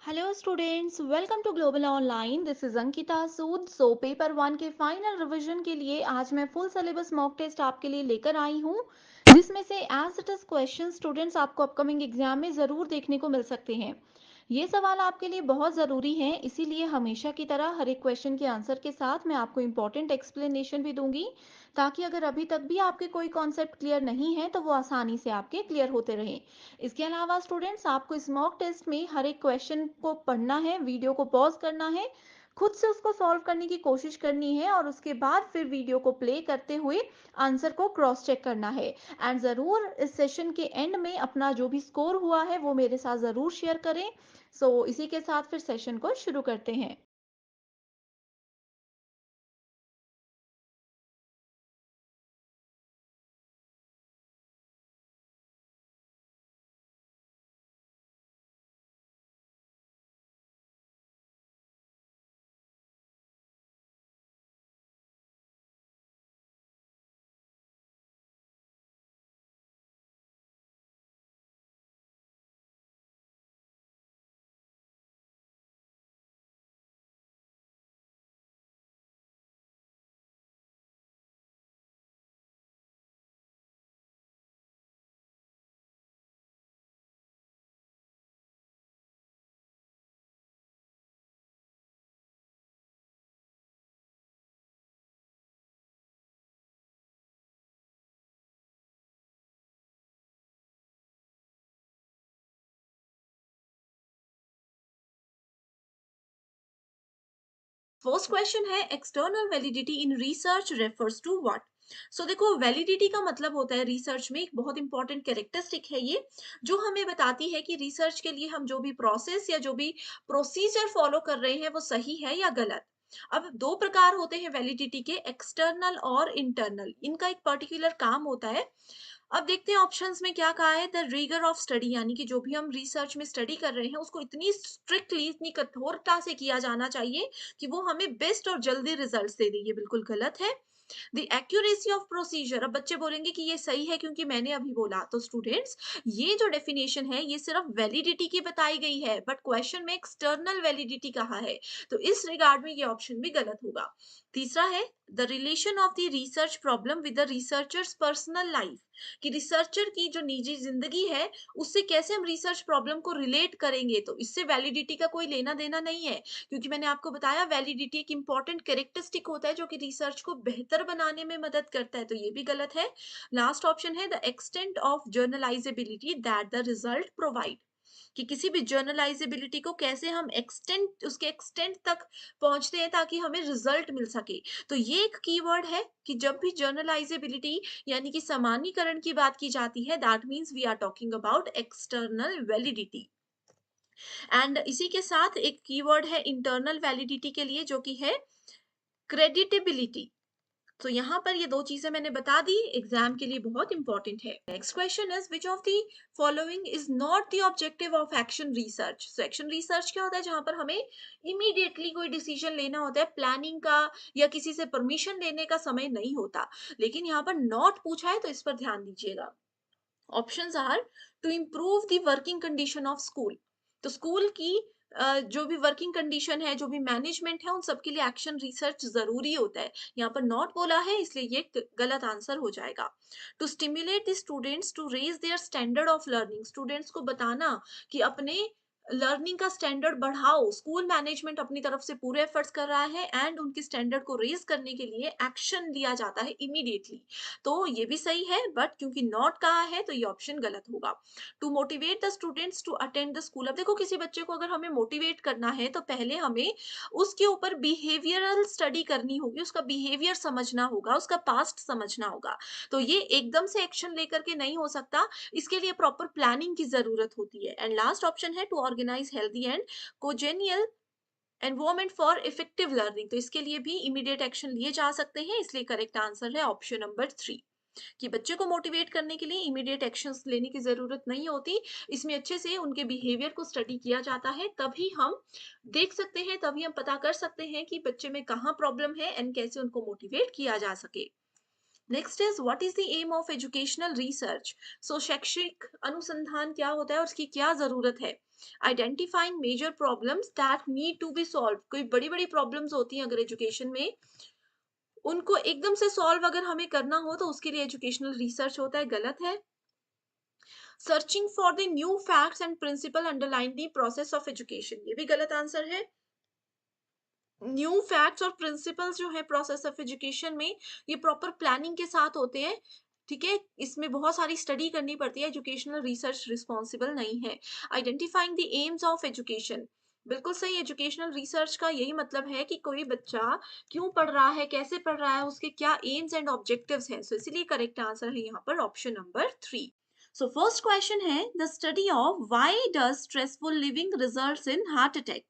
Hello students, welcome to global online. This is Ankita Sood. So paper one के final revision के लिए आज मैं फुल सिलेबस मॉक टेस्ट आपके लिए लेकर आई हूँ, जिसमें से as it is question students आपको अपकमिंग एग्जाम में ज़रूर देखने को मिल सकते हैं। ये सवाल आपके लिए बहुत ज़रूरी हैं, इसीलिए हमेशा की तरह हर एक क्वेश्चन के आंसर के साथ मैं आपको इंपॉर्टेंट एक्सप्लेनेशन भी दूंगी, ताकि अगर अभी तक भी आपके कोई कॉन्सेप्ट क्लियर नहीं है तो वो आसानी से आपके क्लियर होते रहें। इसके अलावा स्टूडेंट्स, आपको इस मॉक टेस्ट में हर एक क्वेश्चन को पढ़ना है, वीडियो को पॉज करना है, खुद से उसको सॉल्व करने की कोशिश करनी है और उसके बाद फिर वीडियो को प्ले करते हुए आंसर को क्रॉस चेक करना है। एंड ज़रूर इस सेशन के एंड में अपना जो भी स्कोर हुआ है वो मेरे साथ ज़रूर शेयर करें। इसी के साथ फिर सेशन को शुरू करते हैं। फर्स्ट क्वेश्चन है external validity in research refers to what. So देखो, वैलिडिटी का मतलब होता है रिसर्च में एक बहुत इंपॉर्टेंट कैरेक्टरिस्टिक है ये, जो हमें बताती है कि रिसर्च के लिए हम जो भी प्रोसेस या जो भी प्रोसीजर फॉलो कर रहे हैं वो सही है या गलत। अब दो प्रकार होते हैं वैलिडिटी के, एक्सटर्नल और इंटरनल। इनका एक पर्टिकुलर काम होता है। अब देखते हैं ऑप्शंस में क्या कहा है। द रिगर ऑफ स्टडी, यानी कि जो भी हम रिसर्च में स्टडी कर रहे हैं उसको इतनी स्ट्रिक्टली, इतनी कठोरता से किया जाना चाहिए कि वो हमें बेस्ट और जल्दी रिजल्ट्स दे दे। ये बिल्कुल गलत है। द एक्यूरेसी ऑफ प्रोसीजर, अब बच्चे बोलेंगे कि ये सही है क्योंकि मैंने अभी बोला। तो स्टूडेंट्स, ये जो डेफिनेशन है ये सिर्फ वैलिडिटी की बताई गई है, बट क्वेश्चन में एक्सटर्नल वैलिडिटी कहा है, तो इस रिगार्ड में ये ऑप्शन भी गलत होगा। तीसरा है the relation of the research problem with the researchers personal life, कि रिसर्चर की जो निजी जिंदगी है उससे कैसे हम रिसर्च प्रॉब्लम को रिलेट करेंगे, तो इससे वैलिडिटी का कोई लेना देना नहीं है। क्योंकि मैंने आपको बताया वैलिडिटी एक इंपॉर्टेंट कैरेक्टरिस्टिक होता है जो कि रिसर्च को बेहतर बनाने में मदद करता है, तो ये भी गलत है। लास्ट ऑप्शन है the extent of generalizability that the result provide, कि किसी भी जर्नलाइजेबिलिटी को कैसे हम एक्सटेंट, उसके एक्सटेंट तक पहुंचते हैं ताकि हमें रिजल्ट मिल सके। तो ये एक कीवर्ड है कि जब भी जर्नलाइजेबिलिटी यानी कि सामान्यीकरण की बात की जाती है, that means we are talking about external validity. And इसी के साथ एक कीवर्ड है इंटरनल वैलिडिटी के लिए, जो कि है क्रेडिटेबिलिटी। तो यहाँ पर ये दो चीजें मैंने बता दी, एग्जाम के लिए बहुत इंपॉर्टेंट है। Next question is which of the following is not the objective of action research. So action research क्या होता है, जहां पर हमें इमीडिएटली कोई डिसीजन लेना होता है, प्लानिंग का या किसी से परमिशन लेने का समय नहीं होता। लेकिन यहाँ पर नॉट पूछा है तो इस पर ध्यान दीजिएगा। Options are to improve the working condition of school, तो स्कूल की जो भी वर्किंग कंडीशन है, जो भी मैनेजमेंट है, उन सबके लिए एक्शन रिसर्च जरूरी होता है। यहाँ पर नॉट बोला है इसलिए ये गलत आंसर हो जाएगा। To stimulate the students to raise their standard of learning, students को बताना कि अपने लर्निंग का स्टैंडर्ड बढ़ाओ, स्कूल मैनेजमेंट अपनी तरफ से पूरे एफर्ट्स कर रहा है एंड उनके स्टैंडर्ड को रेज करने के लिए एक्शन लिया जाता है इमीडिएटली। तो ये भी सही है, बट क्योंकि नॉट कहा है तो ये ऑप्शन गलत होगा। To motivate the students to attend the school, अब देखो किसी बच्चे को अगर हमें मोटिवेट करना है तो पहले हमें उसके ऊपर बिहेवियरल स्टडी करनी होगी, उसका बिहेवियर समझना होगा, उसका पास्ट समझना होगा। तो ये एकदम से एक्शन लेकर के नहीं हो सकता, इसके लिए प्रॉपर प्लानिंग की जरूरत होती है। एंड लास्ट ऑप्शन है to organize healthy and congenial environment for effective learning, तो इसके लिए भी इमीडिएट एक्शन लिए जा सकते हैं, इसलिए करेक्ट आंसर है ऑप्शन नंबर 3, कि बच्चे को मोटिवेट करने के लिए इमीडिएट एक्शंस लेने की जरूरत नहीं होती। इसमें अच्छे से उनके बिहेवियर को स्टडी किया जाता है, तभी हम देख सकते हैं, तभी हम पता कर सकते हैं कि बच्चे में कहाँ प्रॉब्लम है एंड कैसे उनको मोटिवेट किया जा सके। Next is what is the aim of educational research. So शैक्षिक अनुसंधान क्या होता है और उसकी क्या जरूरत है। Identifying major problems that need to be solve. कोई बड़ी बड़ी प्रॉब्लम्स होती हैं अगर एजुकेशन में, उनको एकदम से सॉल्व अगर हमें करना हो तो उसके लिए एजुकेशनल रिसर्च होता है, गलत है। Searching for the new facts and principle underline the process of education, ये भी गलत आंसर है। न्यू फैक्ट्स और प्रिंसिपल्स जो है प्रोसेस ऑफ एजुकेशन में, ये प्रॉपर प्लानिंग के साथ होते हैं। ठीक है, इसमें बहुत सारी स्टडी करनी पड़ती है, एजुकेशनल रिसर्च रिस्पॉन्सिबल नहीं है। Identifying the AIIMS of education, बिल्कुल सही। एजुकेशनल रिसर्च का यही मतलब है कि कोई बच्चा क्यों पढ़ रहा है, कैसे पढ़ रहा है, उसके क्या एम्स एंड ऑब्जेक्टिव्स हैं। सो इसीलिए करेक्ट आंसर है यहाँ पर option number 3। So first question है, the study of why does stressful living results in heart attack.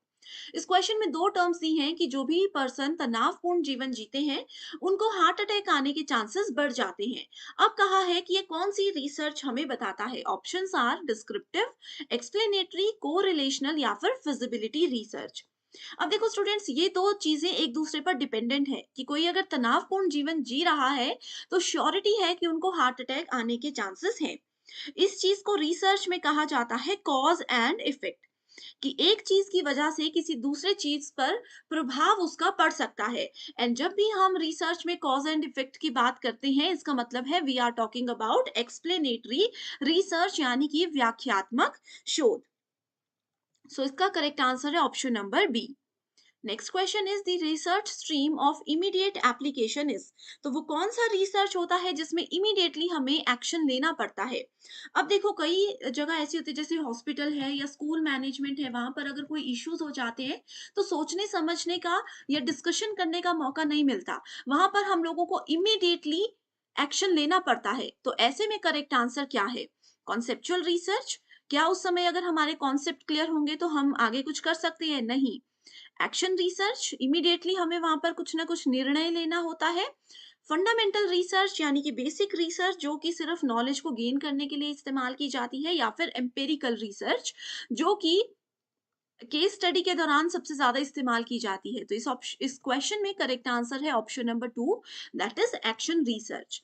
इस क्वेश्चन में दो टर्म्स दी हैं कि जो भी पर्सन तनावपूर्ण जीवन जीते हैं उनको हार्ट अटैक आने के चांसेस बढ़ जाते हैं। अब कहा है कि ये कौन सी रिसर्च हमें बताता है। Options are descriptive, explanatory, correlational या फिर फिजिबिलिटी रिसर्च। अब देखो स्टूडेंट्स, ये दो चीजें एक दूसरे पर डिपेंडेंट है कि कोई अगर तनावपूर्ण जीवन जी रहा है तो श्योरिटी है कि उनको हार्ट अटैक आने के चांसेस हैं। इस चीज को रिसर्च में कहा जाता है कॉज एंड इफेक्ट, कि एक चीज की वजह से किसी दूसरे चीज पर प्रभाव उसका पड़ सकता है। एंड जब भी हम रिसर्च में कॉज एंड इफेक्ट की बात करते हैं, इसका मतलब है we are talking about explanatory research, यानी कि व्याख्यात्मक शोध। सो इसका करेक्ट आंसर है option number B. Next question is the research stream of immediate application is. तो वो कौन सा रिसर्च होता है जिसमें इमीडिएटली हमें एक्शन लेना पड़ता है। अब देखो कई जगह ऐसी होती है, जैसे हॉस्पिटल है या स्कूल मैनेजमेंट है, वहां पर अगर कोई इश्यूज हो जाते हैं तो सोचने समझने का या डिस्कशन करने का मौका नहीं मिलता। वहां पर हम लोगों को इमीडिएटली एक्शन लेना पड़ता है। तो ऐसे में करेक्ट आंसर क्या है। कॉन्सेप्चुअल रिसर्च, क्या उस समय अगर हमारे कॉन्सेप्ट क्लियर होंगे तो हम आगे कुछ कर सकते हैं, नहीं। एक्शन रिसर्च, इमीडिएटली हमें वहां पर कुछ ना कुछ निर्णय लेना होता है। फंडामेंटल रिसर्च यानी कि बेसिक रिसर्च जो कि सिर्फ नॉलेज को गेन करने के लिए इस्तेमाल की जाती है, या फिर एम्पेरिकल रिसर्च जो कि केस स्टडी के दौरान सबसे ज्यादा इस्तेमाल की जाती है। तो इस क्वेश्चन में करेक्ट आंसर है option number 2, that is action research.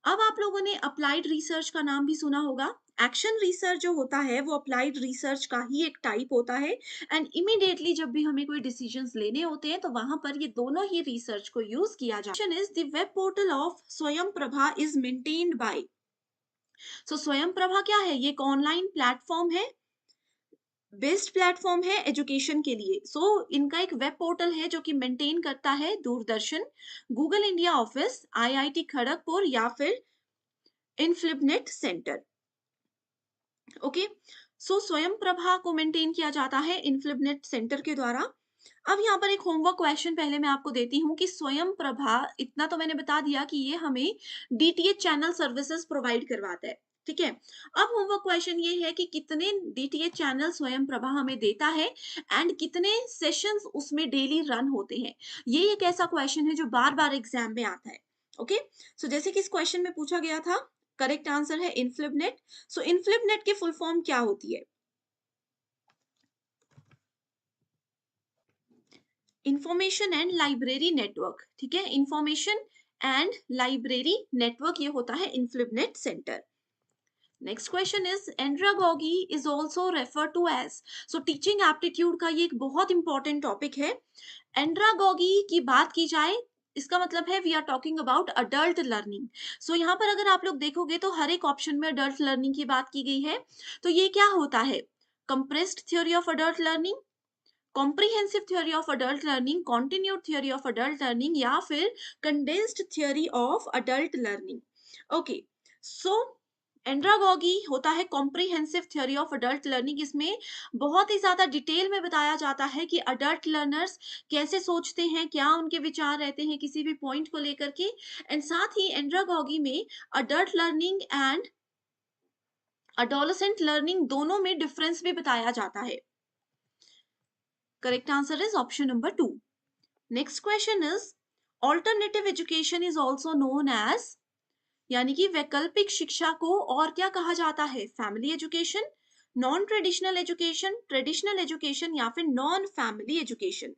अब आप लोगों ने अप्लाइड रिसर्च का नाम भी सुना होगा। एक्शन रिसर्च जो होता है वो अप्लाइड रिसर्च का ही एक टाइप होता है। एंड इमीडिएटली जब भी हमें कोई डिसीजंस लेने होते हैं तो वहां पर ये दोनों ही रिसर्च को यूज किया जाता है। Is the web portal of स्वयं प्रभा इज मेंटेन्ड बाय। सो स्वयं प्रभा क्या है, ये एक ऑनलाइन प्लेटफॉर्म है, बेस्ट प्लेटफॉर्म है एजुकेशन के लिए। इनका एक वेब पोर्टल है जो कि मेंटेन करता है Doordarshan, Google India office, IIT Kharagpur या फिर इनफ्लिबनेट सेंटर। ओके, स्वयं प्रभा को मेंटेन किया जाता है इनफ्लिबनेट सेंटर के द्वारा। अब यहाँ पर एक होमवर्क क्वेश्चन पहले मैं आपको देती हूँ कि स्वयं प्रभा, इतना तो मैंने बता दिया कि ये हमें डीटीएच चैनल सर्विसेज प्रोवाइड करवाता है। ठीक है, अब होमवर्क क्वेश्चन ये है कि कितने डीटीएच चैनल स्वयं प्रभा हमें देता है एंड कितने सेशंस उसमें डेली रन होते हैं। ये एक ऐसा क्वेश्चन है जो बार बार एग्जाम में आता है। ओके, जैसे कि इस क्वेश्चन में पूछा गया था, करेक्ट आंसर है इनफ्लिबनेट। इनफ्लिबनेट की फुल फॉर्म क्या होती है। Information and library network. ठीक है, इंफॉर्मेशन एंड लाइब्रेरी नेटवर्क, ये होता है INFLIBNET centre. Next question is andragogy is also refer to as. Teaching aptitude का ये एक बहुत इंपॉर्टेंट टॉपिक है। एंड्रागोगी की बात की जाए, इसका मतलब है we are talking about adult learning. यहाँ पर अगर आप लोग देखोगे तो हर एक ऑप्शन में अडल्ट लर्निंग की बात की गई है। तो ये क्या होता है, compressed theory of adult learning, comprehensive theory of adult learning, continued theory of adult learning या फिर condensed theory of adult learning. Okay, so andragogy होता है comprehensive theory of adult learning. इसमें बहुत ही ज्यादा डिटेल में बताया जाता है कि अडल्ट लर्नर्स कैसे सोचते हैं, क्या उनके विचार रहते हैं किसी भी पॉइंट को लेकर के। एंड साथ ही एंड्रागोगी में adult learning and adolescent learning दोनों में डिफरेंस भी बताया जाता है। Correct answer is option number 2। Next question is alternative education is also known as, यानी कि वैकल्पिक शिक्षा को और क्या कहा जाता है, family education, non traditional education, traditional education या फिर नॉन फैमिली एजुकेशन।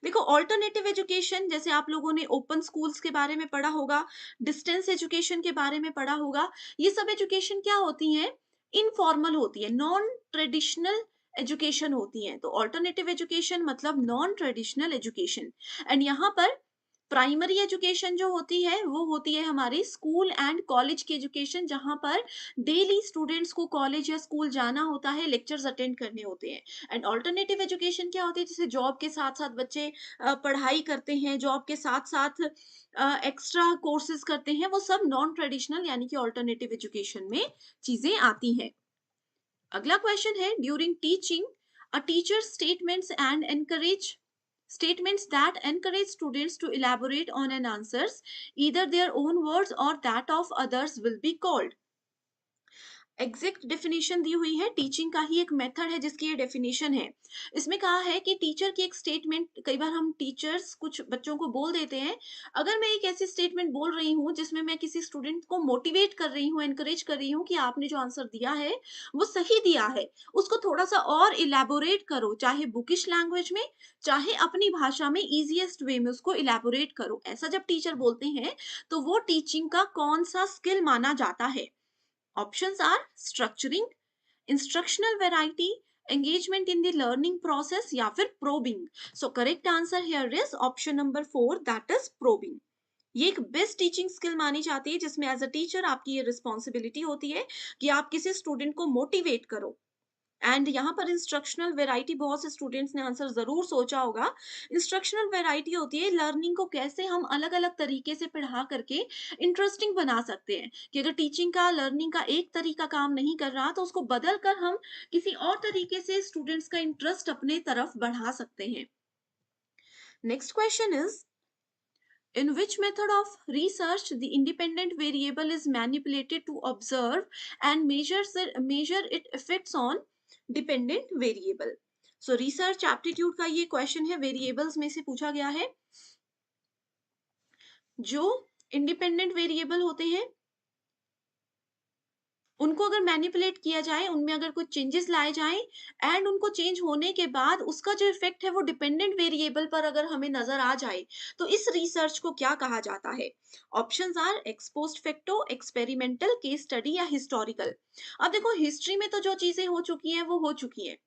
देखो ऑल्टरनेटिव एजुकेशन, जैसे आप लोगों ने ओपन स्कूल्स के बारे में पढ़ा होगा, डिस्टेंस एजुकेशन के बारे में पढ़ा होगा। ये सब एजुकेशन क्या होती हैं? इनफॉर्मल होती है, नॉन ट्रेडिशनल एजुकेशन होती है। तो ऑल्टरनेटिव एजुकेशन मतलब नॉन ट्रेडिशनल एजुकेशन। एंड यहाँ पर प्राइमरी एजुकेशन जो होती है वो होती है हमारी स्कूल एंड कॉलेज की एजुकेशन, जहाँ पर डेली स्टूडेंट्स को कॉलेज या स्कूल जाना होता है, लेक्चर्स अटेंड करने होते हैं। एंड ऑल्टरनेटिव एजुकेशन क्या होती है? जैसे जॉब के साथ साथ बच्चे पढ़ाई करते हैं, जॉब के साथ साथ एक्स्ट्रा कोर्सेज करते हैं, वो सब नॉन ट्रेडिशनल यानी कि ऑल्टरनेटिव एजुकेशन में चीजें आती हैं। अगला क्वेश्चन है, during teaching a teacher statements that encourage students to elaborate on an answers, either their own words or that of others, will be called। Exact definition दी हुई है, टीचिंग का ही एक मेथड है जिसकी ये डेफिनेशन है। इसमें कहा है कि टीचर की एक स्टेटमेंट, कई बार हम टीचर्स कुछ बच्चों को बोल देते हैं, अगर मैं एक ऐसी स्टेटमेंट बोल रही हूँ जिसमें मैं किसी स्टूडेंट को मोटिवेट कर रही हूँ, एनकरेज कर रही हूँ कि आपने जो आंसर दिया है वो सही दिया है, उसको थोड़ा सा और इलेबोरेट करो, चाहे बुकिश लैंग्वेज में, चाहे अपनी भाषा में इजीएस्ट वे में उसको इलेबोरेट करो, ऐसा जब टीचर बोलते हैं तो वो टीचिंग का कौन सा स्किल माना जाता है? Options are structuring, instructional variety, engagement in the learning process या फिर probing। So correct answer here is option number 4, that is probing। ये एक बेस्ट टीचिंग स्किल मानी जाती है जिसमें एज अ टीचर आपकी ये रिस्पॉन्सिबिलिटी होती है कि आप किसी स्टूडेंट को मोटिवेट करो। एंड यहाँ पर इंस्ट्रक्शनल वेराइटी, बहुत से स्टूडेंट्स ने आंसर जरूर सोचा होगा। इंस्ट्रक्शनल वेराइटी होती है लर्निंग को कैसे हम अलग अलग तरीके से पढ़ा करके इंटरेस्टिंग बना सकते हैं, कि अगर टीचिंग का, लर्निंग का एक तरीका काम नहीं कर रहा तो उसको बदल कर हम किसी और तरीके से स्टूडेंट्स का इंटरेस्ट अपने तरफ बढ़ा सकते हैं। Next question is, in which method of research the independent variable is manipulated to observe and measure its effects on dependent variable? So research aptitude का ये क्वेश्चन है, वेरिएबल्स में से पूछा गया है। जो इंडिपेंडेंट वेरिएबल होते हैं उनको अगर मैनिपुलेट किया जाए, उनमें अगर कुछ चेंजेस लाए जाएं एंड उनको चेंज होने के बाद उसका जो इफेक्ट है वो डिपेंडेंट वेरिएबल पर अगर हमें नजर आ जाए, तो इस रिसर्च को क्या कहा जाता है? Options are ex post facto, experimental, case study या हिस्टोरिकल। अब देखो हिस्ट्री में तो जो चीजें हो चुकी हैं वो हो चुकी हैं,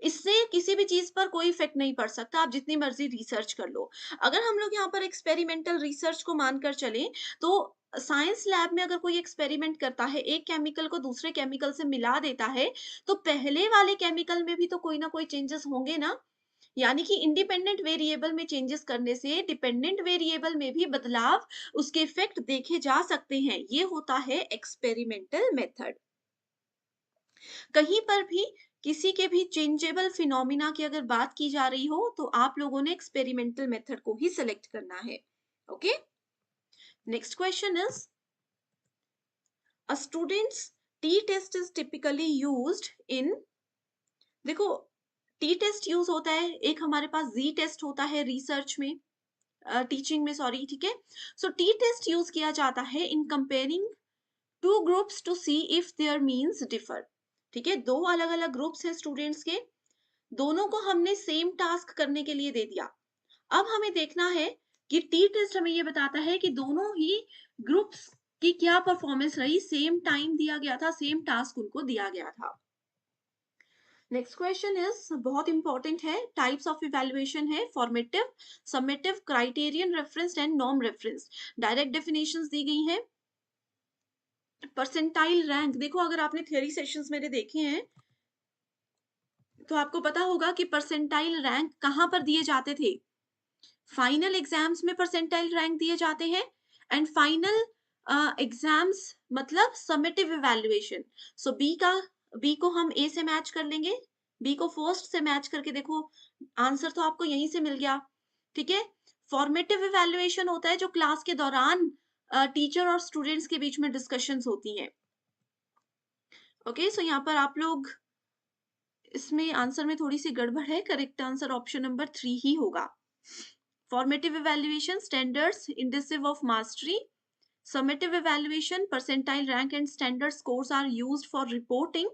इससे किसी भी चीज पर कोई इफेक्ट नहीं पड़ सकता, आप जितनी मर्जी रिसर्च कर लो। अगर हम लोग यहाँ पर एक्सपेरिमेंटल रिसर्च को मानकर चलें, तो साइंस लैब में अगर कोई एक्सपेरिमेंट करता है, एक केमिकल को दूसरे केमिकल से मिला देता है, तो पहले वाले केमिकल में भी तो कोई ना कोई चेंजेस होंगे ना। यानी कि इंडिपेंडेंट वेरिएबल में चेंजेस करने से डिपेंडेंट वेरिएबल में भी बदलाव, उसके इफेक्ट देखे जा सकते हैं। ये होता है एक्सपेरिमेंटल मेथड। कहीं पर भी किसी के भी चेंजेबल फिनोमिना की अगर बात की जा रही हो तो आप लोगों ने एक्सपेरिमेंटल मेथड को ही सिलेक्ट करना है। Okay, next question is, a students T test is typically used in. देखो टी टेस्ट यूज होता है, एक हमारे पास जी टेस्ट होता है रिसर्च में, टीचिंग में, सॉरी, ठीक है। सो टी टेस्ट यूज किया जाता है in comparing two groups to see if their means differ. ठीक है, दो अलग अलग ग्रुप्स हैं स्टूडेंट्स के, दोनों को हमने सेम टास्क करने के लिए दे दिया। अब हमें देखना है कि टी टेस्ट हमें ये बताता है कि दोनों ही ग्रुप्स की क्या परफॉर्मेंस रही, सेम टाइम दिया गया था, सेम टास्क उनको दिया गया था। नेक्स्ट क्वेश्चन इज बहुत इंपॉर्टेंट है, टाइप्स ऑफ इवैल्यूएशन है, formative, summative, criterion, reference and norm reference. Direct definitions दी गई हैं। परसेंटाइल रैंक, देखो अगर आपने थियरी सेशंस मेरे देखे हैं तो आपको पता होगा कि परसेंटाइल रैंक कहाँ पर दिए जाते थे। फाइनल एग्जाम्स में परसेंटाइल रैंक दिए जाते हैं, एंड फाइनल एग्जाम्स मतलब समेटिव इवैल्यूएशन। सो बी को हम ए से मैच कर लेंगे, बी को फर्स्ट से मैच करके देखो आंसर तो आपको यहीं से मिल गया। ठीक है, फॉर्मेटिव इवैल्यूएशन होता है जो क्लास के दौरान टीचर और स्टूडेंट्स के बीच में डिस्कशंस होती हैं। ओके, सो यहाँ पर आप लोग, इसमें आंसर में थोड़ी सी गड़बड़ है, करेक्ट आंसर ऑप्शन नंबर 3 ही होगा। Formative evaluation, standards indicative of mastery, Summative evaluation, percentile rank and standard scores are used for reporting.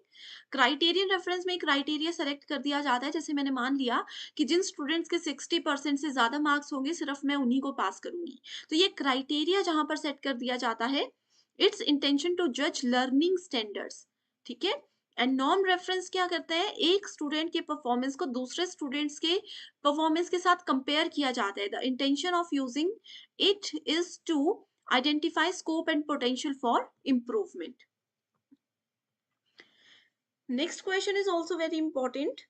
Criterion reference में क्राइटेरिया सेलेक्ट कर दिया जाता है, जैसे मैंने मान लिया कि जिन स्टूडेंट्स के 60% से ज्यादा मार्क्स होंगे सिर्फ मैं उन्हीं को पास करूंगी, तो ये क्राइटेरिया जहां पर सेट कर दिया जाता है, इट्स इंटेंशन टू जज लर्निंग स्टैंडर्ड्स, ठीक है। एंड नॉर्म रेफरेंस क्या करता है, एक स्टूडेंट के परफॉर्मेंस को दूसरे स्टूडेंट्स के परफॉर्मेंस के साथ कंपेयर किया जाता है। The intention of using it is to identify scope and potential for improvement. Next question is also very important.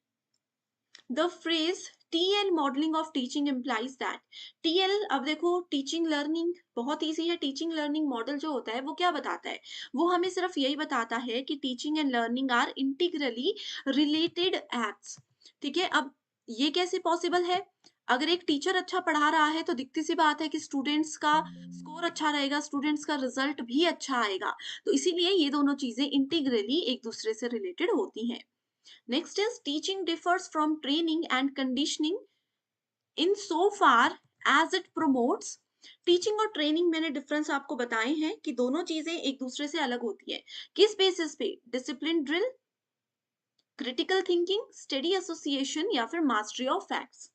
The phrase TL modeling of teaching implies that TL, अब देखो teaching learning बहुत easy है। Teaching learning model जो होता है वो क्या बताता है, वो हमें सिर्फ यही बताता है कि teaching and learning are integrally related acts, ठीक है। अब ये कैसे पॉसिबल है, अगर एक टीचर अच्छा पढ़ा रहा है तो दिखती सी बात है कि स्टूडेंट्स का स्कोर अच्छा रहेगा, स्टूडेंट्स का रिजल्ट भी अच्छा आएगा, तो इसीलिए ये दोनों चीजें इंटीग्रली एक दूसरे से रिलेटेड होती हैं। Next is teaching differs from training and conditioning in so far as it promotes. Teaching और ट्रेनिंग मैंने डिफरेंस आपको बताए हैं कि दोनों चीजें एक दूसरे से अलग होती है। किस बेसिस पे, discipline drill, critical thinking, study association या फिर मास्टरी ऑफ फैक्ट्स,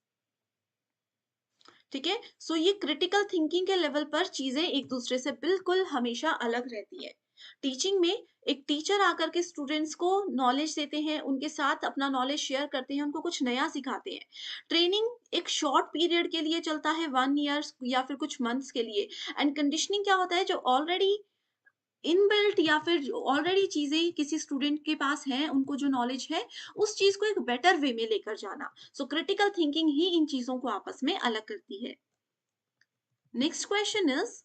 ठीक है। सो ये क्रिटिकल थिंकिंग के लेवल पर चीजें एक दूसरे से बिल्कुल हमेशा अलग रहती है। टीचिंग में एक टीचर आकर के स्टूडेंट्स को नॉलेज देते हैं, उनके साथ अपना नॉलेज शेयर करते हैं, उनको कुछ नया सिखाते हैं। ट्रेनिंग एक शॉर्ट पीरियड के लिए चलता है, 1 ईयर या फिर कुछ मंथ्स के लिए। एंड कंडीशनिंग क्या होता है, जो ऑलरेडी इनबिल्ट या फिर ऑलरेडी चीजें किसी स्टूडेंट के पास हैं, उनको जो नॉलेज है उस चीज को एक बेटर वे में लेकर जाना। सो क्रिटिकल थिंकिंग ही इन चीजों को आपस में अलग करती है। Next question is,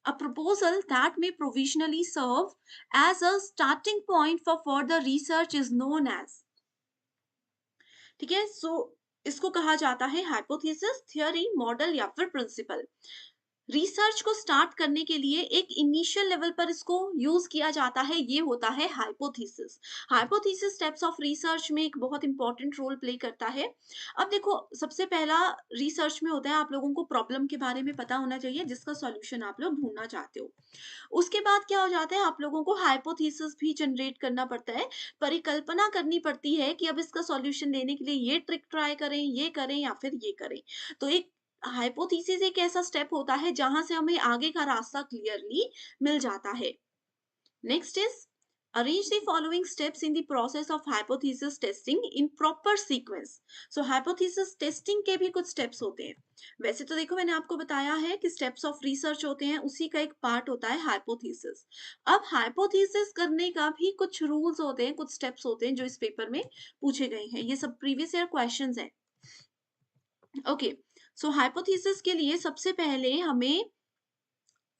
a proposal that may provisionally serve as a starting point for further research is known as, ठीक है। सो इसको कहा जाता है हाइपोथेसिस, थ्योरी, मॉडल या फिर प्रिंसिपल। रिसर्च को स्टार्ट करने के लिए एक इनिशियल लेवल पर इसको यूज किया जाता है, ये होता है hypothesis. Hypothesis steps of research में एक बहुत इंपॉर्टेंट रोल प्ले करता है। अब देखो, सबसे पहला रिसर्च में होता है, आप लोगों को प्रॉब्लम के बारे में पता होना चाहिए जिसका सॉल्यूशन आप लोग ढूंढना चाहते हो। उसके बाद क्या हो जाता है, आप लोगों को हाइपोथेसिस भी जनरेट करना पड़ता है, परिकल्पना करनी पड़ती है कि अब इसका सॉल्यूशन देने के लिए ये ट्रिक ट्राई करें, ये करें या फिर ये करें। तो एक हाइपोथेसिस एक ऐसा स्टेप होता है जहां से हमें आगे का रास्ता क्लियरली मिल जाता है। Next is, arrange the following steps in the process of hypothesis testing in proper sequence. So hypothesis testing के भी कुछ steps होते हैं। वैसे तो देखो, मैंने आपको बताया है कि steps of research होते हैं, उसी का एक पार्ट होता है hypothesis। अब hypothesis करने का भी कुछ rules होते हैं, कुछ steps होते हैं जो इस पेपर में पूछे गए हैं। ये सब प्रीवियस ईयर क्वेश्चंस हैं। ओके, सो हाइपोथेसिस के लिए सबसे पहले हमें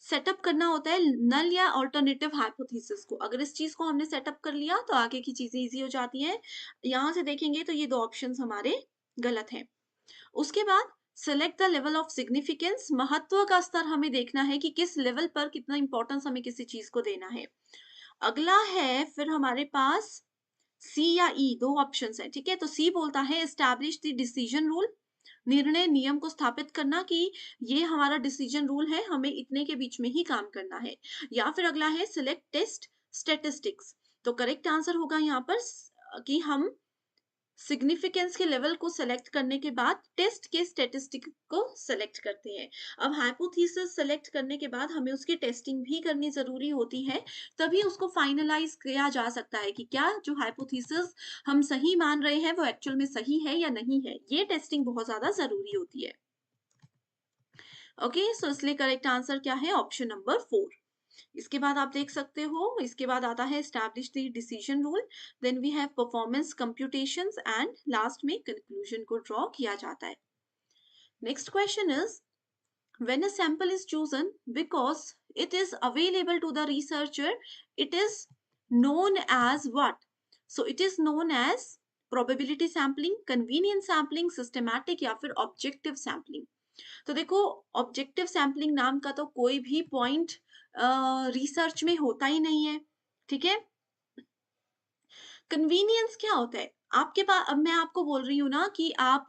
सेटअप करना होता है नल या ऑल्टरनेटिव हाइपोथेसिस को। अगर इस चीज को हमने सेटअप कर लिया तो आगे की चीजें इजी हो जाती हैं। यहां से देखेंगे तो ये दो ऑप्शंस हमारे गलत हैं। उसके बाद select the level of significance, महत्व का स्तर हमें देखना है कि किस लेवल पर कितना इंपॉर्टेंस हमें किसी चीज को देना है। अगला है फिर हमारे पास सी या ई, दो ऑप्शंस है, ठीक है। तो सी बोलता है एस्टैब्लिश द डिसीजन रूल, निर्णय नियम को स्थापित करना कि ये हमारा डिसीजन रूल है, हमें इतने के बीच में ही काम करना है। या फिर अगला है सिलेक्ट टेस्ट स्टेटिस्टिक्स। तो करेक्ट आंसर होगा यहाँ पर कि हम सिग्निफिकेंस के लेवल को सेलेक्ट करने के बाद टेस्ट के स्टेटिस्टिक को सेलेक्ट करते हैं। अब हाइपोथेसिस सेलेक्ट करने के बाद हमें उसकी टेस्टिंग भी करनी जरूरी होती है, तभी उसको फाइनलाइज किया जा सकता है कि क्या जो हाइपोथेसिस हम सही मान रहे हैं वो एक्चुअल में सही है या नहीं है। ये टेस्टिंग बहुत ज्यादा जरूरी होती है। ओके, सो इसलिए करेक्ट आंसर क्या है, ऑप्शन नंबर 4। इसके बाद आप देख सकते हो, इसके बाद आता है establish the decision rule, then we have performance computations and last में कंक्लूजन को ड्रॉ किया जाता है। Next question is, when a sample is chosen because it is available to the researcher, it is known as what? So it is known as probability sampling, convenience sampling, systematic या फिर objective sampling। तो देखो, objective sampling नाम का तो कोई भी point research में होता ही नहीं है, ठीक है। कन्वीनियंस क्या होता है, आपके पास, अब मैं आपको बोल रही हूँ ना कि आप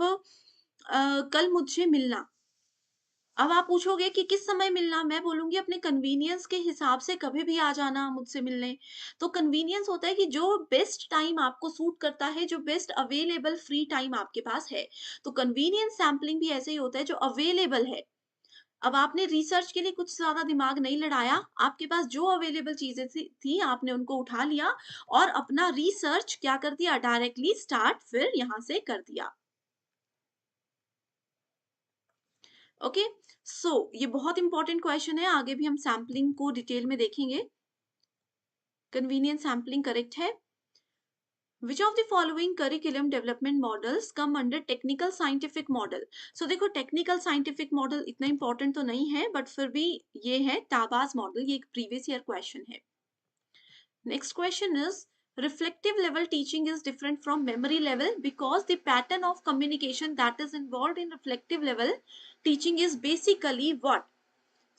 कल मुझसे मिलना, अब आप पूछोगे कि किस समय मिलना, मैं बोलूँगी अपने कन्वीनियंस के हिसाब से कभी भी आ जाना मुझसे मिलने। तो कन्वीनियंस होता है कि जो बेस्ट टाइम आपको सूट करता है, जो बेस्ट अवेलेबल फ्री टाइम आपके पास है। तो कन्वीनियंस सैंपलिंग भी ऐसे ही होता है जो अवेलेबल है। अब आपने रिसर्च के लिए कुछ ज़्यादा दिमाग नहीं लड़ाया, आपके पास जो अवेलेबल चीज़ें थी आपने उनको उठा लिया और अपना रिसर्च क्या कर दिया, डायरेक्टली स्टार्ट फिर यहाँ से कर दिया। ओके, सो ये बहुत इंपॉर्टेंट क्वेश्चन है, आगे भी हम सैम्पलिंग को डिटेल में देखेंगे। कन्वीनियंस सैम्पलिंग करेक्ट है। Which of the following curriculum development models come under technical scientific model? So देखो technical scientific model इतना important तो नहीं है, but फिर भी ये है टाबाज मॉडल, ये एक प्रीवियस ईयर क्वेश्चन है। Next question is, reflective level teaching is different from memory level because the pattern of communication that is involved in reflective level teaching is basically what?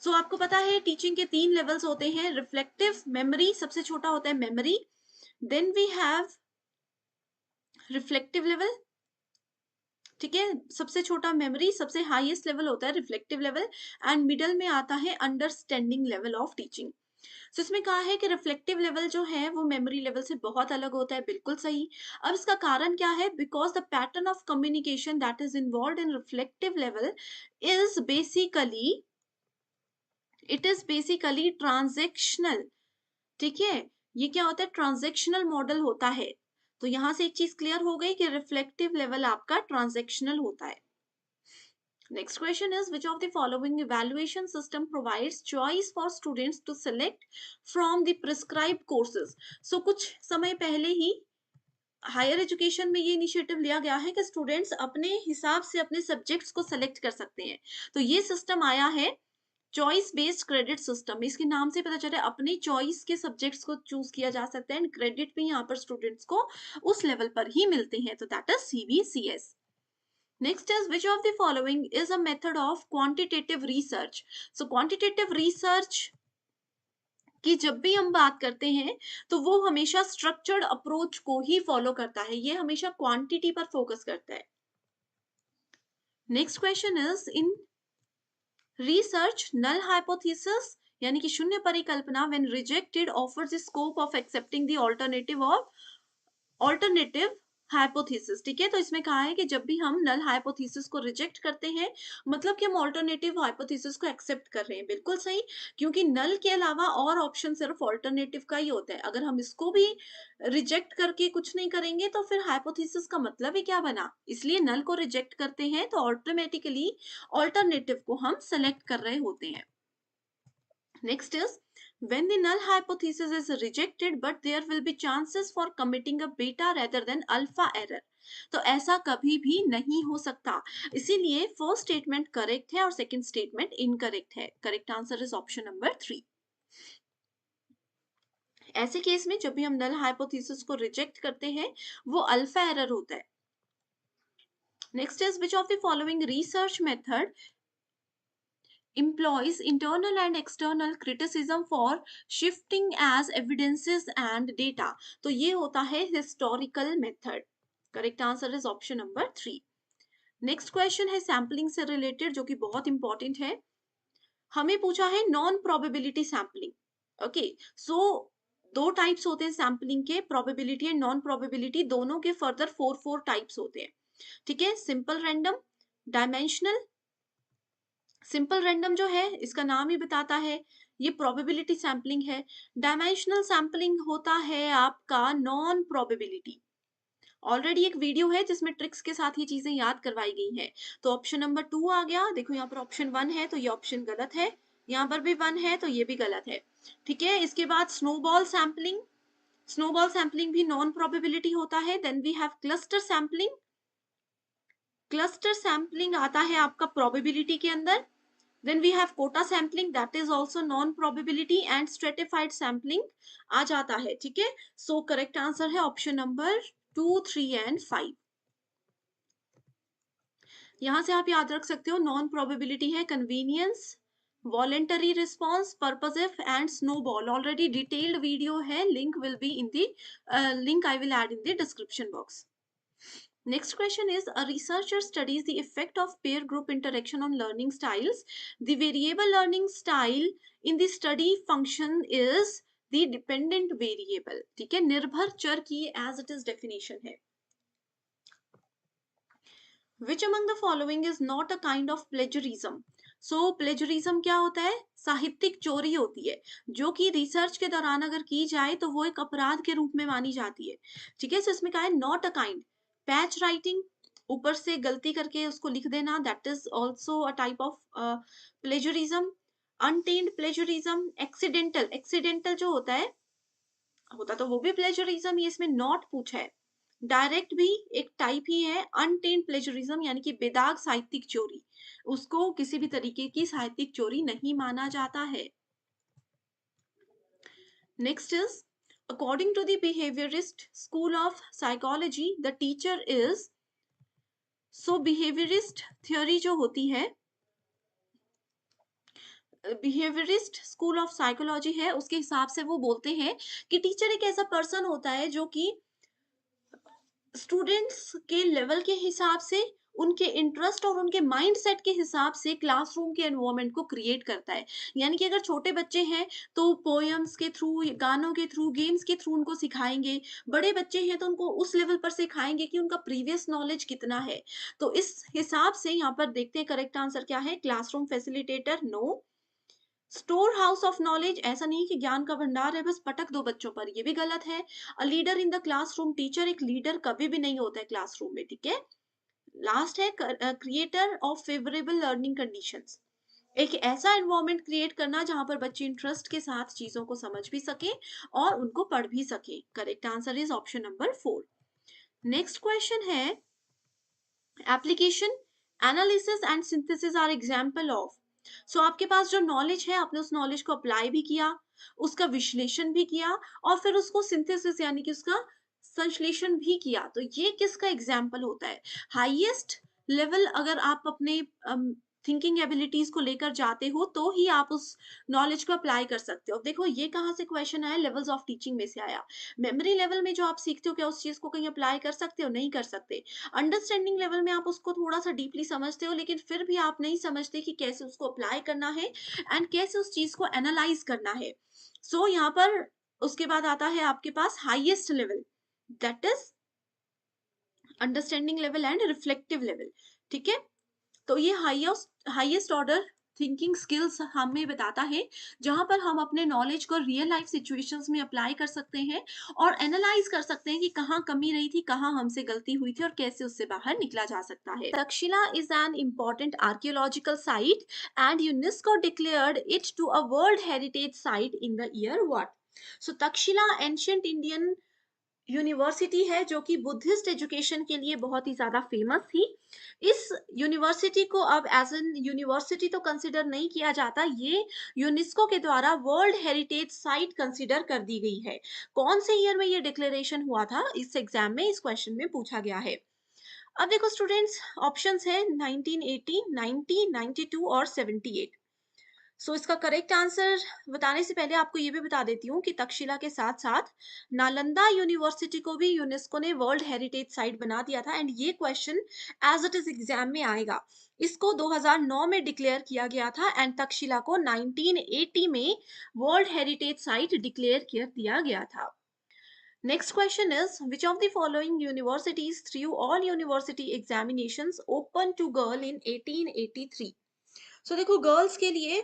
So आपको पता है teaching के 3 levels होते हैं, reflective, memory सबसे छोटा होता है memory, then we have reflective level, ठीक है, सबसे छोटा मेमोरी, सबसे हाईएस्ट लेवल होता है रिफ्लेक्टिव लेवल, एंड मिडल में आता है अंडरस्टैंडिंग लेवल ऑफ टीचिंग। तो इसमें कहा है कि रिफ्लेक्टिव लेवल जो है वो मेमोरी लेवल से बहुत अलग होता है, बिल्कुल सही। अब इसका कारण क्या है, because the pattern of communication that is involve in reflective level is basically, it is basically transactional, ठीक है। ये क्या होता है, ट्रांजेक्शनल मॉडल होता है। तो यहां से एक चीज क्लियर हो गई कि रिफ्लेक्टिव लेवल आपका ट्रांजेक्शनल होता है। Next question is, which of the following evaluation system provides choice for students to select from the prescribed courses? So कुछ समय पहले ही हायर एजुकेशन में ये इनिशिएटिव लिया गया है कि स्टूडेंट्स अपने हिसाब से अपने सब्जेक्ट्स को सेलेक्ट कर सकते हैं। तो ये सिस्टम आया है चॉइस बेस्ड क्रेडिट सिस्टम, इसके नाम से पता चल रहा है अपनी चॉइस के सब्जेक्ट्स को चूज किया जा सकता है, एंड क्रेडिट भी यहाँ पर स्टूडेंट्स को उस लेवल पर ही मिलते हैं, तो that is CBCS। Next is, which of the following is a method of quantitative research? So quantitative research की जब भी हम बात करते हैं तो वो हमेशा स्ट्रक्चर्ड अप्रोच को ही फॉलो करता है, ये हमेशा क्वांटिटी पर फोकस करता है। Next question is, in research null hypothesis यानी कि शून्य परिकल्पना when rejected offers the scope of accepting the alternative hypothesis, ठीक है। तो इसमें कहा है कि जब भी हम नल हाइपोथेसिस को रिजेक्ट करते हैं, मतलब कि हम ऑल्टरनेटिव हाइपोथेसिस को एक्सेप्ट कर रहे हैं, बिल्कुल सही, क्योंकि नल के अलावा और ऑप्शन सिर्फ ऑल्टरनेटिव का ही होता है। अगर हम इसको भी रिजेक्ट करके कुछ नहीं करेंगे तो फिर हाइपोथेसिस का मतलब ही क्या बना, इसलिए नल को रिजेक्ट करते हैं तो ऑटोमेटिकली ऑल्टरनेटिव को हम सेलेक्ट कर रहे होते हैं। Next is, when the null hypothesis is rejected but there will be chances for committing a beta rather than alpha error. तो ऐसा कभी भी नहीं हो सकता, इसीलिए फर्स्ट स्टेटमेंट करेक्ट है और सेकंड स्टेटमेंट इनकरेक्ट है। Correct answer is option number 3। ऐसे केस में जब भी हम नल हाइपोथेसिस को रिजेक्ट करते हैं वो अल्फा एरर होता है। Next is, which of the following research method employs internal and external criticism for shifting as evidences and data? तो ये होता है historical method। Correct answer is option number 3। Next question है सैम्पलिंग से related जो कि बहुत इंपॉर्टेंट है। हमें पूछा है नॉन प्रोबेबिलिटी सैम्पलिंग। ओके, सो दो टाइप्स होते हैं सैम्पलिंग के, प्रोबेबिलिटी एंड नॉन प्रोबेबिलिटी, दोनों के फर्दर 4 टाइप्स होते हैं, ठीक है। Simple random, dimensional. Simple random जो है इसका नाम ही बताता है ये प्रोबेबिलिटी सैम्पलिंग है। डायमेंशनल सैम्पलिंग होता है आपका नॉन प्रोबेबिलिटी। ऑलरेडी एक वीडियो है जिसमें ट्रिक्स के साथ ये चीजें याद करवाई गई हैं। तो ऑप्शन नंबर 2 आ गया, देखो यहाँ पर ऑप्शन 1 है तो ये ऑप्शन गलत है, यहाँ पर भी 1 है तो ये भी गलत है, ठीक है। इसके बाद स्नोबॉल सैम्पलिंग, स्नोबॉल सैम्पलिंग भी नॉन प्रोबेबिलिटी होता है। Then we have cluster sampling, cluster sampling आता है आपका प्रोबेबिलिटी के अंदर। Then we have quota sampling that is also non probability and stratified sampling आ जाता है, ठीक है। So correct answer है ऑप्शन नंबर 2, 3 and 5। यहां से आप याद रख सकते हो नॉन प्रोबेबिलिटी है convenience, voluntary response, purposive and snowball. Already detailed video है, link will be in the link I will add in the description box. Next question is, a researcher studies the effect of peer group interaction on learning styles. The variable learning style in the study function is the dependent variable. ठीक है, निर्भर चर की as it is definition है. Which among the following is not a kind of plagiarism? So plagiarism क्या होता है? साहित्यिक चोरी होती है, जो कि रिसर्च के दौरान अगर की जाए तो वो एक अपराध के रूप में मानी जाती है. ठीक है, so इसमें क्या है? Not a kind. Patch writing, ऊपर से गलती करके उसको लिख देना, that is also a type of plagiarism. Unintended plagiarism. Accidental, accidental जो होता तो वो भी प्लेजरिज्म ही, इसमें नॉट पूछा है. डायरेक्ट भी एक टाइप ही है. अनटेन्ड प्लेजरिज्म यानी कि बेदाग साहित्यिक चोरी, उसको किसी भी तरीके की साहित्यिक चोरी नहीं माना जाता है. Next is, according to the behaviourist school of psychology the teacher is. So behaviourist theory जो होती है, बिहेवियरिस्ट स्कूल ऑफ साइकोलॉजी है, उसके हिसाब से वो बोलते हैं कि टीचर एक ऐसा पर्सन होता है जो कि स्टूडेंट्स के लेवल के हिसाब से, उनके इंटरेस्ट और उनके माइंडसेट के हिसाब से क्लासरूम के एनवायरनमेंट को क्रिएट करता है. यानी कि अगर छोटे बच्चे हैं तो पोएम्स के थ्रू, गानों के थ्रू, गेम्स के थ्रू उनको सिखाएंगे. बड़े बच्चे हैं तो उनको उस लेवल पर सिखाएंगे कि उनका प्रीवियस नॉलेज कितना है. तो इस हिसाब से यहाँ पर देखते हैं करेक्ट आंसर क्या है. Classroom facilitator, no. Store house of knowledge, ऐसा नहीं कि ज्ञान का भंडार है बस पटक दो बच्चों पर, ये भी गलत है. A leader in the classroom, teacher एक लीडर कभी भी नहीं होता है क्लासरूम में. ठीक है, लास्ट है creator of favourable learning conditions, एक ऐसा एनवायरनमेंट क्रिएट करना जहां पर बच्चे इंटरेस्ट के साथ चीजों को समझ भी सके और उनको पढ़ भी सके. Correct answer is option number 4. Next question है, application, analysis and synthesis are example of. So आपके पास जो नॉलेज है, आपने उस नॉलेज को अप्लाई भी किया, उसका विश्लेषण भी किया और फिर उसको सिंथेसिस यानी कि उसका संश्लेषण भी किया. तो ये किसका एग्जाम्पल होता है? हाईएस्ट लेवल अगर आप अपने थिंकिंग एबिलिटीज को लेकर जाते हो तो ही आप उस नॉलेज को अप्लाई कर सकते हो. देखो ये कहाँ से क्वेश्चन आया? लेवल्स ऑफ टीचिंग में से आया. मेमोरी लेवल में जो आप सीखते हो, क्या उस चीज को कहीं अप्लाई कर सकते हो? नहीं कर सकते. अंडरस्टैंडिंग लेवल में आप उसको थोड़ा सा डीपली समझते हो, लेकिन फिर भी आप नहीं समझते कि कैसे उसको अप्लाई करना है एंड कैसे उस चीज को एनालाइज करना है. सो यहाँ पर उसके बाद आता है आपके पास highest level, that is understanding level and reflective level. ठीक है, तो ये हाईएस्ट ऑर्डर थिंकिंग स्किल्स हमें बताता है जहां पर हम अपने नॉलेज को रियल लाइफ सिचुएशंस में अप्लाई कर सकते हैं और एनालाइज कर सकते हैं कि कहाँ कमी रही थी, कहाँ हमसे गलती हुई थी और कैसे उससे बाहर निकला जा सकता है. Takshashila is an important archaeological site and UNESCO declared it to a world heritage site in the year what? So Takshashila ancient Indian university है जो कि बुद्धिस्ट एजुकेशन के लिए बहुत ही ज्यादा फेमस थी. इस यूनिवर्सिटी को अब एज एन यूनिवर्सिटी तो कंसिडर नहीं किया जाता, ये यूनेस्को के द्वारा वर्ल्ड हेरिटेज साइट कंसिडर कर दी गई है. कौन से ईयर में ये डिक्लेरेशन हुआ था? इस एग्जाम में इस क्वेश्चन में पूछा गया है. अब देखो स्टूडेंट्स, ऑप्शंस है 1980, 90, 92 और 78. सो इसका करेक्ट आंसर बताने से पहले आपको ये भी बता देती हूँ कि तक्षशिला के साथ साथ नालंदा यूनिवर्सिटी को भी यूनेस्को ने वर्ल्ड हेरिटेज साइट बना दिया था एंड ये question as it is exam में आएगा. इसको 2009 में डिक्लेयर किया गया था एंड तक्षशिला को 1980 में वर्ल्ड हेरिटेज साइट डिक्लेयर कर दिया गया था. Next question is, which of the following universities through all university examinations open to girl in 1883? So देखो गर्ल्स के लिए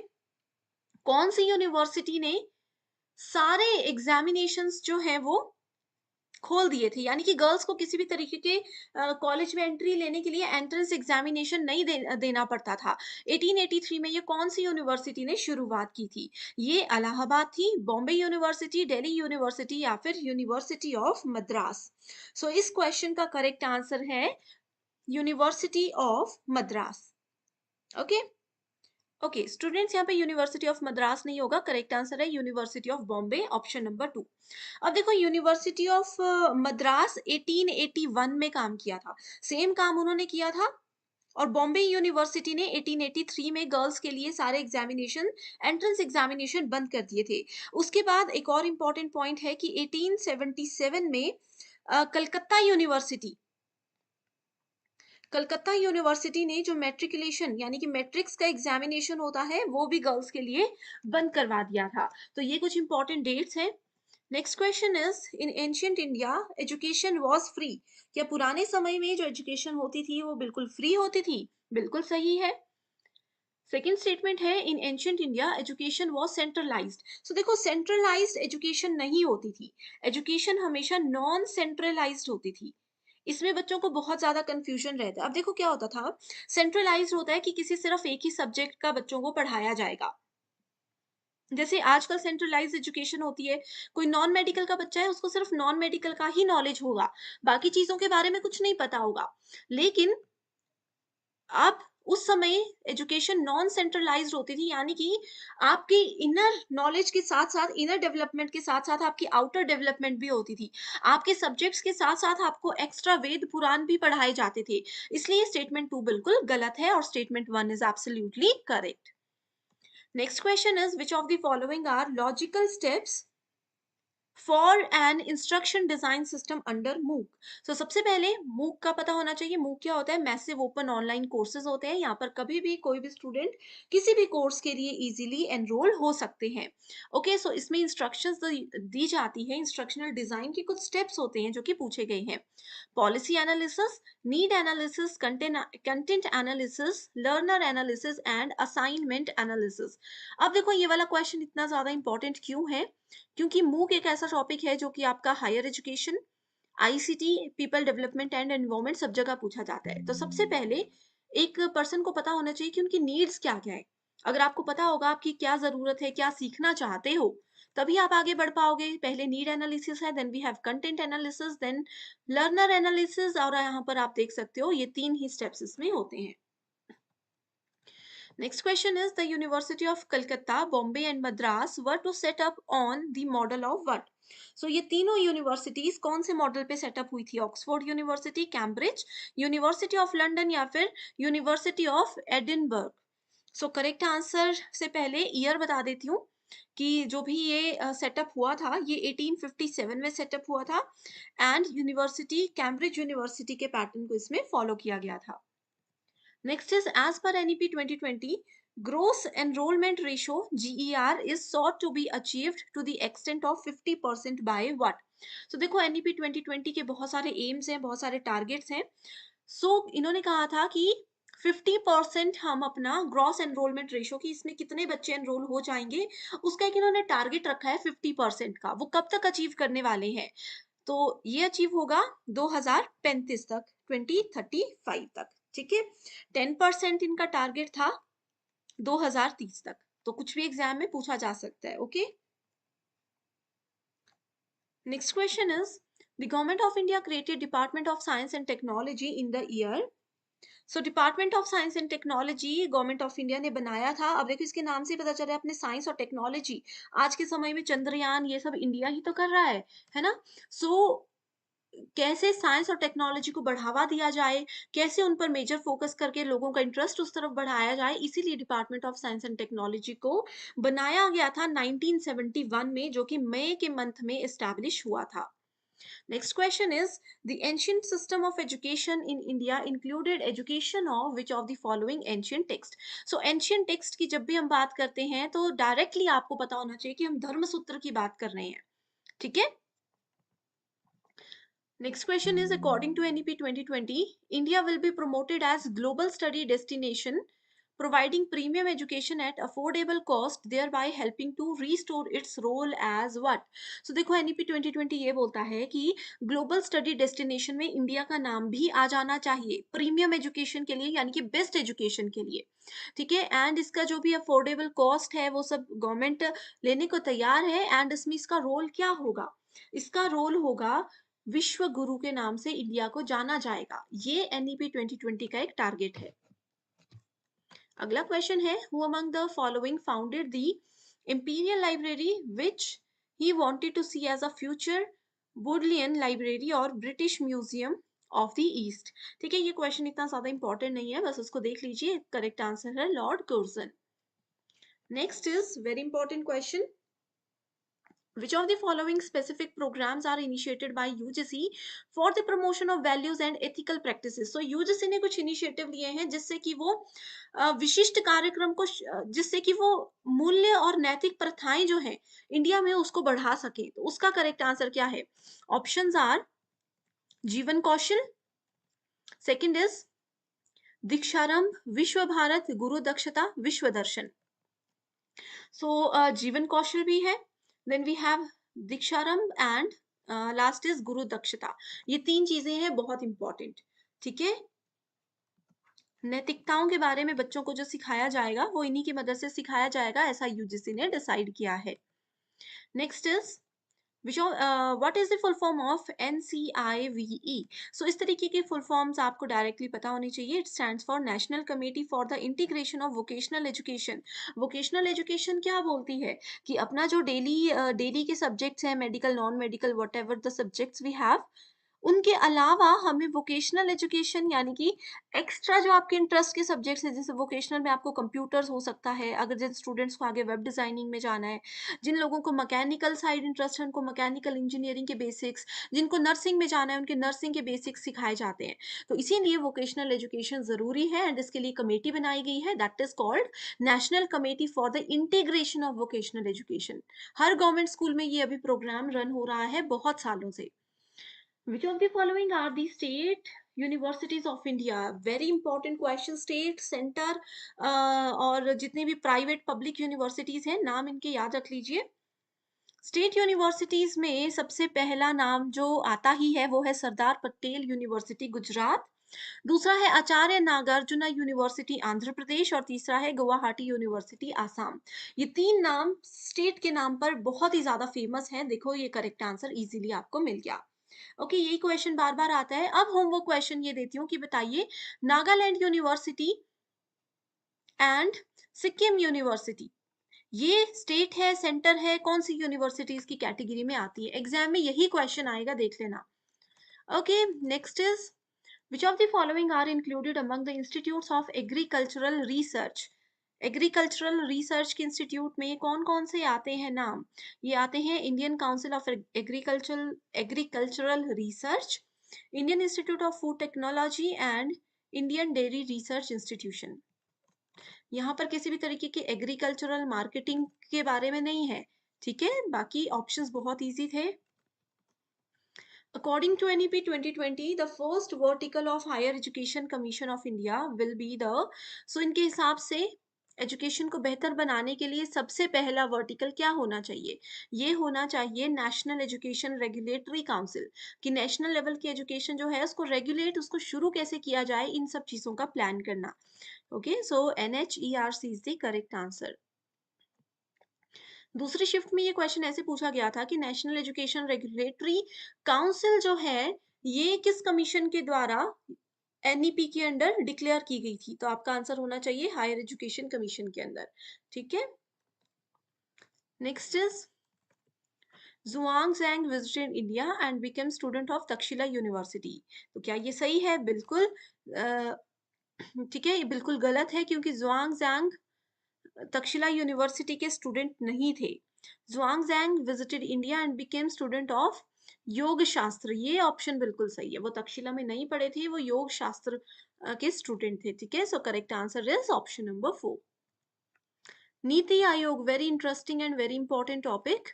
कौन सी यूनिवर्सिटी ने सारे एग्जामिनेशंस जो है वो खोल दिए थे, यानी कि गर्ल्स को किसी भी तरीके के कॉलेज में एंट्री लेने के लिए एंट्रेंस एग्जामिनेशन नहीं देना पड़ता था. 1883 में ये कौन सी यूनिवर्सिटी ने शुरुआत की थी? ये इलाहाबाद थी, बॉम्बे यूनिवर्सिटी, दिल्ली यूनिवर्सिटी या फिर यूनिवर्सिटी ऑफ मद्रास. सो इस क्वेश्चन का करेक्ट आंसर है university of Madras. Okay okay students, यहाँ पे यूनिवर्सिटी ऑफ मद्रास नहीं होगा, करेक्ट आंसर है university of Bombay, option number 2. अब देखो यूनिवर्सिटी ऑफ मद्रास 1881 में काम किया था, सेम काम उन्होंने किया था. और बॉम्बे यूनिवर्सिटी ने 1883 में गर्ल्स के लिए सारे एग्जामिनेशन, एंट्रेंस एग्जामिनेशन बंद कर दिए थे. उसके बाद एक और इम्पॉर्टेंट पॉइंट है कि 1877 में कलकत्ता यूनिवर्सिटी कलकत्ता यूनिवर्सिटी ने जो मैट्रिकुलेशन यानी कि मैट्रिक्स का एग्जामिनेशन होता है वो भी गर्ल्स के लिए बंद करवा दिया था। तो ये कुछ इंपॉर्टेंट डेट्स हैं। Next question is, in ancient India education was free. क्या पुराने समय में जो एजुकेशन होती थी वो बिल्कुल फ्री होती थी? बिल्कुल सही है। सेकेंड स्टेटमेंट है, in ancient India education was centralised. So देखो, सेंट्रलाइज्ड एजुकेशन नहीं होती थी, एजुकेशन हमेशा नॉन सेंट्रलाइज्ड होती थी। इसमें बच्चों को बहुत ज्यादा कंफ्यूजन रहता है। अब देखो क्या होता था, सेंट्रलाइज्ड होता है कि किसी सिर्फ एक ही सब्जेक्ट का बच्चों को पढ़ाया जाएगा। जैसे आजकल सेंट्रलाइज्ड एजुकेशन होती है, कोई नॉन मेडिकल का बच्चा है उसको सिर्फ नॉन मेडिकल का ही नॉलेज होगा, बाकी चीजों के बारे में कुछ नहीं पता होगा। लेकिन अब उस समय एजुकेशन नॉन सेंट्रलाइज्ड होती थी, यानी कि आपकी इनर नॉलेज के साथ साथ, इनर डेवलपमेंट के साथ साथ आपकी आउटर डेवलपमेंट भी होती थी। आपके सब्जेक्ट्स के साथ साथ आपको एक्स्ट्रा वेद पुराण भी पढ़ाए जाते थे। इसलिए स्टेटमेंट 2 बिल्कुल गलत है और statement 1 is absolutely correct. Next question is, which of the following are logical steps for an instruction design system under MOOC. तो सबसे पहले मूक का पता होना चाहिए। मूक क्या होता है? मैसिव ओपन ऑनलाइन कोर्सेज होते हैं। यहाँ पर कभी भी कोई भी स्टूडेंट किसी भी कोर्स के लिए इजीली एनरोल हो सकते हैं। ओके, सो इसमें इंस्ट्रक्शंस दी जाती है। इंस्ट्रक्शनल डिजाइन के कुछ स्टेप्स होते हैं जो कि पूछे गए हैं। Policy analysis, need analysis, content analysis, learner analysis and assignment analysis. अब देखो, ये वाला क्वेश्चन इतना ज्यादा इंपॉर्टेंट क्यों है? क्योंकि मूक एक ऐसा टॉपिक है जो कि आपका higher education, ICT, people development and environment सब जगह पूछा जाता है। तो सबसे पहले एक पर्सन को पता होना चाहिए कि उनकी नीड्स क्या क्या है। अगर आपको पता होगा आपकी क्या जरूरत है, क्या सीखना चाहते हो, तभी आप आगे बढ़ पाओगे। पहले नीड एनालिसिस है, then we have content analysis, then learner analysis, और यहाँ पर आप देख सकते हो ये 3 ही स्टेप्स इसमें होते हैं। Next question is, the University of Calcutta, Bombay and Madras were to set up on the model of what? So ये तीनों यूनिवर्सिटीज कौन से मॉडल पे सेटअप हुई थी? Oxford university, Cambridge, university of London या फिर university of Edinburgh. So correct answer से पहले ईयर बता देती हूँ कि जो भी ये सेटअप हुआ था ये 1857 में सेटअप हुआ था, एंड यूनिवर्सिटी कैम्ब्रिज यूनिवर्सिटी के पैटर्न को इसमें फॉलो किया गया था। Next is, as per NEP 2020, gross enrollment ratio GER is sought to be achieved to the extent of 50% by what? So देखो, NEP 2020 के बहुत सारे एम्स हैं, बहुत सारे टारगेट्स हैं। इन्होंने कहा था कि 50% हम अपना ग्रॉस एनरोलमेंट रेशो की, इसमें कितने बच्चे एनरोल हो जाएंगे, उसका एक इन्होंने टारगेट रखा है 50% का। वो कब तक अचीव करने वाले हैं? तो ये अचीव होगा 2035 तक, 2035 तक। ठीक है, 10% इनका टारगेट था 2030 तक। तो कुछ भी एग्जाम में पूछा जा सकता है। Okay, next question is, the government of India created department of science and technology in the year. So department of science and technology government of India ने बनाया था। अब देखो, इसके नाम से पता चल रहा है अपने साइंस और टेक्नोलॉजी। आज के समय में चंद्रयान ये सब इंडिया ही तो कर रहा है ना? कैसे साइंस और टेक्नोलॉजी को बढ़ावा दिया जाए, कैसे उन पर मेजर फोकस करके लोगों का इंटरेस्ट उस तरफ बढ़ाया जाए, इसीलिए department of science and technology को बनाया गया था 1971 में, जो कि मई के मंथ में एस्टैब्लिश हुआ था। Next question is, the ancient system of education in India included education of which of the following ancient text. So ancient text की जब भी हम बात करते हैं तो डायरेक्टली आपको पता होना चाहिए कि हम धर्मसूत्र की बात कर रहे हैं। ठीक है, next question is, according to NEP 2020, India will be promoted as global study destination, providing premium education at affordable cost, thereby helping to restore its role as what? So देखो, NEP 2020 ये बोलता है कि ग्लोबल स्टडी डेस्टिनेशन में India का नाम भी आ जाना चाहिए प्रीमियम एजुकेशन के लिए, यानी कि बेस्ट एजुकेशन के लिए। ठीक है, एंड इसका जो भी अफोर्डेबल कॉस्ट है वो सब गवर्नमेंट लेने को तैयार है। एंड इसमें इसका रोल क्या होगा? इसका रोल होगा विश्व गुरु के नाम से इंडिया को जाना जाएगा। ये एनईपी 2020 का एक टारगेट है। अगला क्वेश्चन है, who among the following founded the Imperial Library which he wanted to see as a future Bodleian Library और British Museum of the East. ठीक है, ये क्वेश्चन इतना ज्यादा इंपॉर्टेंट नहीं है, बस उसको देख लीजिए। करेक्ट आंसर है Lord Curzon. Next is very important question, Which of the following specific programs are initiated by UGC for the promotion of values and ethical practices? So UGC ने कुछ इनिशिएटिव लिए हैं जिससे कि वो विशिष्ट कार्यक्रम को जिससे कि वो मूल्य और नैतिक प्रथाएं जो हैं इंडिया में उसको बढ़ा सके। तो उसका करेक्ट आंसर क्या है? ऑप्शंस आर जीवन कौशल, सेकंड इज दीक्षारंभ, विश्व भारत, गुरु दक्षता, विश्व दर्शन। सो जीवन कौशल भी है, then we have Deeksharambh and last is Guru Dakshata. ये तीन चीजें हैं बहुत इंपॉर्टेंट। ठीक है, नैतिकताओं के बारे में बच्चों को जो सिखाया जाएगा वो इन्हीं की मदद से सिखाया जाएगा, ऐसा यूजीसी ने डिसाइड किया है। Next is what is the full form of NCIVE? सो इस तरीके के फुल फॉर्म्स आपको डायरेक्टली पता होनी चाहिए। It stands for national committee for the integration of vocational education. Vocational education क्या बोलती है कि अपना जो डेली के सब्जेक्ट्स हैं, medical, non medical, whatever the subjects we have, उनके अलावा हमें वोकेशनल एजुकेशन यानी कि एक्स्ट्रा जो आपके इंटरेस्ट के सब्जेक्ट्स हैं, जैसे वोकेशनल में आपको कंप्यूटर्स हो सकता है, अगर जिन स्टूडेंट्स को आगे वेब डिजाइनिंग में जाना है, जिन लोगों को मैकेनिकल साइड इंटरेस्ट है उनको मैकेनिकल इंजीनियरिंग के बेसिक्स, जिनको नर्सिंग में जाना है उनके नर्सिंग के बेसिक्स सिखाए जाते हैं। तो इसीलिए वोकेशनल एजुकेशन जरूरी है एंड इसके लिए कमेटी बनाई गई है, that is called national committee for the integration of vocational education. Her government school में ये अभी प्रोग्राम रन हो रहा है बहुत सालों से। Which of the following are the state universities of India? Very important question. State, center और जितने भी प्राइवेट पब्लिक यूनिवर्सिटीज हैं नाम इनके याद रख लीजिए। स्टेट यूनिवर्सिटीज में सबसे पहला नाम जो आता ही है वो है सरदार पटेल यूनिवर्सिटी गुजरात, दूसरा है आचार्य नागार्जुना यूनिवर्सिटी आंध्र प्रदेश और तीसरा है गुवाहाटी यूनिवर्सिटी आसाम। ये तीन नाम स्टेट के नाम पर बहुत ही ज्यादा फेमस हैं। देखो ये करेक्ट आंसर इजीली आपको मिल गया। ओके, यही क्वेश्चन बार बार आता है। अब होमवर्क क्वेश्चन ये देती हूँ कि बताइए Nagaland university and Sikkim university, ये स्टेट है, सेंटर है, कौन सी यूनिवर्सिटीज की कैटेगरी में आती है? एग्जाम में यही क्वेश्चन आएगा, देख लेना। Okay, next is which of the following are included among the institutes of agricultural research? Agricultural research के इंस्टीट्यूट में कौन कौन से आते हैं नाम? ये आते हैं Indian council of agricultural research, Indian institute of food technology and Indian dairy research institution. यहाँ पर किसी भी तरीके की एग्रीकल्चरल मार्केटिंग के बारे में नहीं है। ठीक है, बाकी ऑप्शंस बहुत इजी थे। According to NEP 2020, the first vertical of Higher Education Commission of India will be the, so इनके हिसाब से एजुकेशन को बेहतर बनाने के लिए सबसे पहला वर्टिकल क्या होना चाहिए? ये होना चाहिए नेशनल एजुकेशन रेगुलेटरी काउंसिल, कि नेशनल लेवल की एजुकेशन जो है उसको रेगुलेट, उसको शुरू कैसे किया जाए, इन सब चीजों का प्लान करना। Okay, so NHERC is the correct answer. दूसरी शिफ्ट में ये क्वेश्चन ऐसे पूछा गया था कि नेशनल एजुकेशन रेगुलेटरी काउंसिल जो है ये किस कमीशन के द्वारा NEP के अंडर डिक्लेयर की गई थी? तो आपका आंसर होना चाहिए हायर एजुकेशन कमीशन के अंदर। ठीक है, next is Zhuang visited India and became student of Takshila University। तो क्या ये सही है? बिल्कुल ठीक है, ये बिल्कुल गलत है क्योंकि Zhuang तक्षशिला यूनिवर्सिटी के स्टूडेंट नहीं थे। Zhuang visited India and became student of योग शास्त्र, ये ऑप्शन बिल्कुल सही है। वो तक्षशिला में नहीं पढ़े थे, वो योग शास्त्र के स्टूडेंट थे। ठीक है, so correct answer is option number 4। NITI Aayog, very interesting and very important topic.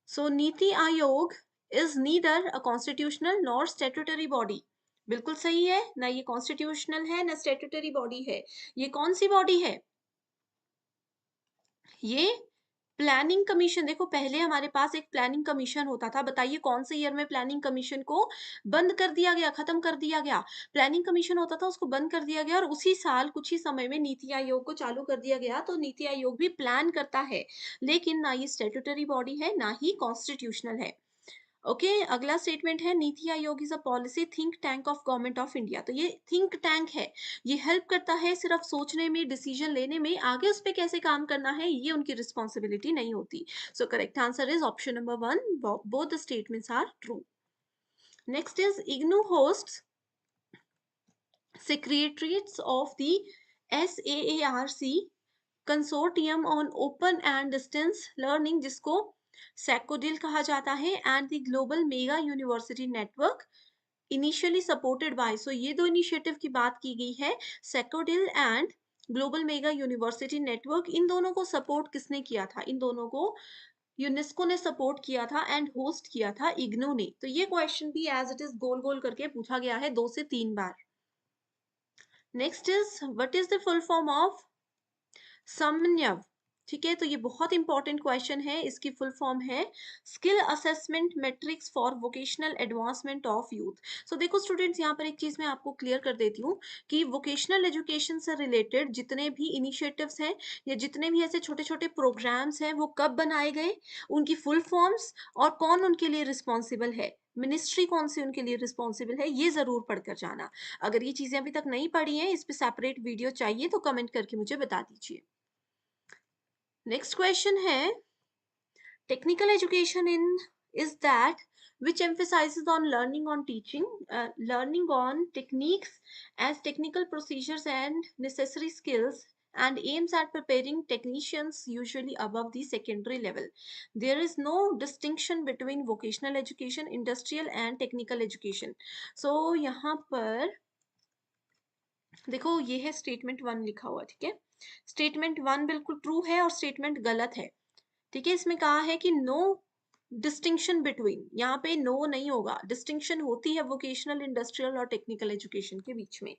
So NITI Aayog is neither a constitutional nor statutory body. बिल्कुल सही है, ना ये कॉन्स्टिट्यूशनल है ना स्टैट्यूटरी बॉडी है। ये कौन सी बॉडी है? ये प्लानिंग कमीशन। देखो पहले हमारे पास एक प्लानिंग कमीशन होता था, बताइए कौन से ईयर में प्लानिंग कमीशन को बंद कर दिया गया, खत्म कर दिया गया? प्लानिंग कमीशन होता था उसको बंद कर दिया गया और उसी साल कुछ ही समय में नीति आयोग को चालू कर दिया गया। तो नीति आयोग भी प्लान करता है, लेकिन ना ये स्टैट्यूटरी बॉडी है ना ही कॉन्स्टिट्यूशनल है। ओके, अगला स्टेटमेंट है नीति Aayog is a policy think tank of government of India. तो ये थिंक टैंक है, ये हेल्प करता है सिर्फ सोचने में, डिसीजन लेने में, आगे उस पर कैसे काम करना है ये उनकी रिस्पॉन्सिबिलिटी नहीं होती। So correct answer is option number 1, both the statements are true. Next is IGNOU hosts secretariats of the SAARC consortium on open and distance learning, जिसको सैकोडिल कहा जाता है and the global mega university network initially supported by, so ये दो initiative की बात की गई है, SACODIL and global mega university network. इन दोनों को सपोर्ट किसने किया था? इन दोनों को यूनेस्को ने सपोर्ट किया था एंड होस्ट किया था इग्नू ने। तो ये क्वेश्चन भी एज इट इज गोल गोल करके पूछा गया है 2 से 3 बार। Next is what is the full form of Samanvay? ठीक है, तो ये बहुत इंपॉर्टेंट क्वेश्चन है। इसकी फुल फॉर्म है skill assessment matrix for vocational advancement of youth. So देखो स्टूडेंट्स, यहाँ पर एक चीज मैं आपको क्लियर कर देती हूँ कि वोकेशनल एजुकेशन से रिलेटेड जितने भी इनिशिएटिव्स हैं या जितने भी ऐसे छोटे छोटे प्रोग्राम्स हैं वो कब बनाए गए, उनकी फुल फॉर्म्स और कौन उनके लिए रिस्पॉन्सिबल है, मिनिस्ट्री कौन सी उनके लिए रिस्पॉन्सिबल है, ये जरूर पढ़कर जाना। अगर ये चीजें अभी तक नहीं पढ़ी हैं, इस पे सेपरेट वीडियो चाहिए तो कमेंट करके मुझे बता दीजिए। नेक्स्ट क्वेश्चन है technical education in is that which emphasizes on learning on teaching, learning on techniques as technical procedures and necessary skills, and aims at preparing technicians usually above the secondary level. There is no distinction between vocational education, industrial and technical education. So यहाँ पर देखो ये है statement 1 लिखा हुआ, ठीक है। Statement 1 बिल्कुल ट्रू है और स्टेटमेंट गलत है, ठीक है। इसमें कहा है कि नो डिस्टिंक्शन बिटवीन, यहाँ पे नो नहीं होगा, डिस्टिंक्शन होती है वोकेशनल, इंडस्ट्रियल और टेक्निकल एजुकेशन के बीच में।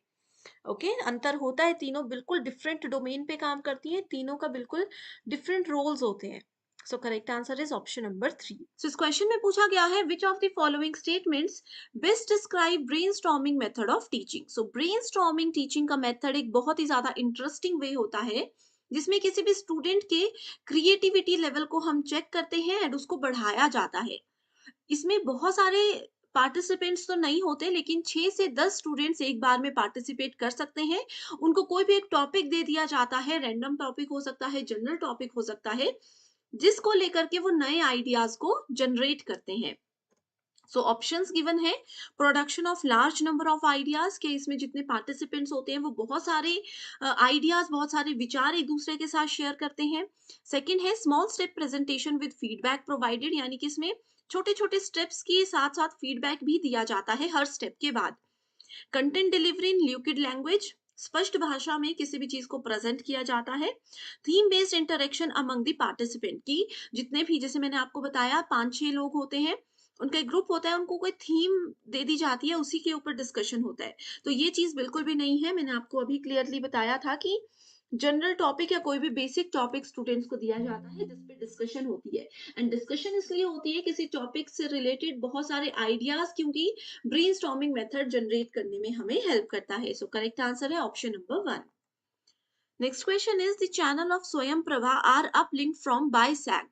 ओके, अंतर होता है, तीनों बिल्कुल डिफरेंट डोमेन पे काम करती हैं, तीनों का बिल्कुल डिफरेंट रोल्स होते हैं। सो correct answer is option number 3। सो इस क्वेश्चन में पूछा गया है which of the following statements best describe brainstorming method of teaching. So brainstorming teaching का मेथड एक बहुत ही ज्यादा इंटरेस्टिंग वे होता है जिसमें किसी भी स्टूडेंट के क्रिएटिविटी लेवल को हम चेक करते हैं एंड उसको बढ़ाया जाता है। इसमें बहुत सारे पार्टिसिपेंट्स तो नहीं होते, लेकिन 6 से 10 स्टूडेंट्स एक बार में पार्टिसिपेट कर सकते हैं। उनको कोई भी एक टॉपिक दे दिया जाता है, रैंडम टॉपिक हो सकता है, जनरल टॉपिक हो सकता है, जिसको लेकर के वो नए आइडियाज को जनरेट करते हैं। सो ऑप्शंस गिवन है production of large number of ideas, के इसमें जितने पार्टिसिपेंट्स होते हैं वो बहुत सारे आइडियाज, बहुत सारे विचार एक दूसरे के साथ शेयर करते हैं। सेकंड है small step presentation with feedback provided, यानी कि इसमें छोटे छोटे स्टेप्स के साथ साथ फीडबैक भी दिया जाता है हर स्टेप के बाद। Content delivery in liquid language, स्पष्ट भाषा में किसी भी चीज को प्रेजेंट किया जाता है। Theme based interaction among the participant, की जितने भी, जैसे मैंने आपको बताया 5-6 लोग होते हैं, उनका एक ग्रुप होता है, उनको कोई थीम दे दी जाती है, उसी के ऊपर डिस्कशन होता है। तो ये चीज बिल्कुल भी नहीं है, मैंने आपको अभी क्लियरली बताया था कि जनरल टॉपिक या कोई भी बेसिक टॉपिक स्टूडेंट्स को दिया जाता है जिसपे डिस्कशन होती है। एंड डिस्कशन इसलिए होती है किसी टॉपिक से रिलेटेड बहुत सारे आइडियाज, क्योंकि ब्रेनस्टॉर्मिंग मेथड जनरेट करने में हमें हेल्प करता है। सो करेक्ट आंसर है option number 1। Next question is the channel of स्वयं प्रभा आर अपलिंक्ड फ्रॉम बायसैग।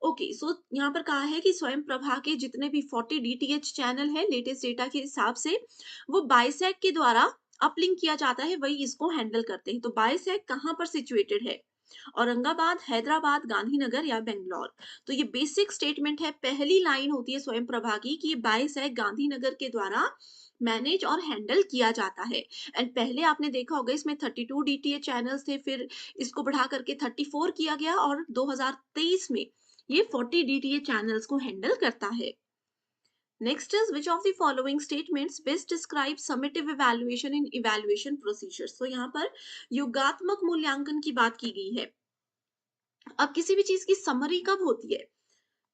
ओके, सो यहाँ पर कहा है कि स्वयं प्रभा के जितने भी 40 डीटीएच चैनल है लेटेस्ट डेटा के हिसाब से, वो बायसैग के द्वारा अपलिंक किया जाता है, वही इसको हैंडल करते हैं। तो बायसैग कहाँ पर सिचुएटेड है? औरंगाबाद, हैदराबाद, गांधीनगर या बेंगलोर? तो ये बेसिक स्टेटमेंट है, पहली लाइन होती है स्वयं प्रभा की कि बायसैग गांधीनगर के द्वारा मैनेज और हैंडल किया जाता है। एंड पहले आपने देखा होगा इसमें 32 डीटीएच चैनल्स थे, फिर इसको बढ़ा करके 34 किया गया और 2023 में ये 40 डीटीएच चैनल्स को हैंडल करता है। Next is which of the following statements best describe summative evaluation in evaluation procedures. तो यहाँ पर योगात्मक मूल्यांकन की बात की गई है। अब किसी भी चीज की समरी कब होती है?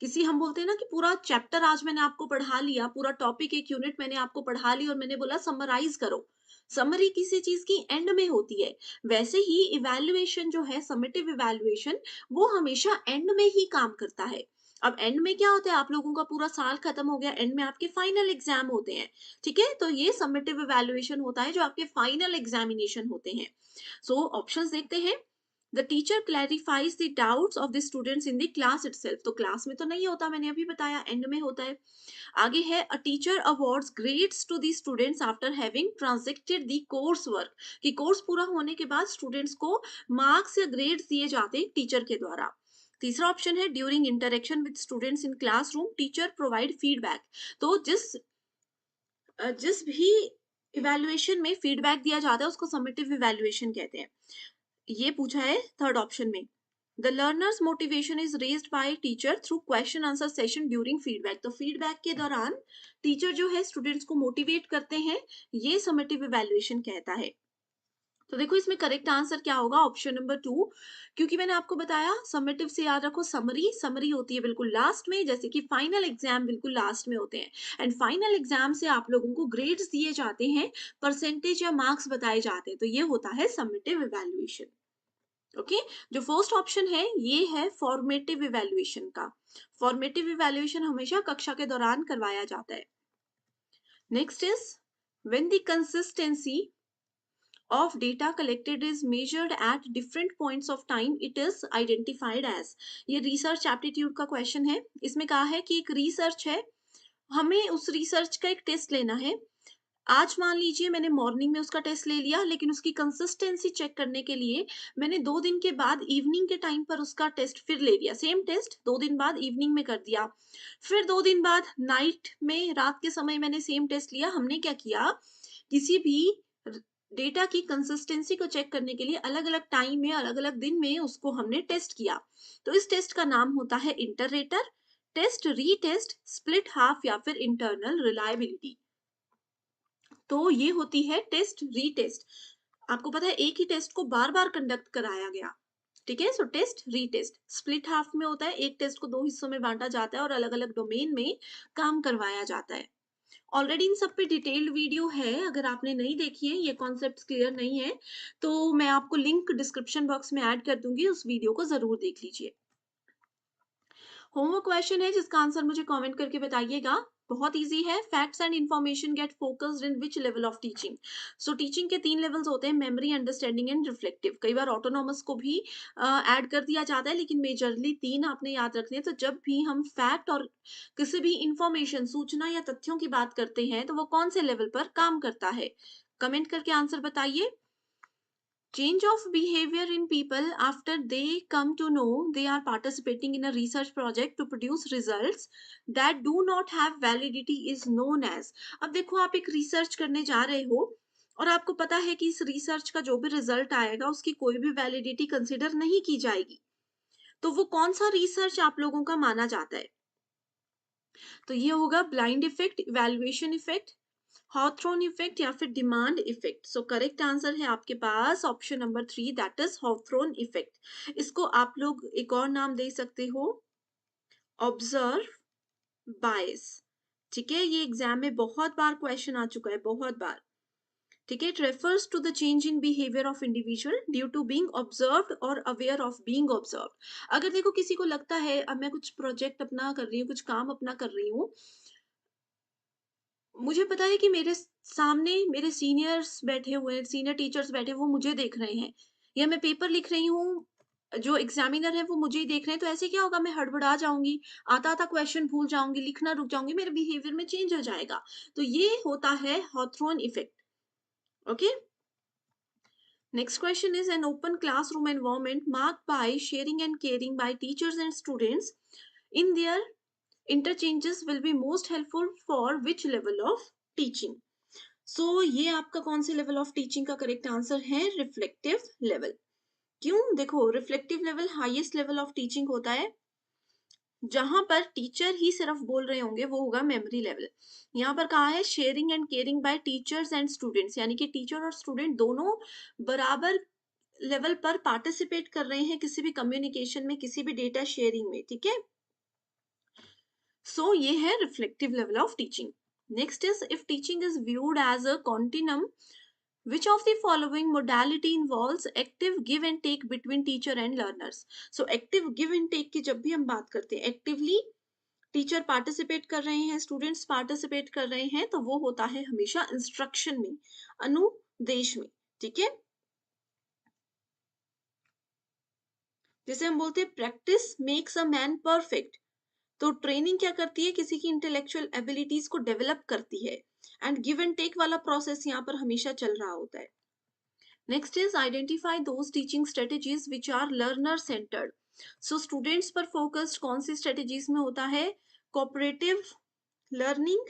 किसी, हम बोलते हैं ना कि पूरा चैप्टर आज मैंने आपको पढ़ा लिया, पूरा टॉपिक एक यूनिट मैंने आपको पढ़ा ली और मैंने बोला समराइज करो। समरी किसी चीज की एंड में होती है। वैसे ही इवैल्यूएशन जो है, समेटिव इवैल्यूएशन, वो हमेशा एंड में ही काम करता है। अब एंड में क्या होता है, आप लोगों का पूरा साल खत्म हो गया, एंड में आपके फाइनल एग्जाम होते हैं, ठीक है। तो ये समेटिव इवैल्यूएशन होता है जो आपके फाइनल एग्जामिनेशन होते हैं। सो ऑप्शंस देखते हैं। The teacher clarifies the doubts of the students in the class itself, तो क्लास में तो नहीं होता, मैंने अभी बताया एंड में होता है। आगे है a teacher awards grades to the students after having transacted the course work, कि कोर्स पूरा होने के बाद स्टूडेंट्स को मार्क्स या ग्रेड्स दिए जाते हैं टीचर के द्वारा। तीसरा ऑप्शन है during interaction with students in classroom teacher provide feedback, तो जिस भी इवैल्यूएशन में फीडबैक दिया जाता है उसको समेटिव इवैल्यूएशन कहते हैं। ये पूछा है थर्ड ऑप्शन में। The learners motivation is raised bye teacher through question answer session during feedback. तो फीडबैक के दौरान टीचर जो है स्टूडेंट्स को मोटिवेट करते हैं, ये समेटिव इवैल्यूएशन कहता है। तो देखो इसमें करेक्ट आंसर क्या होगा, ऑप्शन नंबर 2। क्योंकि मैंने आपको बताया समेटिव से याद रखो समरी, समरी होती है बिल्कुल लास्ट में, जैसे कि फाइनल एग्जाम बिल्कुल लास्ट में होते हैं। एंड फाइनल एग्जाम से आप लोगों को ग्रेड्स दिए जाते हैं, परसेंटेज या मार्क्स बताए जाते हैं, तो ये होता है समेटिव इवैल्यूएशन। ओके, जो फर्स्ट ऑप्शन है ये है फॉर्मेटिव इवैल्यूएशन का। फॉर्मेटिव इवैल्यूएशन हमेशा कक्षा के दौरान करवाया जाता है। Next is when the consistency of data collected is measured at different points of time, it is identified as। ये रिसर्च एप्टीट्यूड का क्वेश्चन है। इसमें कहा है कि एक रिसर्च है, हमें उस रिसर्च का एक टेस्ट लेना है। आज मान लीजिए मैंने मॉर्निंग में उसका टेस्ट ले लिया, लेकिन उसकी कंसिस्टेंसी चेक करने के लिए मैंने 2 दिन के बाद इवनिंग के टाइम पर उसका टेस्ट फिर ले लिया। सेम टेस्ट 2 दिन बाद इवनिंग में कर दिया। फिर 2 दिन बाद नाइट में, रात के समय मैंने सेम टेस्ट लिया। हमने क्या किया, किसी भी डेटा की कंसिस्टेंसी को चेक करने के लिए अलग अलग टाइम में, अलग अलग दिन में उसको हमने टेस्ट किया। तो इस टेस्ट का नाम होता है इंटररेटर टेस्ट, रीटेस्ट, स्प्लिट हाफ या फिर इंटरनल रिलायबिलिटी। तो ये होती है टेस्ट रीटेस्ट। आपको पता है एक ही टेस्ट को बार बार कंडक्ट कराया गया, ठीक है। सो टेस्ट रीटेस्ट स्प्लिट हाफ में होता है, एक टेस्ट को 2 हिस्सों में बांटा जाता है और अलग अलग डोमेन में काम करवाया जाता है। ऑलरेडी इन सब पे डिटेल्ड वीडियो है, अगर आपने नहीं देखी है, ये कॉन्सेप्ट्स क्लियर नहीं है, तो मैं आपको लिंक डिस्क्रिप्शन बॉक्स में ऐड कर दूंगी, उस वीडियो को जरूर देख लीजिए। होमवर्क क्वेश्चन है जिसका आंसर मुझे कमेंट करके बताइएगा। बहुत इजी है। Facts and information get focused in which level of teaching. So teaching के 3 लेवल्स होते हैं, मेमोरी, अंडरस्टैंडिंग एंड रिफ्लेक्टिव। कई बार ऑटोनॉमस को भी ऐड कर दिया जाता है, लेकिन मेजरली 3 आपने याद रखने हैं। तो जब भी हम फैक्ट और किसी भी इंफॉर्मेशन, सूचना या तथ्यों की बात करते हैं, तो वो कौन से लेवल पर काम करता है, कमेंट करके आंसर बताइए। Change of behavior in people after they come to know they are participating in a research project to produce results that do not have validity is known as। अब देखो आप एक रिसर्च करने जा रहे हो और आपको पता है कि इस रिसर्च का जो भी रिजल्ट आएगा उसकी कोई भी वैलिडिटी कंसिडर नहीं की जाएगी, तो वो कौन सा रिसर्च आप लोगों का माना जाता है। तो ये होगा blind effect, evaluation effect, Hawthorne effect या फिर demand effect. So correct answer है आपके पास option number 3, that is Hawthorne effect. इसको आप लोग एक और नाम दे सकते हो, ऑब्जर्व बायस। ठीक है, ये एग्जाम में बहुत बार क्वेश्चन आ चुका है, बहुत बार। ठीक है, it refers to the change in behaviour of individual due to being observed और अवेयर ऑफ बीइंग ऑब्जर्व्ड। अगर देखो किसी को लगता है अब मैं कुछ प्रोजेक्ट अपना कर रही हूँ, कुछ काम अपना कर रही हूँ, मुझे पता है कि मेरे सामने मेरे सीनियर्स बैठे हुए हैं, सीनियर टीचर्स बैठे हैं, वो मुझे देख रहे हैं, या मैं पेपर लिख रही हूँ, जो एग्जामिनर है वो मुझे ही देख रहे हैं, तो ऐसे क्या होगा, मैं हड़बड़ा जाऊंगी, आता आता क्वेश्चन भूल जाऊंगी, लिखना रुक जाऊंगी, मेरे बिहेवियर में चेंज हो जाएगा। तो ये होता है Hawthorne effect. Okay, next question is an open classroom environment marked by sharing and caring by teachers and students in their interchanges will be most helpful for which level of teaching। सो ये आपका कौन से level of teaching का correct answer है, reflective level. क्यों, देखो reflective level highest level of teaching होता है, जहां पर टीचर ही सिर्फ बोल रहे होंगे, वो होगा मेमोरी लेवल। यहाँ पर कहा है sharing and caring by teachers and students, यानी कि टीचर और स्टूडेंट दोनों बराबर लेवल पर पार्टिसिपेट कर रहे हैं किसी भी कम्युनिकेशन में, किसी भी डेटा शेयरिंग में। ठीक है, सो ये है reflective level of teaching. Next is if teaching is viewed as a continuum, which of the following modality involves active give and take between teacher and learners। so active give and take की जब भी हम बात करते हैं, actively teacher participate कर रहे हैं, स्टूडेंट्स पार्टिसिपेट कर रहे हैं, तो वो होता है हमेशा इंस्ट्रक्शन में, अनुदेश में। ठीक है, जैसे हम बोलते हैं practice makes a man perfect, तो ट्रेनिंग क्या करती है, किसी की इंटेलेक्चुअल एबिलिटीज को डेवलप करती है। एंड गिव एंड टेक वाला प्रोसेस यहाँ पर हमेशा चल रहा होता है। Next is identify those teaching strategies which are learner centred. So students पर फोकस्ड कौन सी स्ट्रेटेजीज में होता है, cooperative learning,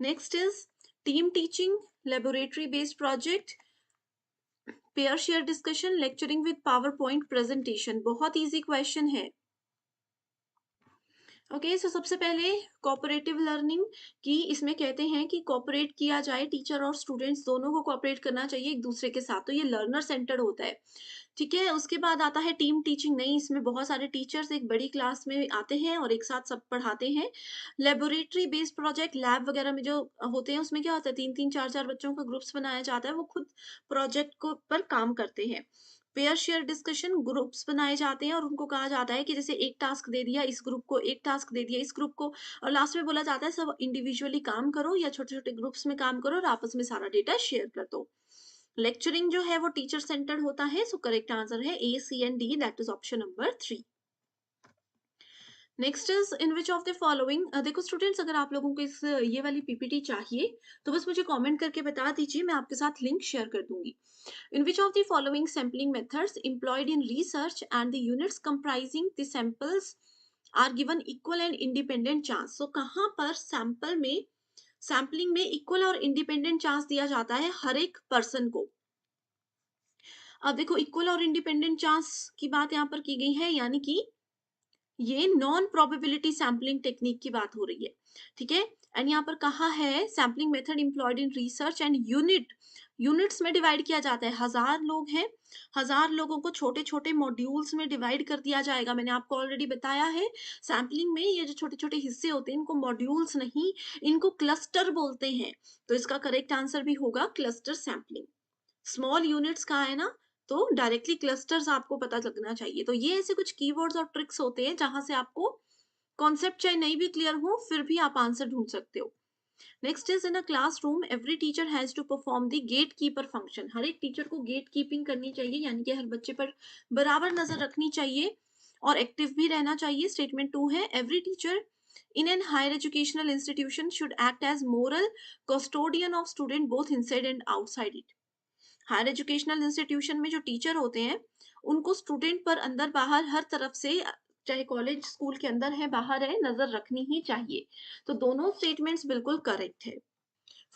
next is team teaching, laboratory based project, pair share discussion, lecturing with power point presentation. बहुत easy question है। Okay, so सबसे पहले कोऑपरेटिव लर्निंग की इसमें कहते हैं कि कोऑपरेट किया जाए, टीचर और स्टूडेंट्स दोनों को कोऑपरेट करना चाहिए एक दूसरे के साथ, तो ये लर्नर सेंटर्ड होता है। ठीक है, उसके बाद आता है टीम टीचिंग। नहीं, इसमें बहुत सारे टीचर्स एक बड़ी क्लास में आते हैं और एक साथ सब पढ़ाते हैं। लेबोरेटरी बेस्ड प्रोजेक्ट, लैब वगैरह में जो होते हैं उसमें क्या होता है, 3-3 4-4 बच्चों का ग्रुप्स बनाया जाता है, वो खुद प्रोजेक्ट को पर काम करते हैं। पेयर शेयर डिस्कशन, ग्रुप्स बनाए जाते हैं और उनको कहा जाता है कि जैसे एक टास्क दे दिया इस ग्रुप को, एक टास्क दे दिया इस ग्रुप को, और लास्ट में बोला जाता है सब इंडिविजुअली काम करो या छोटे छोटे ग्रुप्स में काम करो और आपस में सारा डेटा शेयर कर दो। लेक्चरिंग जो है वो टीचर सेंटर्ड होता है। सो करेक्ट आंसर है A, C and D, that is option number 3। Next is in which of the following, देखो स्टूडेंट्स, अगर आप लोगों को इस ये वाली पीपीटी चाहिए तो बस मुझे कमेंट करके बता दीजिए, मैं आपके साथ लिंक शेयर कर दूंगी। In which of the following sampling methods employed in research and the units comprising the samples are given equal and independent chance? So कहाँ पर सैंपल में, सैम्पलिंग में इक्वल और इंडिपेंडेंट चांस दिया जाता है हर एक पर्सन को? अब देखो, इक्वल और इंडिपेंडेंट चांस की बात यहाँ पर की गई है, यानी कि ये नॉन प्रोबेबिलिटी सैम्पलिंग टेक्निक की बात हो रही है। ठीक है, एंड यहाँ पर कहा है sampling method employed in research and units में डिवाइड किया जाता है। 1000 लोग हैं, 1000 लोगों को छोटे छोटे मॉड्यूल्स में डिवाइड कर दिया जाएगा। मैंने आपको ऑलरेडी बताया है, सैम्पलिंग में ये जो छोटे छोटे हिस्से होते हैं इनको मॉड्यूल्स नहीं, इनको क्लस्टर बोलते हैं। तो इसका करेक्ट आंसर भी होगा क्लस्टर सैम्पलिंग। स्मॉल यूनिट्स कहाँ है ना, तो डायरेक्टली क्लस्टर्स आपको पता लगना चाहिए। तो ये ऐसे कुछ कीवर्ड्स और ट्रिक्स होते हैं जहां से आपको कॉन्सेप्ट चाहे नहीं भी क्लियर हो फिर भी आप आंसर ढूंढ सकते हो। Next is in a classroom every teacher has to perform the gatekeeper function. हर एक टीचर को गेट कीपिंग करनी चाहिए, यानी कि हर बच्चे पर बराबर नजर रखनी चाहिए और एक्टिव भी रहना चाहिए। स्टेटमेंट 2 है, every teacher in an higher educational institution should act as moral custodian of student both inside and outside it। Higher educational institution में जो टीचर होते हैं उनको स्टूडेंट पर अंदर बाहर हर तरफ से, चाहे कॉलेज स्कूल के अंदर है बाहर है, नजर रखनी ही चाहिए। तो दोनों स्टेटमेंट्स बिल्कुल करेक्ट है।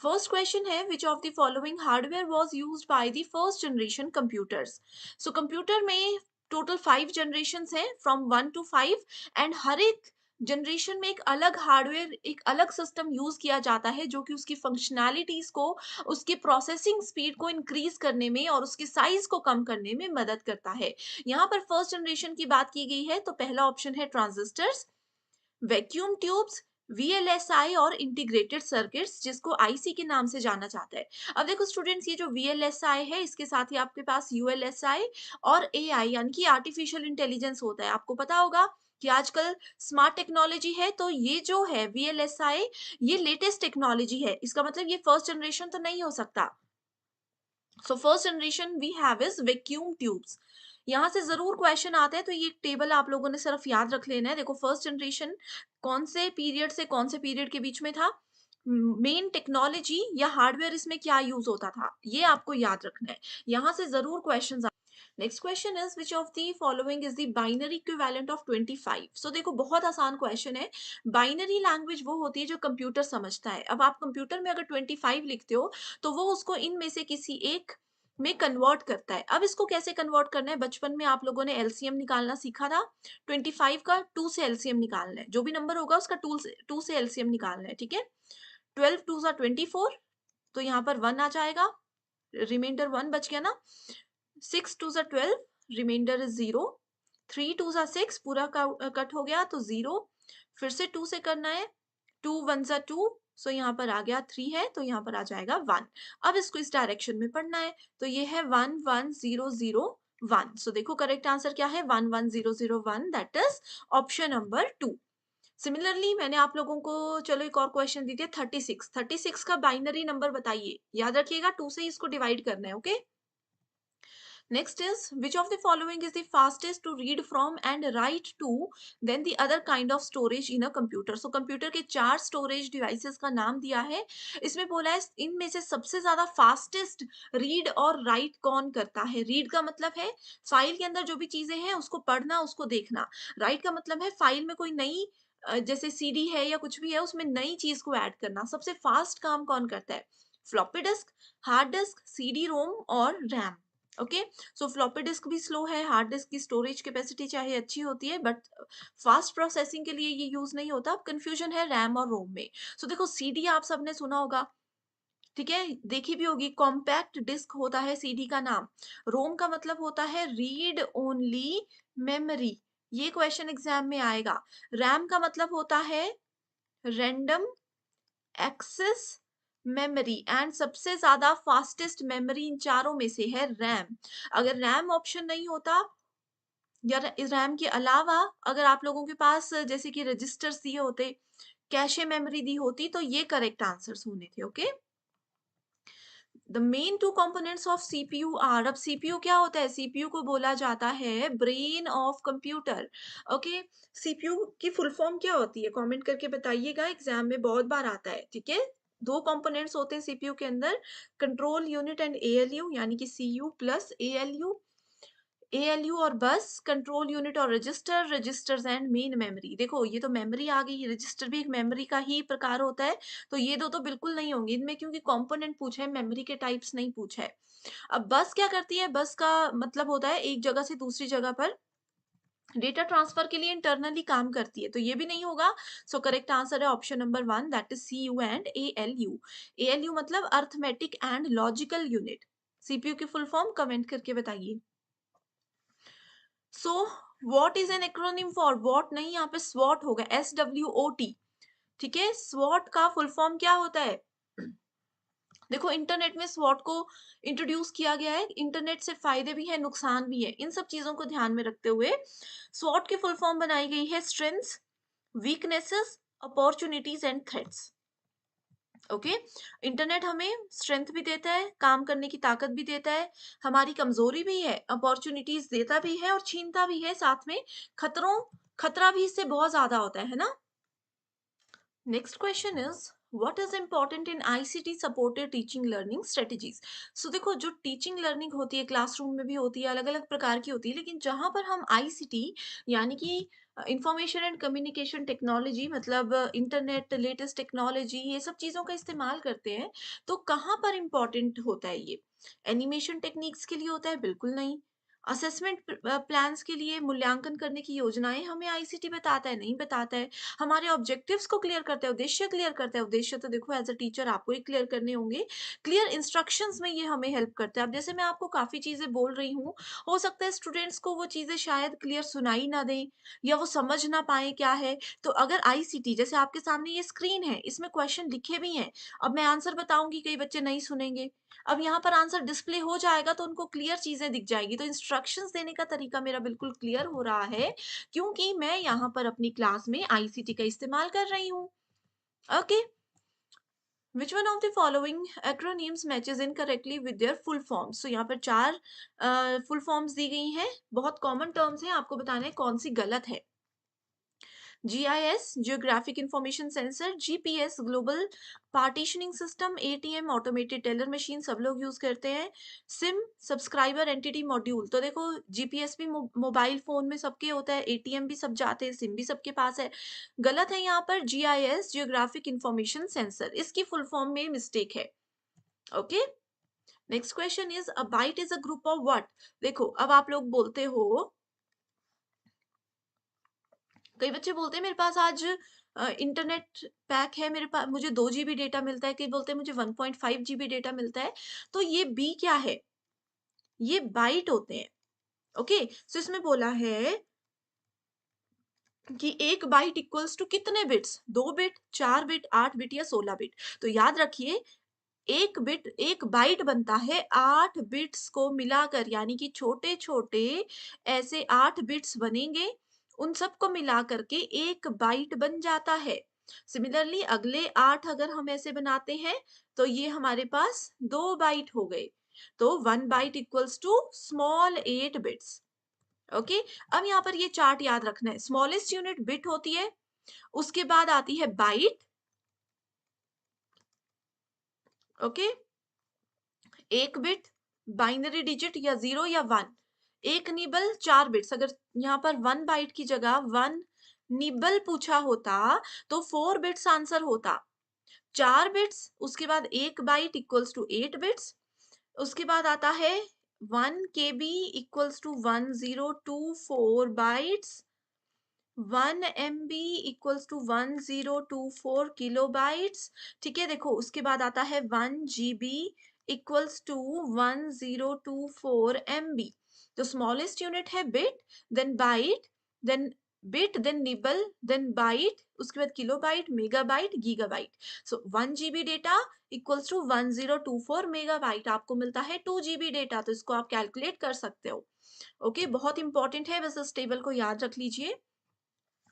फर्स्ट क्वेश्चन है, which of the following hardware was used by the first generation computers? So computer में टोटल 5 जनरेशंस हैं, फ्रॉम 1 to 5, एंड हर एक जनरेशन में एक अलग हार्डवेयर, एक अलग सिस्टम यूज किया जाता है जो कि उसकी फंक्शनैलिटीज को, उसकी प्रोसेसिंग स्पीड को इंक्रीज करने में और उसके साइज को कम करने में मदद करता है। यहाँ पर फर्स्ट जनरेशन की बात की गई है, तो पहला ऑप्शन है ट्रांजिस्टर्स, वैक्यूम ट्यूब्स, वीएलएसआई और इंटीग्रेटेड सर्किट्स, जिसको आईसी के नाम से जाना जाता है। अब देखो स्टूडेंट्स, ये जो वीएलएसआई है इसके साथ ही आपके पास यूएलएसआई और एआई यानी कि आर्टिफिशियल इंटेलिजेंस होता है। आपको पता होगा कि आजकल स्मार्ट टेक्नोलॉजी है, तो ये जो है वीएलएसआई, ये लेटेस्ट टेक्नोलॉजी है। इसका मतलब ये फर्स्ट जनरेशन तो नहीं हो सकता। So first generation we have is vacuum tubes. यहाँ से जरूर क्वेश्चन आते हैं, तो ये टेबल आप लोगों ने सिर्फ याद रख लेना है। देखो फर्स्ट जनरेशन कौन से पीरियड से कौन से पीरियड के बीच में था, मेन टेक्नोलॉजी या हार्डवेयर इसमें क्या यूज होता था, ये आपको याद रखना है। यहाँ से जरूर question. Next question is which of the following is the binary equivalent of 25? सो देखो बहुत आसान क्वेश्चन है। बाइनरी लैंग्वेज वो होती है जो कंप्यूटर समझता है। अब आप कंप्यूटर में अगर 25 लिखते हो तो वो उसको इनमें से किसी एक में कन्वर्ट करता है। अब इसको कैसे कन्वर्ट करना है, बचपन में आप लोगों ने एलसीएम निकालना सीखा था। 25 का 2 से एलसीएम निकालना है, जो भी नंबर होगा उसका 2 से एलसीएम निकालना है। ठीक है, 12 2 24, तो यहाँ पर 1 आ जाएगा, रिमाइंडर 1 बच गया ना। 6 2 12, रिमाइंडर इज 0। 3 2 6, पूरा कट हो गया तो 0। फिर से 2 से करना है, 2 1 2, सो यहाँ पर आ गया 3 है तो यहाँ पर आ जाएगा 1। अब इसको इस डायरेक्शन में पढ़ना है, तो ये है 1 1 0 0 1। सो देखो करेक्ट आंसर क्या है, 1 1 0 0 1, that is option number 2। Similarly मैंने आप लोगों को, चलो एक और क्वेश्चन दी थी, 36 का बाइनरी नंबर बताइए। याद रखिएगा 2 से ही इसको डिवाइड करना है। Okay, next is which of the following is the fastest to read from and write to then the other kind of storage in a computer? So computer के 4 storage devices का नाम दिया है। इसमें बोला है इनमें से सबसे ज्यादा फास्टेस्ट रीड और राइट कौन करता है। रीड का मतलब है फाइल के अंदर जो भी चीजें हैं उसको पढ़ना, उसको देखना। राइट का मतलब है फाइल में कोई नई जैसे सीडी है या कुछ भी है उसमें नई चीज को ऐड करना। सबसे फास्ट काम कौन करता है, floppy disk, hard disk, CD ROM और रैम। ओके। सो फ्लॉपी डिस्क भी स्लो है, हार्ड डिस्क की स्टोरेज कैपेसिटी चाहे अच्छी होती है बट फास्ट प्रोसेसिंग के लिए ये यूज नहीं होता। अब कंफ्यूजन है रैम और रोम में। सो देखो सीडी आप सबने सुना होगा, ठीक है, देखी भी होगी, कॉम्पैक्ट डिस्क होता है सीडी का नाम। रोम का मतलब होता है रीड ओनली मेमोरी, ये क्वेश्चन एग्जाम में आएगा। रैम का मतलब होता है रैंडम एक्सेस मेमोरी, एंड सबसे ज्यादा फास्टेस्ट मेमोरी इन चारों में से है रैम। अगर रैम ऑप्शन नहीं होता या रैम के अलावा अगर आप लोगों के पास जैसे कि रजिस्टर्स दिए होते, कैशे मेमोरी दी होती, तो ये करेक्ट आंसर्स होने थे। Okay. The main two components of CPU are, अब सीपीयू क्या होता है? सीपीयू को बोला जाता है brain of computer. Okay. CPU की फुल फॉर्म क्या होती है? कमेंट करके बताइएगा, एग्जाम में बहुत बार आता है। ठीक है, दो कंपोनेंट्स होते हैं सीपीयू के अंदर, कंट्रोल यूनिट एंड एएलयू, यानी कि सीयू प्लस एएलयू। एएलयू और बस, कंट्रोल यूनिट और register, registers and main memory. देखो ये तो मेमोरी आ गई, रजिस्टर भी एक मेमोरी का ही प्रकार होता है, तो ये दो तो बिल्कुल नहीं होंगे इनमें, क्योंकि कंपोनेंट पूछा है, मेमोरी के टाइप्स नहीं पूछा है। अब बस क्या करती है? बस का मतलब होता है एक जगह से दूसरी जगह पर डेटा ट्रांसफर के लिए इंटरनली काम करती है, तो ये भी नहीं होगा। सो करेक्ट आंसर है option number 1, that is C U and ALU. ALU मतलब arithmetic and logical unit. CPU की फुल फॉर्म कमेंट करके बताइए। So what is an acronym for? What नहीं, यहाँ पे स्वॉट होगा, SWOT। ठीक है, स्वॉट का फुल फॉर्म क्या होता है? देखो इंटरनेट में स्वॉट को इंट्रोड्यूस किया गया है, इंटरनेट से फायदे भी है नुकसान भी है, इन सब चीजों को ध्यान में रखते हुए स्वॉट की फुल फॉर्म बनाई गई है strengths, weaknesses, opportunities and threats. Okay. Internet हमें स्ट्रेंथ भी देता है, काम करने की ताकत भी देता है, हमारी कमजोरी भी है, अपॉर्चुनिटीज देता भी है और छीनता भी है साथ में। खतरा भी इससे बहुत ज्यादा होता है ना। Next question is what is important in ICT supported teaching learning strategies. So देखो जो टीचिंग लर्निंग होती है क्लासरूम में भी होती है, अलग अलग प्रकार की होती है, लेकिन जहां पर हम आईसीटी यानी कि इंफॉर्मेशन एंड कम्युनिकेशन टेक्नोलॉजी मतलब इंटरनेट लेटेस्ट टेक्नोलॉजी ये सब चीजों का इस्तेमाल करते हैं, तो कहाँ पर इम्पोर्टेंट होता है ये? एनिमेशन टेक्निक्स के लिए होता है? बिल्कुल नहीं। असेसमेंट प्लान्स के लिए मूल्यांकन करने की योजनाएं हमें आईसीटी बताता है? नहीं बताता है। हमारे ऑब्जेक्टिव्स को क्लियर करता है, उद्देश्य क्लियर करता है? उद्देश्य तो देखो एज अ टीचर आपको ही क्लियर करने होंगे। क्लियर इंस्ट्रक्शंस में ये हमें हेल्प करता है। अब जैसे मैं आपको काफी चीजें बोल रही हूँ, हो सकता है स्टूडेंट्स को वो चीजें शायद क्लियर सुनाई ना दें या वो समझ ना पाए क्या है। तो अगर आईसीटी जैसे आपके सामने ये स्क्रीन है, इसमें क्वेश्चन लिखे भी हैं, अब मैं आंसर बताऊंगी, कई बच्चे नहीं सुनेंगे, अब यहाँ पर आंसर डिस्प्ले हो जाएगा तो उनको क्लियर चीजें दिख जाएगी। तो इंस्ट्रक्शंस देने का तरीका मेरा बिल्कुल क्लियर हो रहा है, क्योंकि मैं यहाँ पर अपनी क्लास में आईसीटी का इस्तेमाल कर रही हूँ। Okay. Which one of the following acronyms matches incorrectly with their full forms? तो यहाँ पर चार फुल फॉर्म्स दी गई हैं, बहुत कॉमन टर्म्स हैं, आपको बताना है कौन सी गलत है। GIS geographic information sensor, GPS global partitioning system, ATM automated teller machine सब लोग यूज करते हैं, सिम सब्सक्राइबर एंटिटी मॉड्यूल, तो देखो जीपीएस भी मोबाइल फोन में सबके होता है, एटीएम भी सब जाते हैं, सिम भी सबके पास है। गलत है यहाँ पर जीआईएस जियोग्राफिक इंफॉर्मेशन सेंसर, इसकी फुल फॉर्म में मिस्टेक है। Okay. Next question is a byte is a group of what? देखो अब आप लोग बोलते हो, कई बच्चे बोलते हैं मेरे पास आज इंटरनेट पैक है, मेरे पास मुझे 2 GB डेटा मिलता है, कई बोलते हैं मुझे 1.5 GB डेटा मिलता है। तो ये बी क्या है? ये बाइट होते हैं। ओके। सो इसमें बोला है कि एक बाइट इक्वल्स टू कितने बिट्स? 2 बिट, 4 बिट, 8 बिट या 16 बिट? तो याद रखिए एक बाइट बनता है 8 बिट्स को मिलाकर, यानी कि छोटे छोटे ऐसे 8 बिट्स बनेंगे, उन सबको मिला करके एक बाइट बन जाता है। सिमिलरली अगले 8 अगर हम ऐसे बनाते हैं, तो ये हमारे पास 2 बाइट हो गए। तो 1 byte equals to small 8 bits. Okay. अब यहाँ पर ये चार्ट याद रखना है, स्मॉलेस्ट यूनिट बिट होती है, उसके बाद आती है byte. Okay. 1 bit, binary digit या 0 या 1, एक निबल 4 बिट्स। अगर यहाँ पर 1 बाइट की जगह 1 निबल पूछा होता तो 4 बिट्स आंसर होता। 4 बिट्स, उसके बाद 1 बाइट इक्वल्स टू 8 बिट्स, उसके बाद आता है 1 KB equals to 1024 bytes, 1 MB equals to 1024 kilobytes. ठीक है, देखो उसके बाद आता है 1 GB इक्वल्स टू 1024 MB। तो स्मॉलेस्ट यूनिट है bit, then byte, then bit, then nibble, then byte, उसके बाद kilobyte, megabyte, gigabyte. So 1 GB data equals to 1024 megabyte. आपको मिलता है 2 GB डेटा, तो इसको आप कैलकुलेट कर सकते हो। ओके, बहुत इंपॉर्टेंट है, बस इस टेबल को याद रख लीजिए।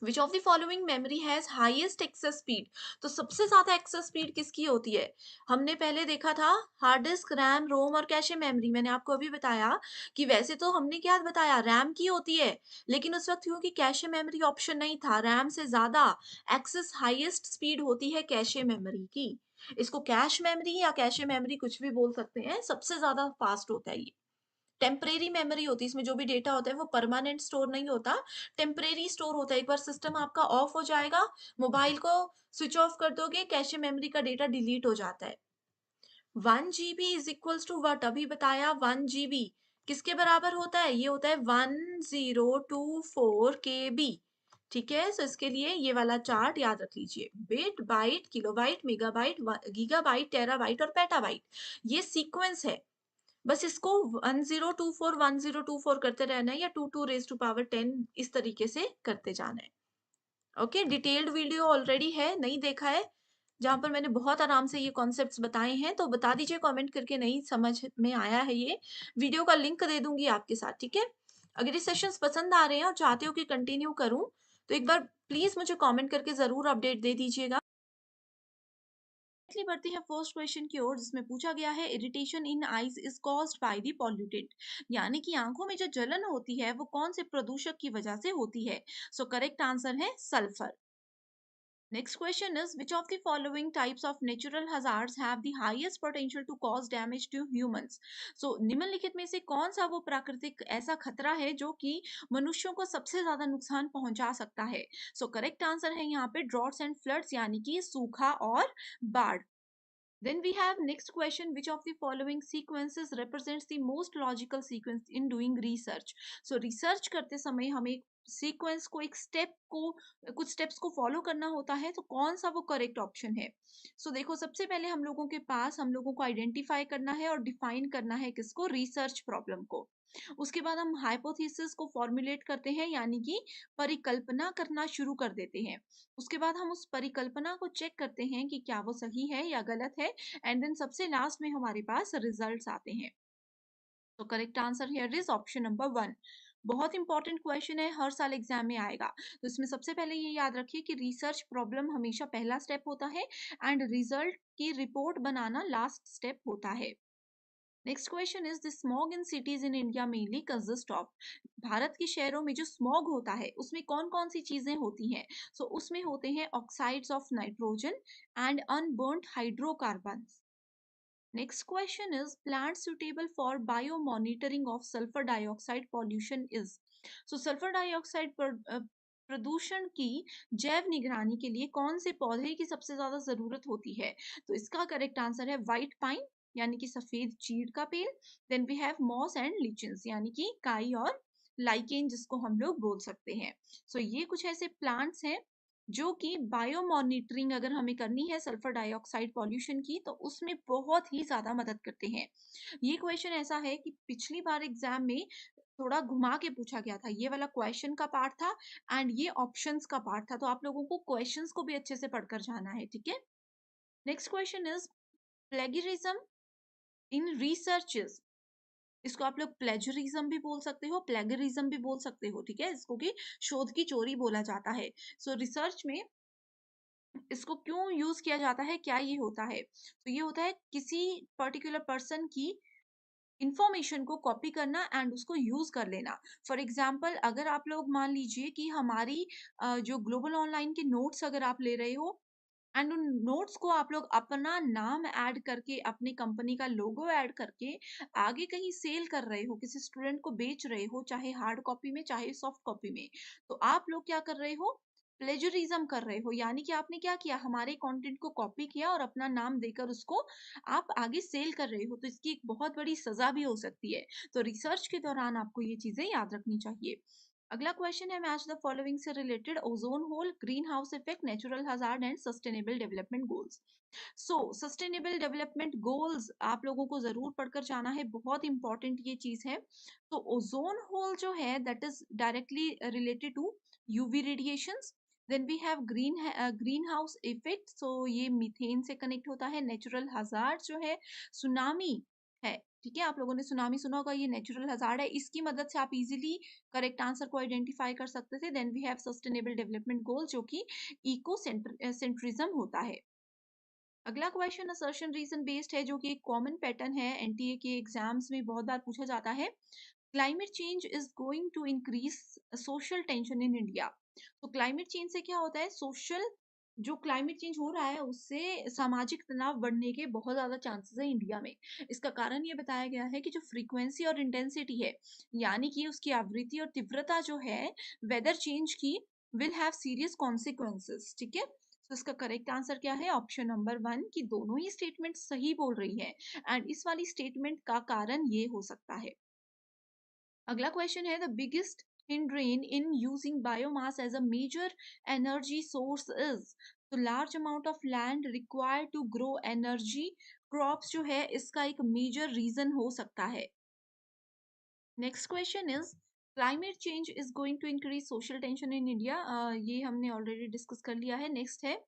Which of the following memory has highest access speed. तो सबसे ज्यादा एक्सेस स्पीड किसकी होती है? हमने पहले देखा था हार्ड डिस्क, रैम, रोम और कैशे मेमोरी। मैंने आपको अभी बताया कि वैसे तो हमने क्या बताया, रैम की होती है, लेकिन उस वक्त क्योंकि कैशे मेमोरी ऑप्शन नहीं था, रैम से ज्यादा एक्सेस हाईएस्ट स्पीड होती है कैशे मेमोरी की। इसको कैश मेमोरी या कैशे मेमोरी कुछ भी बोल सकते हैं, सबसे ज्यादा फास्ट होता है ये। टेम्परेरी मेमोरी होती है, इसमें जो भी डेटा होता है वो परमानेंट स्टोर नहीं होता, टेम्परेरी स्टोर होता है। एक बार सिस्टम आपका ऑफ हो जाएगा, मोबाइल को स्विच ऑफ कर दोगे, कैशे मेमोरी का डेटा डिलीट हो जाता है। 1 GB is equals to what, अभी बताया 1 GB किसके बराबर होता है? ये होता है 1024 KB। ठीक है, सो इसके लिए ये वाला चार्ट याद रख लीजिए। Bit, byte, kilobyte, megabyte, gigabyte, terabyte और पेटाबाइट, ये सीक्वेंस है। बस इसको 1024 करते रहना है, या 2 टू रेज टू पावर 10 इस तरीके से करते जाना है। ओके, डिटेल्ड वीडियो ऑलरेडी है, नहीं देखा है, जहां पर मैंने बहुत आराम से ये कॉन्सेप्ट्स बताए हैं, तो बता दीजिए कमेंट करके नहीं समझ में आया है। ये वीडियो का लिंक दे दूंगी आपके साथ, ठीक है? अगर ये सेशंस पसंद आ रहे हैं और चाहते हो कि कंटिन्यू करूं, तो एक बार प्लीज मुझे कमेंट करके जरूर अपडेट दे दीजिएगा। डायरेक्टली बढ़ते हैं फर्स्ट क्वेश्चन की ओर, जिसमें पूछा गया है irritation in eyes is caused by the pollutant, यानी कि आंखों में जो जलन होती है वो कौन से प्रदूषक की वजह से होती है? सो करेक्ट आंसर है sulphur. Next question is which of the following types of natural hazards have the highest potential to cause damage to humans? So निम्नलिखित में से कौन सा वो प्राकृतिक ऐसा खतरा है जो कि मनुष्यों को सबसे ज्यादा नुकसान पहुंचा सकता है? सो करेक्ट आंसर है यहाँ पे ड्रॉट्स एंड फ्लड्स, यानी कि सूखा और बाढ़। Then we have next question, which of the following sequences represents the most logical sequence in doing research? So research करते समय हमें सीक्वेंस को, एक स्टेप को, कुछ स्टेप्स को फॉलो करना होता है, तो कौन सा वो करेक्ट ऑप्शन है? सो देखो, सबसे पहले हम लोगों के पास, हम लोगों को आइडेंटिफाई करना है और डिफाइन करना है किसको? रिसर्च प्रॉब्लम को। उसके बाद हम हाइपोथेसिस को फॉर्मुलेट करते हैं, यानी कि परिकल्पना करना शुरू कर देते हैं। उसके बाद हम उस परिकल्पना को चेक करते हैं कि क्या वो सही है या गलत है, एंड देन सबसे लास्ट में हमारे पास रिजल्ट्स आते हैं। तो correct answer here is option number 1। बहुत इंपॉर्टेंट क्वेश्चन है, हर साल एग्जाम में आएगा, तो इसमें सबसे पहले ये याद रखिए कि रिसर्च प्रॉब्लम हमेशा पहला स्टेप होता है, एंड रिजल्ट की रिपोर्ट बनाना लास्ट स्टेप होता है। Next question is the smog in cities in India mainly consist of. Bharat के शहरों में जो स्मॉग होता है उसमें कौन कौन सी चीजें होती हैं? सो उसमें होते हैं oxides of nitrogen and unburned hydrocarbon. Next question is plant suitable for biomonitoring of sulfur dioxide pollution is. So sulfur dioxide प्रदूषण की जैव निगरानी के लिए कौन से पौधे की सबसे ज्यादा जरूरत होती है? तो इसका करेक्ट आंसर है व्हाइट पाइन, यानी कि सफेद चीड़ का पेड़। Then we have moss and lichens, यानी कि काई और लाइकेन जिसको हम लोग बोल सकते हैं। सो ये कुछ ऐसे प्लांट्स हैं जो कि बायो मॉनिटरिंग अगर हमें करनी है सल्फर डाइऑक्साइड पॉल्यूशन की, तो उसमें बहुत ही ज्यादा मदद करते हैं। ये क्वेश्चन ऐसा है कि पिछली बार एग्जाम में थोड़ा घुमा के पूछा गया था, ये वाला क्वेश्चन का पार्ट था एंड ये ऑप्शंस का पार्ट था, तो आप लोगों को क्वेश्चंस को भी अच्छे से पढ़कर जाना है, ठीक है? Next question is plagiarism in researches. इसको आप लोग प्लेजरिज्म भी बोल सकते हो, प्लेगरिज्म भी बोल सकते हो, ठीक है? इसको कि शोध की चोरी बोला जाता है। सो रिसर्च में इसको क्यों यूज किया जाता है, क्या ये होता है? तो ये होता है किसी पर्टिकुलर पर्सन की इंफॉर्मेशन को कॉपी करना एंड उसको यूज कर लेना। फॉर एग्जाम्पल, अगर आप लोग मान लीजिए कि हमारी जो ग्लोबल ऑनलाइन के नोट्स अगर आप ले रहे हो, एंड उन नोट्स को आप लोग अपना नाम ऐड करके, अपनी कंपनी का लोगो ऐड करके आगे कहीं सेल कर रहे हो, किसी स्टूडेंट को बेच रहे हो, चाहे हार्ड कॉपी में चाहे सॉफ्ट कॉपी में, तो आप लोग क्या कर रहे हो? प्लेजरिज्म कर रहे हो, यानी कि आपने क्या किया, हमारे कंटेंट को कॉपी किया और अपना नाम देकर उसको आप आगे सेल कर रहे हो, तो इसकी एक बहुत बड़ी सजा भी हो सकती है। तो रिसर्च के दौरान आपको ये चीजें याद रखनी चाहिए। अगला क्वेश्चन है, मैच द फॉलोइंग से related, ozone hole, green house effect, natural hazard and sustainable development goals. So sustainable development goals आप लोगों को जरूर पढ़कर जाना है, बहुत इंपॉर्टेंट ये चीज है। तो ओजोन होल जो है that is directly related to UV radiations. Then we have greenhouse effect, so ये मीथेन से कनेक्ट होता है। नेचुरल हजार्ड जो है सुनामी है, ठीक है, आप लोगों ने सुनामी सुना होगा, ये नेचुरल हजार्ड है, इसकी मदद से आप इजीली करेक्ट आंसर को आइडेंटिफाई कर सकते थे। Then we have sustainable development goal जो कि इको सेंट्रिज्म होता है। अगला क्वेश्चन असर्शन रीजन बेस्ड है, जो कि एक कॉमन पैटर्न है, एनटीए के एग्जाम्स में बहुत बार पूछा जाता है। Climate change is going to increase social tension in India. तो क्लाइमेट चेंज से क्या होता है, सोशल, जो क्लाइमेट चेंज हो रहा है उससे सामाजिक तनाव बढ़ने के बहुत ज्यादा चांसेस है इंडिया में। इसका कारण ये बताया गया है कि जो फ्रीक्वेंसी और इंटेंसिटी है, यानी कि उसकी आवृत्ति और तीव्रता जो है वेदर चेंज की, विल हैव सीरियस कॉन्सिक्वेंसेस, ठीक है। तो इसका करेक्ट आंसर क्या है, ऑप्शन नंबर 1 की दोनों ही स्टेटमेंट सही बोल रही है। एंड इस वाली स्टेटमेंट का कारण ये हो सकता है। अगला क्वेश्चन है, the biggest hindrance in using biomass as a major energy source is, तो large amount of land required to grow energy crops जो है इसका एक मेजर रीजन हो सकता है। Next question is, climate change is going to increase social tension in India, ये हमने ऑलरेडी डिस्कस कर लिया है। नेक्स्ट है,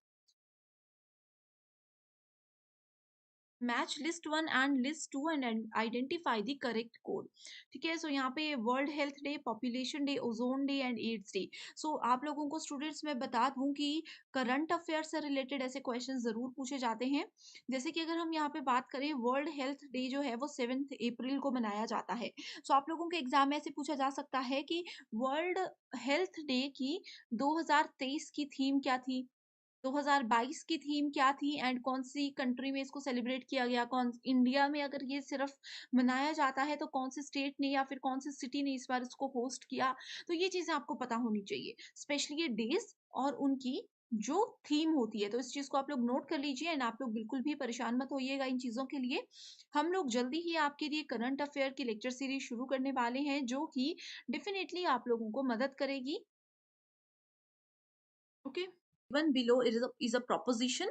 match list 1 and list 2 and identify the correct code. ठीक है, सो यहाँ पे world health day, population day, ozone day and AIDS day. सो आप लोगों को स्टूडेंट्स मैं बता दूं कि करंट अफेयर से रिलेटेड ऐसे क्वेश्चन जरूर पूछे जाते हैं। जैसे कि अगर हम यहाँ पे बात करें, वर्ल्ड हेल्थ डे जो है वो 7 अप्रैल को मनाया जाता है। सो आप लोगों के एग्जाम में ऐसे पूछा जा सकता है कि वर्ल्ड हेल्थ डे की 2023 की थीम क्या थी, 2022 की थीम क्या थी, एंड कौन सी कंट्री में इसको सेलिब्रेट किया गया, कौन इंडिया में अगर ये सिर्फ मनाया जाता है तो कौन से स्टेट ने या फिर कौन सी सिटी ने इस बार इसको होस्ट किया। तो ये चीजें आपको पता होनी चाहिए, स्पेशली ये डेज और उनकी जो थीम होती है। तो इस चीज को आप लोग नोट कर लीजिए एंड आप लोग बिल्कुल भी परेशान मत होइएगा इन चीजों के लिए। हम लोग जल्दी ही आपके लिए करंट अफेयर की लेक्चर सीरीज शुरू करने वाले हैं, जो कि डेफिनेटली आप लोगों को मदद करेगी। Okay, one below is a proposition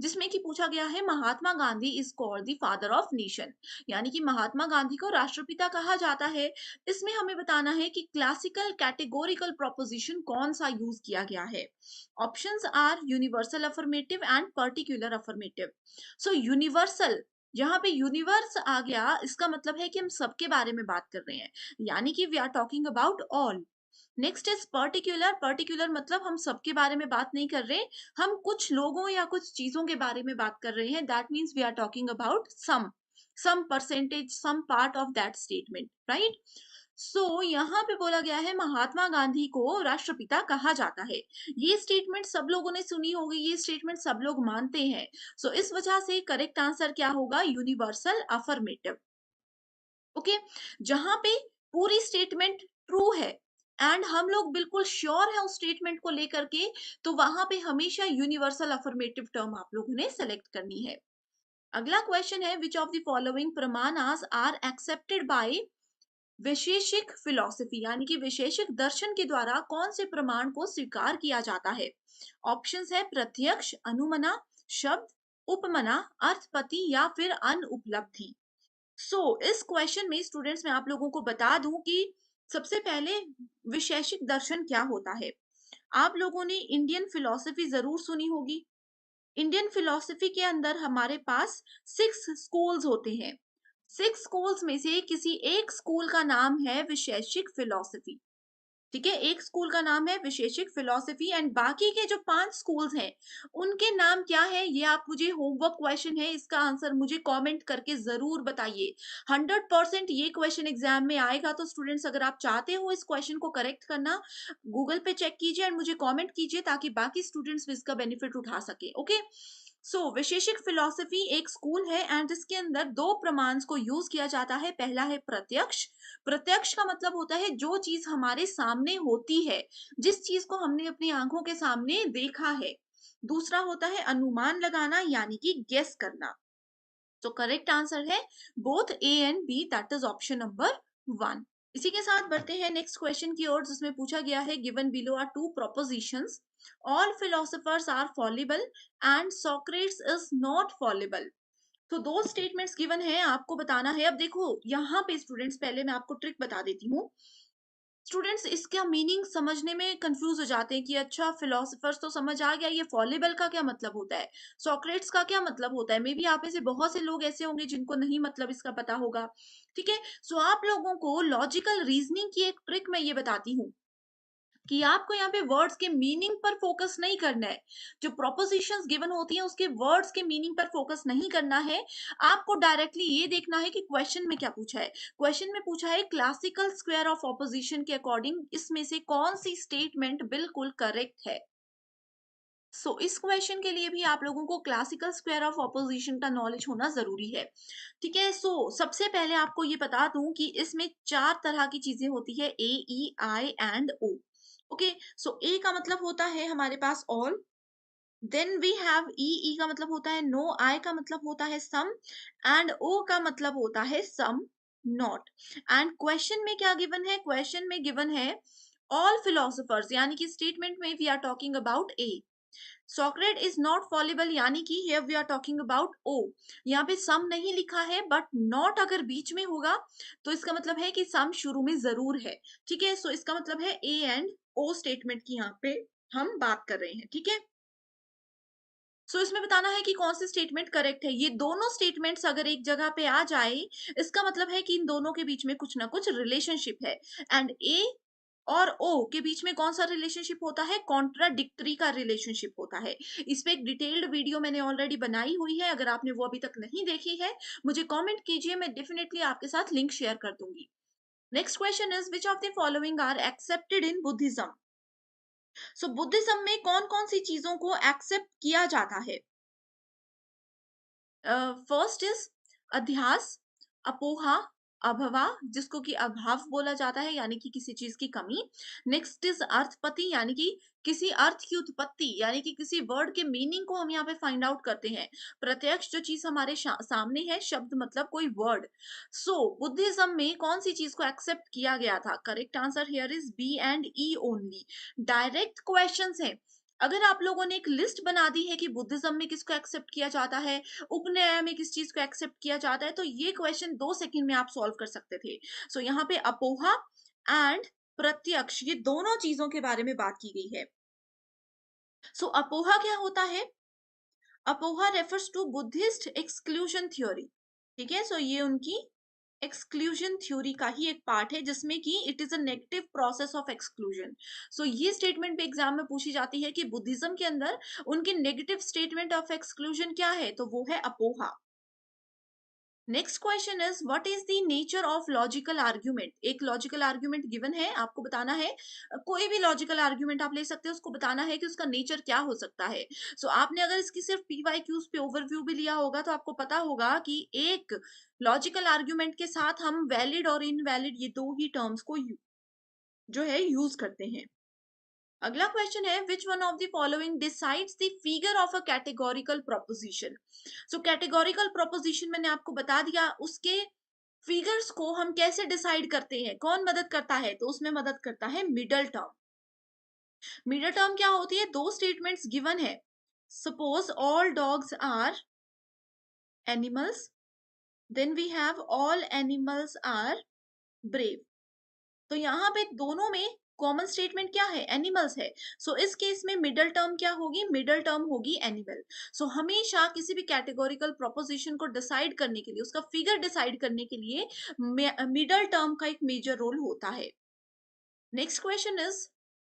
जिसमें कि पूछा गया है, Mahatma Gandhi is called the father of nation, यानी कि महात्मा गांधी को राष्ट्रपिता कहा जाता है। इसमें हमें बताना है कि क्लासिकल कैटेगोरिकल प्रोपोजिशन कौन सा यूज किया गया है। Options are universal affirmative and particular affirmative. So universal, जहां पे यूनिवर्स आ गया इसका मतलब है कि हम सबके बारे में बात कर रहे हैं, यानी कि we are talking about all. Next is particular, particular मतलब हम सबके बारे में बात नहीं कर रहे, हम कुछ लोगों या कुछ चीजों के बारे में बात कर रहे हैं, that means we are talking about some percentage, some part of that statement, right. So यहाँ पे बोला गया है महात्मा गांधी को राष्ट्रपिता कहा जाता है। ये स्टेटमेंट सब लोगों ने सुनी होगी, ये स्टेटमेंट सब लोग मानते हैं। सो इस वजह से करेक्ट आंसर क्या होगा, यूनिवर्सल अफर्मेटिव। ओके, जहां पे पूरी स्टेटमेंट ट्रू है एंड हम लोग बिल्कुल श्योर है उस स्टेटमेंट को लेकर के, तो वहां पे हमेशा यूनिवर्सल अफर्मेटिव टर्म आप लोगों ने सेलेक्ट करनी है। अगला क्वेश्चन है, विच ऑफ द फॉलोइंग प्रमाणास are accepted by Vaisheshika philosophy, यानी कि वैशेषिक दर्शन के द्वारा कौन से प्रमाण को स्वीकार किया जाता है। ऑप्शंस है प्रत्यक्ष, अनुमना, शब्द, उपमना, अर्थपति या फिर अनुपलब्धि। इस क्वेश्चन में स्टूडेंट्स मैं आप लोगों को बता दूं कि सबसे पहले वैशेषिक दर्शन क्या होता है। आप लोगों ने इंडियन फिलॉसफी जरूर सुनी होगी। इंडियन फिलॉसफी के अंदर हमारे पास 6 स्कूल्स होते हैं। 6 स्कूल्स में से किसी एक स्कूल का नाम है वैशेषिक फिलॉसफी, ठीक है, एक स्कूल का नाम है विशेषिक फिलोसफी एंड बाकी के जो 5 स्कूल्स हैं उनके नाम क्या है, ये आप मुझे होमवर्क क्वेश्चन है, इसका आंसर मुझे कमेंट करके जरूर बताइए। 100% ये क्वेश्चन एग्जाम में आएगा। तो स्टूडेंट्स अगर आप चाहते हो इस क्वेश्चन को करेक्ट करना, गूगल पे चेक कीजिए और मुझे कमेंट कीजिए ताकि बाकी स्टूडेंट्स भी इसका बेनिफिट उठा सके। ओके, वैशेषिक फिलॉसफी एक स्कूल है एंड इसके अंदर दो प्रमाण्स को यूज किया जाता है। पहला है प्रत्यक्ष। प्रत्यक्ष का मतलब होता है जो चीज हमारे सामने होती है, जिस चीज को हमने अपनी आंखों के सामने देखा है। दूसरा होता है अनुमान लगाना यानी कि गेस करना। तो करेक्ट आंसर है both A and B, that is option number 1। इसी के साथ बढ़ते हैं नेक्स्ट क्वेश्चन की ओर, जिसमें पूछा गया है given below are two propositions, all philosophers are fallible and Socrates is not fallible. तो दो स्टेटमेंट्स गिवन है, आपको बताना है। अब देखो यहाँ पे स्टूडेंट्स, पहले मैं आपको ट्रिक बता देती हूँ। स्टूडेंट्स इसका मीनिंग समझने में कंफ्यूज हो जाते हैं कि अच्छा फिलोसफर्स तो समझ आ गया, ये फॉलिबल का क्या मतलब होता है, सोक्रेट्स का क्या मतलब होता है। मे बी आप में से बहुत से लोग ऐसे होंगे जिनको नहीं मतलब इसका पता होगा। ठीक है, सो आप लोगों को लॉजिकल रीजनिंग की एक ट्रिक मैं ये बताती हूँ कि आपको यहाँ पे वर्ड्स के मीनिंग पर फोकस नहीं करना है। जो प्रोपोजिशंस गिवन होती हैं उसके वर्ड्स के मीनिंग पर फोकस नहीं करना है। आपको डायरेक्टली ये देखना है कि क्वेश्चन में क्या पूछा है। क्वेश्चन में पूछा है क्लासिकल स्क्वायर ऑफ ऑपोजिशन के अकॉर्डिंग इसमें से कौन सी स्टेटमेंट बिल्कुल करेक्ट है। इस क्वेश्चन के लिए भी आप लोगों को क्लासिकल स्क्वायर ऑफ ऑपोजिशन का नॉलेज होना जरूरी है। ठीक है, सबसे पहले आपको ये बता दूं कि इसमें चार तरह की चीजें होती है, ए, ई, आई एंड ओ। ओके, ए का मतलब होता है हमारे पास ऑल, देन वी हैव ई, ई का मतलब होता है नो, आई का मतलब होता है सम एंड ओ का मतलब होता है सम नॉट। एंड क्वेश्चन में क्या गिवन है, क्वेश्चन में गिवन है ऑल फिलोसोफर्स, यानी कि स्टेटमेंट में we are talking about A. Socrates is not fallible, यानी कि here we are talking about O. यहाँ पे सम नहीं लिखा है, बट नॉट अगर बीच में होगा तो इसका मतलब है कि सम शुरू में जरूर है। ठीक है, इसका मतलब है ए एंड ओ स्टेटमेंट की यहाँ पे हम बात कर रहे हैं। ठीक है, इसमें बताना है कि कौन सी स्टेटमेंट करेक्ट है। ये दोनों स्टेटमेंट्स अगर एक जगह पे आ जाए, इसका मतलब है कि इन दोनों के बीच में कुछ ना कुछ रिलेशनशिप है। एंड ए और ओ के बीच में कौन सा रिलेशनशिप होता है, कॉन्ट्राडिक्टरी का रिलेशनशिप होता है। इस पे एक डिटेल्ड वीडियो मैंने ऑलरेडी बनाई हुई है, अगर आपने वो अभी तक नहीं देखी है मुझे कमेंट कीजिए, मैं डेफिनेटली आपके साथ लिंक शेयर कर दूंगी। Next question is which of the following are accepted in Buddhism. Buddhism में कौन कौन सी चीजों को एक्सेप्ट किया जाता है। फर्स्ट इज अध्यास, अपोहा, अभवा जिसको कि अभाव बोला जाता है यानी कि किसी चीज की कमी। नेक्स्ट इज अर्थपति, यानी कि किसी अर्थ की उत्पत्ति, यानी कि किसी वर्ड के मीनिंग को हम यहाँ पे फाइंड आउट करते हैं। प्रत्यक्ष, जो चीज हमारे सामने है, शब्द मतलब कोई वर्ड। बुद्धिज्म में कौन सी चीज को एक्सेप्ट किया गया था, correct answer here is B and E only. Direct questions है। अगर आप लोगों ने एक लिस्ट बना दी है कि बुद्धिज्म में किसको एक्सेप्ट किया जाता है, उपनयन में किस चीज को एक्सेप्ट किया जाता है, तो ये क्वेश्चन 2 सेकंड में आप सॉल्व कर सकते थे। यहाँ पे अपोहा एंड प्रत्यक्ष, ये दोनों चीजों के बारे में बात की गई है। अपोहा क्या होता है, Apoha refers to Buddhist exclusion theory. ठीक है, ये उनकी एक्सक्लूजन थ्योरी का ही एक पार्ट है, जिसमें कि it is a negative process of exclusion. ये स्टेटमेंट भी एग्जाम में पूछी जाती है कि बुद्धिज्म के अंदर उनकी नेगेटिव स्टेटमेंट ऑफ एक्सक्लूजन क्या है, तो वो है Apoha. Next question is what is the nature of logical argument. एक लॉजिकल आर्ग्यूमेंट गिवन है, आपको बताना है, कोई भी लॉजिकल आर्ग्यूमेंट आप ले सकते हैं, उसको बताना है कि उसका नेचर क्या हो सकता है। आपने अगर इसकी सिर्फ पीवाईक्यूज पे ओवरव्यू भी लिया होगा तो आपको पता होगा कि एक लॉजिकल आर्ग्यूमेंट के साथ हम वैलिड और इनवैलिड ये दो ही टर्म्स को जो है यूज करते हैं। अगला क्वेश्चन है which one of the following decides the figure of a categorical proposition. Categorical proposition मैंने आपको बता दिया, उसके फिगर्स को हम कैसे डिसाइड करते हैं, कौन मदद करता है, तो उसमें मदद करता है मिडल टर्म। मिडल टर्म क्या होती है, दो स्टेटमेंट्स गिवन है, suppose all dogs are animals, then we have all animals are brave. तो यहाँ पे दोनों में कॉमन स्टेटमेंट क्या है, एनिमल्स है। इस केस में मिडल टर्म क्या होगी, मिडल टर्म होगी एनिमल। हमेशा किसी भी कैटेगोरिकल प्रोपोजिशन को डिसाइड करने के लिए, उसका फिगर डिसाइड करने के लिए मिडल टर्म का एक मेजर रोल होता है। Next question is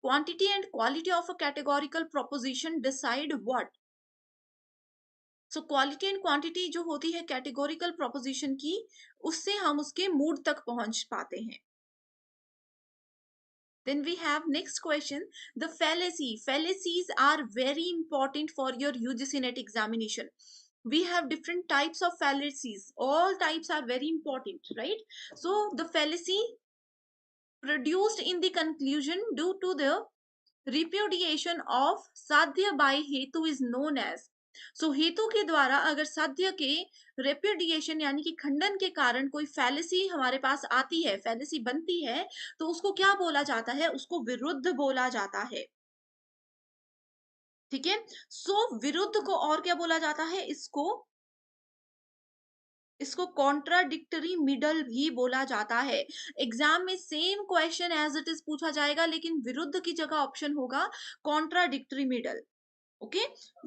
quantity and quality of a categorical proposition decide what. Quality and quantity जो होती है कैटेगोरिकल प्रोपोजिशन की, उससे हम उसके मूड तक पहुंच पाते हैं। Then we have next question, the fallacy. Fallacies are very important for your UGC NET examination. We have different types of fallacies. All types are very important, right? So the fallacy produced in the conclusion due to the repudiation of साध्य by हेतु is known as. So हेतु के द्वारा अगर साध्य के repudiation यानी कि खंडन के कारण कोई फैलेसी हमारे पास आती है, फैलेसी बनती है, तो उसको क्या बोला जाता है? उसको विरुद्ध बोला जाता है। ठीक है, सो विरुद्ध को और क्या बोला जाता है? इसको कॉन्ट्राडिक्टरी मिडल भी बोला जाता है। एग्जाम में same question as it is पूछा जाएगा, लेकिन विरुद्ध की जगह ऑप्शन होगा कॉन्ट्राडिक्टरी मिडल। ओके,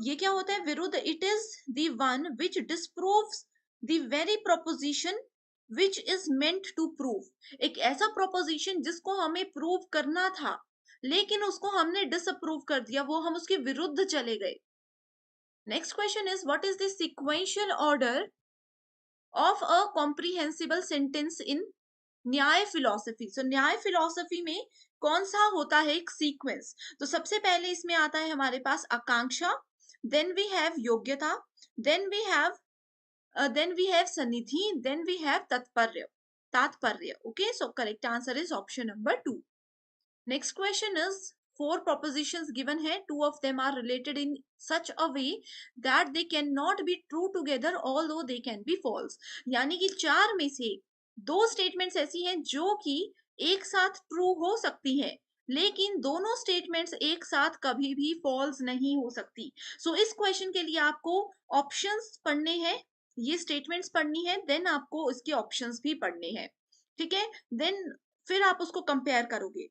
ये क्या होता है? विरुद्ध, it is the one which disproves the very proposition which is meant to prove. एक ऐसा प्रोपोजिशन जिसको हमें प्रूव करना था, लेकिन उसको हमने डिसअप्रूव कर दिया, वो हम उसके विरुद्ध चले गए। Next question is what is the sequential order of a comprehensible sentence in Nyaya philosophy. सो न्याय फिलॉसफी में कौन सा होता है एक सीक्वेंस? तो सबसे पहले इसमें आता है हमारे पास आकांक्षा, देन वी हैव योग्यता, देन वी हैव सन्निधि, देन वी हैव तात्पर्य। Okay, so correct answer is option number 2। Next question is, four propositions given है, two of them are related in such a way that they cannot be true together although they can be false। यानी कि चार में से दो statements ऐसी हैं जो कि एक साथ ट्रू हो सकती हैं, लेकिन दोनों स्टेटमेंट्स एक साथ कभी भी फॉल्स नहीं हो सकती। सो इस क्वेश्चन के लिए आपको ऑप्शंस पढ़ने हैं, ये स्टेटमेंट्स पढ़नी है, देन आपको इसके ऑप्शंस भी पढ़ने हैं। ठीक है, देन फिर आप उसको कंपेयर करोगे।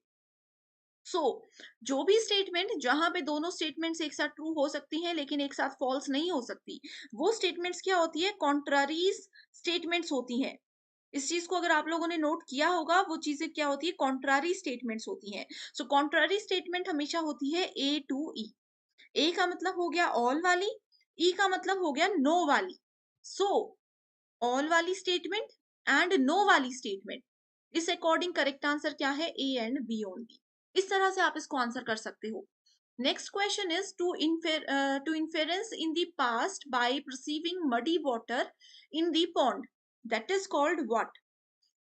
जो भी स्टेटमेंट जहां पे दोनों स्टेटमेंट्स एक साथ ट्रू हो सकती हैं लेकिन एक साथ फॉल्स नहीं हो सकती, वो स्टेटमेंट्स क्या होती है? कॉन्ट्रारीज स्टेटमेंट्स होती हैं। इस चीज को अगर आप लोगों ने नोट किया होगा, वो चीजें क्या होती है? कॉन्ट्रारी स्टेटमेंट्स होती हैं। सो कॉन्ट्रारी स्टेटमेंट हमेशा होती है ए टू ई। ए का मतलब हो गया ऑल वाली, ई का मतलब हो गया नो वाली। सो ऑल वाली स्टेटमेंट एंड नो वाली स्टेटमेंट, इस अकॉर्डिंग करेक्ट आंसर क्या है? A and B only. इस तरह से आप इसको आंसर कर सकते हो। Next question is, to inference in the past by perceiving muddy water in the pond, that is called what?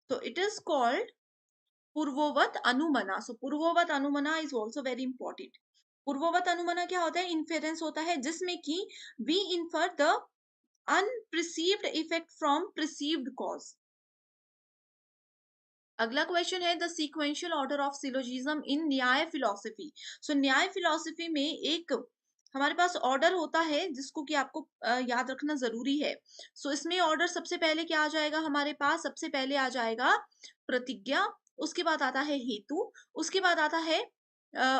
तो इट इज कॉल्ड पूर्ववत अनुमना। सो पूर्ववत अनुमना इज ऑल्सो वेरी इंपॉर्टेंट। पूर्ववत अनुमना क्या होता है? इन्फेरेंस होता है जिसमें कि we infer the unperceived effect from perceived cause. अगला क्वेश्चन है, the sequential order of syllogism in Nyaya philosophy. सो न्याय फिलॉसफी में एक हमारे पास ऑर्डर होता है जिसको कि आपको याद रखना जरूरी है। सो इसमें ऑर्डर सबसे पहले क्या आ जाएगा हमारे पास? सबसे पहले आ जाएगा प्रतिज्ञा, उसके बाद आता है हेतु, उसके बाद आता है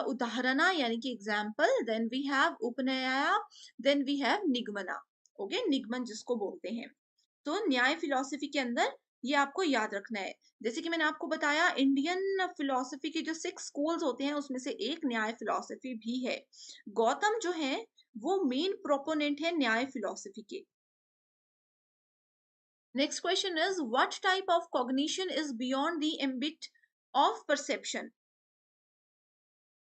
उदाहरणा यानी कि एग्जाम्पल, देन वी हैव उपनया, देन वी हैव निगमना। ओके, निगमन जिसको बोलते हैं। तो न्याय फिलॉसफी के अंदर ये आपको याद रखना है। जैसे कि मैंने आपको बताया, इंडियन फिलॉसफी के जो 6 स्कूल्स होते हैं उसमें से एक न्याय फिलॉसफी भी है। गौतम जो है वो मेन प्रोपोनेंट है न्याय फिलॉसफी के। Next question is, what type of cognition is beyond the ambit of perception?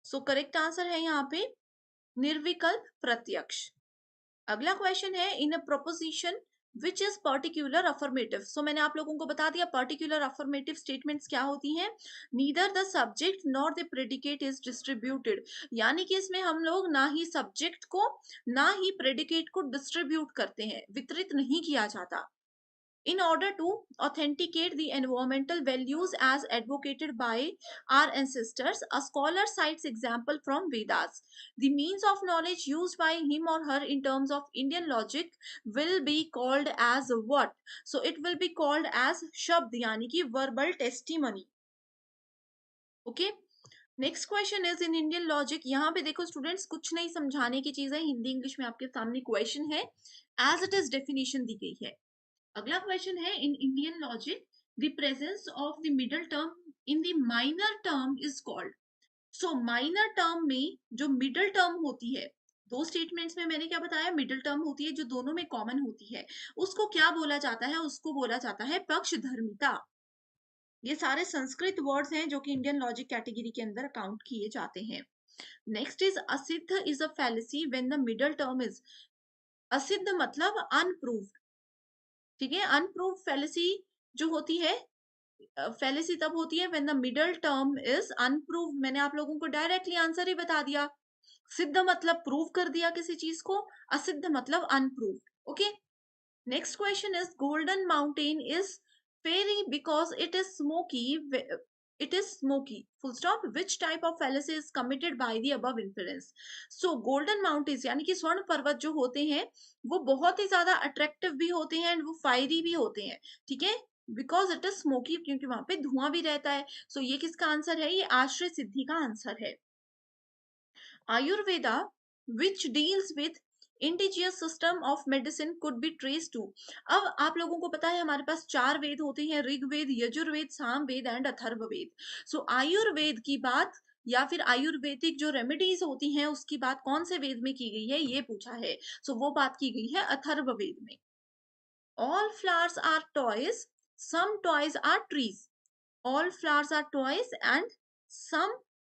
So correct answer है यहाँ पे निर्विकल्प प्रत्यक्ष। अगला क्वेश्चन है, in a proposition which is particular affirmative. So मैंने आप लोगों को बता दिया पर्टिकुलर अफर्मेटिव स्टेटमेंट्स क्या होती हैं। Neither the subject nor the predicate is distributed, यानी कि इसमें हम लोग ना ही सब्जेक्ट को ना ही प्रेडिकेट को डिस्ट्रीब्यूट करते हैं, वितरित नहीं किया जाता। In order to authenticate the environmental values as advocated by our ancestors, a scholar cites example from Vedas. The means of knowledge used by him or her in terms of Indian logic will be called as what? So it will be called as Shabd, यानी कि verbal testimony. Okay? Next question is, in Indian logic. यहाँ पे देखो students, कुछ नहीं समझाने की चीज है, हिंदी इंग्लिश में आपके सामने क्वेश्चन है, एज इट इज डेफिनेशन दी गई है। अगला क्वेश्चन है, in Indian logic the presence of the middle term in the minor term is called. So minor term में जो मिडल टर्म होती है, दो स्टेटमेंट्स में मैंने क्या बताया? मिडल टर्म होती है जो दोनों में कॉमन होती है, उसको क्या बोला जाता है? उसको बोला जाता है पक्षधर्मिता। ये सारे संस्कृत वर्ड्स हैं जो कि इंडियन लॉजिक कैटेगरी के अंदर काउंट किए जाते हैं। नेक्स्ट इज असिद्ध is a fallacy when the middle term is, असिद्ध मतलब अनप्रूव्ड, ठीक है। अनप्रूव्ड फैलेसी जो होती है, फैलेसी तब होती है when the middle term is unproved. मैंने आप लोगों को डायरेक्टली आंसर ही बता दिया। सिद्ध मतलब प्रूव कर दिया किसी चीज को, असिद्ध मतलब unproved. Okay, next question is golden mountain is fairy because it is smoky, it is smoky full stop, which type of fallacy is committed by the above inference? So golden mountains यानी कि स्वर्ण पर्वत जो होते हैं वो बहुत ही ज्यादा अट्रैक्टिव भी होते हैं एंड वो फायरी भी होते हैं, ठीक है। बिकॉज इट इज स्मोकी, क्योंकि वहां पे धुआं भी रहता है। सो ये किसका आंसर है? ये आश्रय सिद्धि का आंसर है। Ayurveda, which deals with indigenous system of medicine, could be traced to। अब आप लोगों को पता है हमारे पास 4 वेद होते हैं, ऋग्वेद, यजुर्वेद, सामवेद एंड अथर्ववेद। सो आयुर्वेद की बात या फिर आयुर्वेदिक जो रेमेडीज होती हैं उसकी बात कौन से वेद में की गई है, ये पूछा है। सो वो बात की गई है अथर्ववेद में। All flowers are toys, some toys are trees। All flowers are toys and some